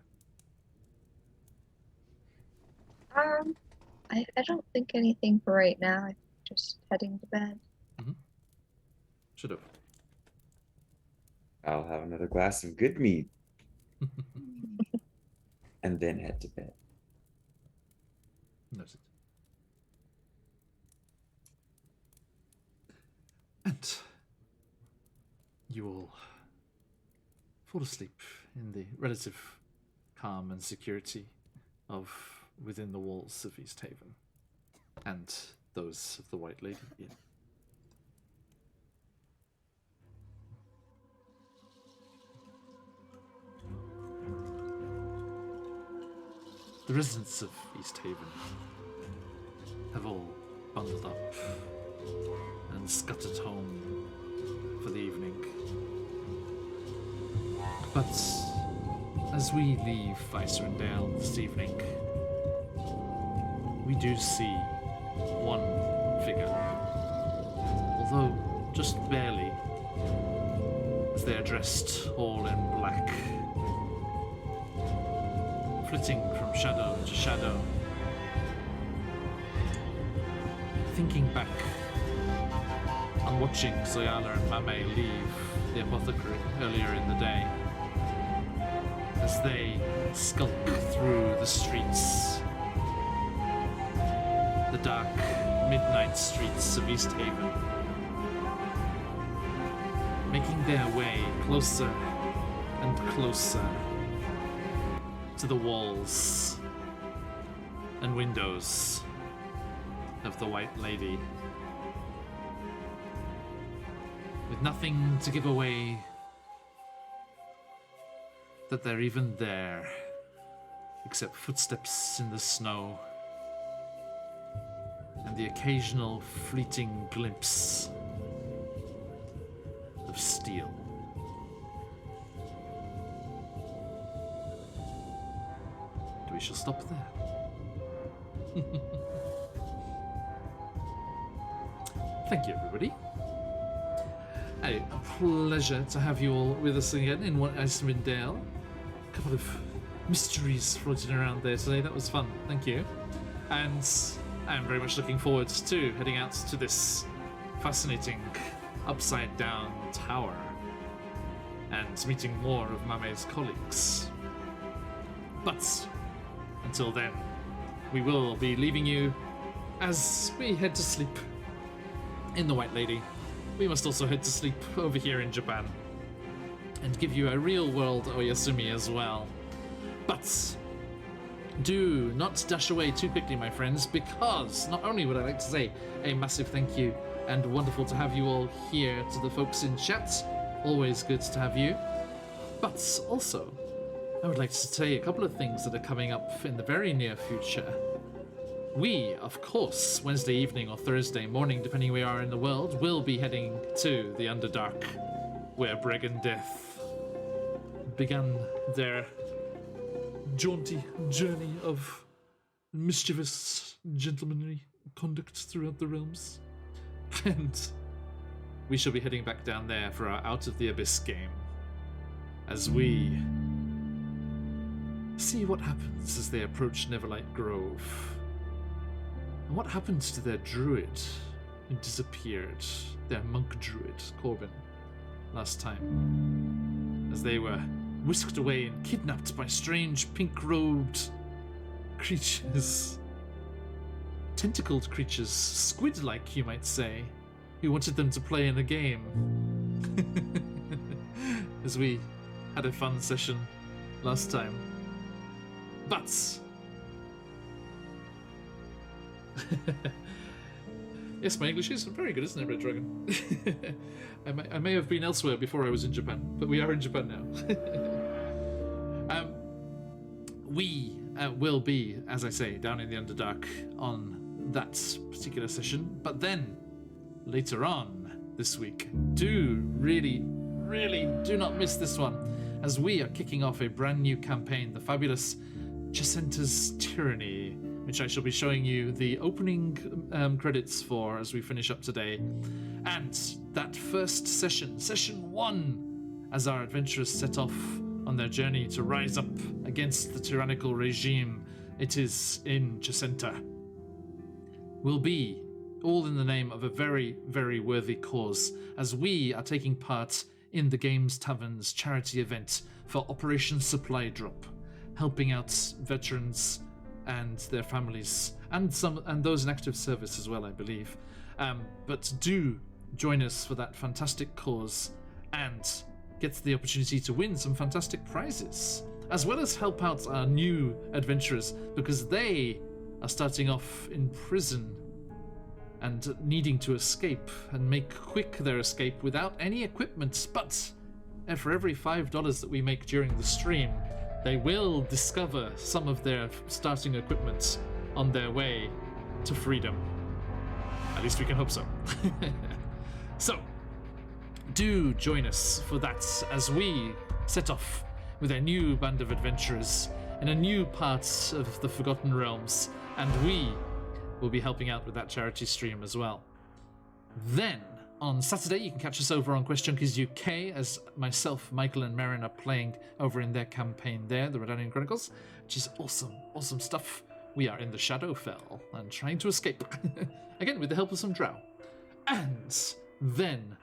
Speaker 4: I don't think anything for right now. I'm just heading to bed.
Speaker 1: Should have.
Speaker 5: I'll have another glass of good meat and then head to bed.
Speaker 1: Noted. And you all fall asleep in the relative calm and security of within the walls of East Haven and those of the White Lady Inn. The residents of East Haven have all bundled up and scuttered home for the evening. But as we leave Vicerandale this evening, we do see one figure, although just barely, as they are dressed all in black, flitting from shadow to shadow, thinking back on watching Zoyala and Mame leave the apothecary earlier in the day, as they skulk through the streets, the dark midnight streets of East Haven, making their way closer and closer to the walls and windows of the White Lady, with nothing to give away that they're even there, except footsteps in the snow and the occasional fleeting glimpse of steel. We shall stop there. Thank you, everybody. A pleasure to have you all with us again in Icewind Dale. A couple of mysteries floating around there today. That was fun. Thank you. And I'm very much looking forward to heading out to this fascinating upside down tower and meeting more of Mame's colleagues. But until then, we will be leaving you as we head to sleep in the White Lady. We must also head to sleep over here in Japan and give you a real world Oyasumi as well. But do not dash away too quickly, my friends, because not only would I like to say a massive thank you and wonderful to have you all here, to the folks in chat, always good to have you, but also I would like to say a couple of things that are coming up in the very near future. We, of course, Wednesday evening or Thursday morning, depending where we are in the world, will be heading to the Underdark, where Breg and Death began their jaunty journey of mischievous gentlemanly conduct throughout the realms. And we shall be heading back down there for our Out of the Abyss game, as we see what happens as they approach Neverlight Grove. And what happened to their druid who disappeared, their monk druid, Corbin, last time, as they were whisked away and kidnapped by strange pink-robed creatures. Tentacled creatures, squid-like you might say, who wanted them to play in a game. As we had a fun session last time. But yes, my English is very good, isn't it, Red Dragon? I may have been elsewhere before I was in Japan, but we are in Japan now. We will be, as I say, down in the Underdark on that particular session, but then later on this week, do not miss this one, as we are kicking off a brand new campaign, the fabulous Jacenta's Tyranny, which I shall be showing you the opening credits for as we finish up today. And that first session, session 1, as our adventurers set off on their journey to rise up against the tyrannical regime, it is in Jacenta, will be all in the name of a very, very worthy cause, as we are taking part in the Games Tavern's charity event for Operation Supply Drop, helping out veterans and their families, and those in active service as well, I believe. But do join us for that fantastic cause and get the opportunity to win some fantastic prizes, as well as help out our new adventurers, because they are starting off in prison and needing to escape and make quick their escape without any equipment. But for every $5 that we make during the stream, they will discover some of their starting equipment on their way to freedom. At least we can hope so. So, do join us for that as we set off with a new band of adventurers in a new part of the Forgotten Realms, and we will be helping out with that charity stream as well. Then, on Saturday, you can catch us over on Quest Junkies UK, as myself, Michael, and Marin are playing over in their campaign there, the Redanian Chronicles, which is awesome, awesome stuff. We are in the Shadowfell and trying to escape, again with the help of some drow. And then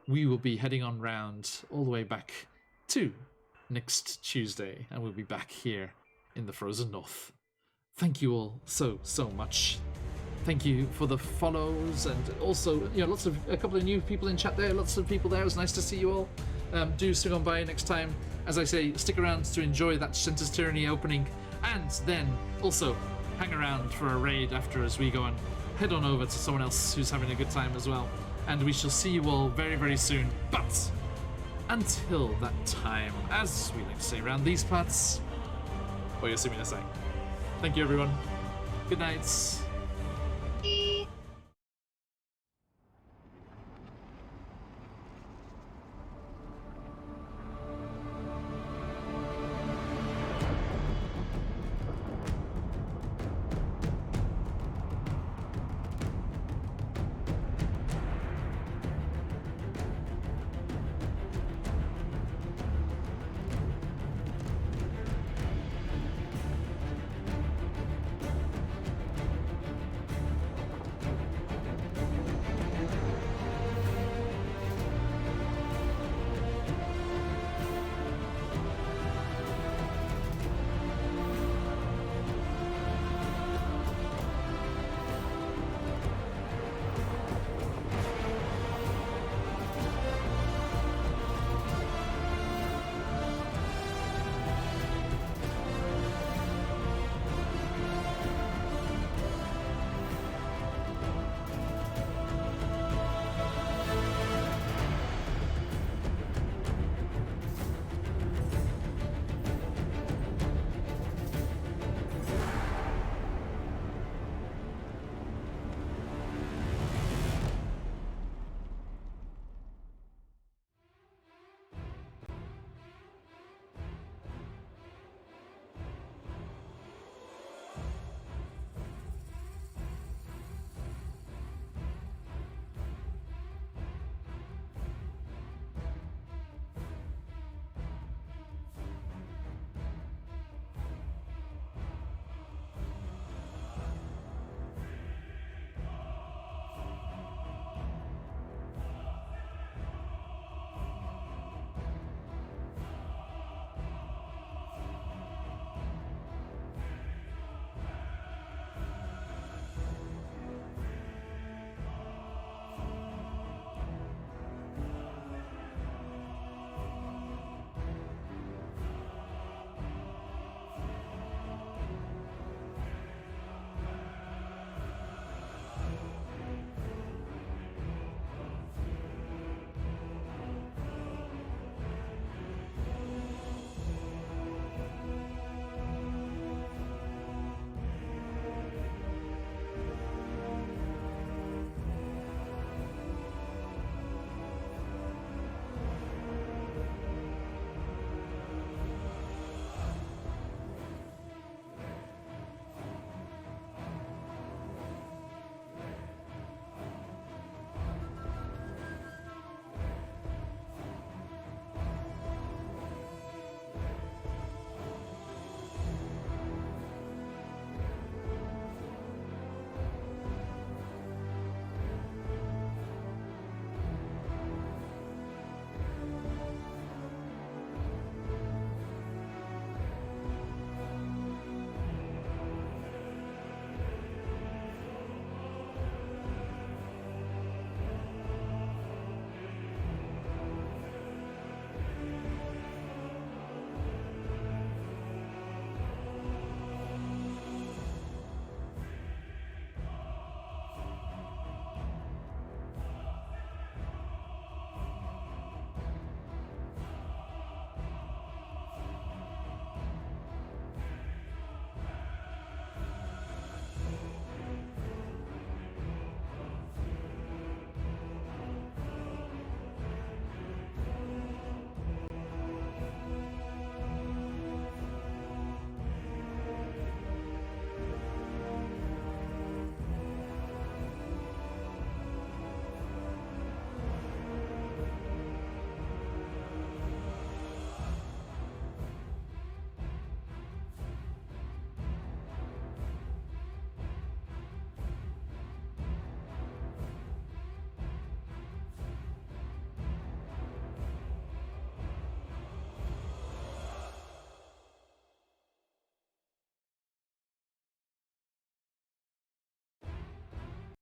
Speaker 1: we will be heading on round all the way back to next Tuesday, and we'll be back here in the Frozen North. Thank you all so much. Thank you for the follows, and also, a couple of new people in chat there, lots of people there. It was nice to see you all. Do stick on by next time. As I say, stick around to enjoy that Jacenta's Tyranny opening, and then also hang around for a raid after as we go and head on over to someone else who's having a good time as well. And we shall see you all very, very soon. But until that time, as we like to say around these parts, oyasumi nasai. Thank you, everyone. Good night.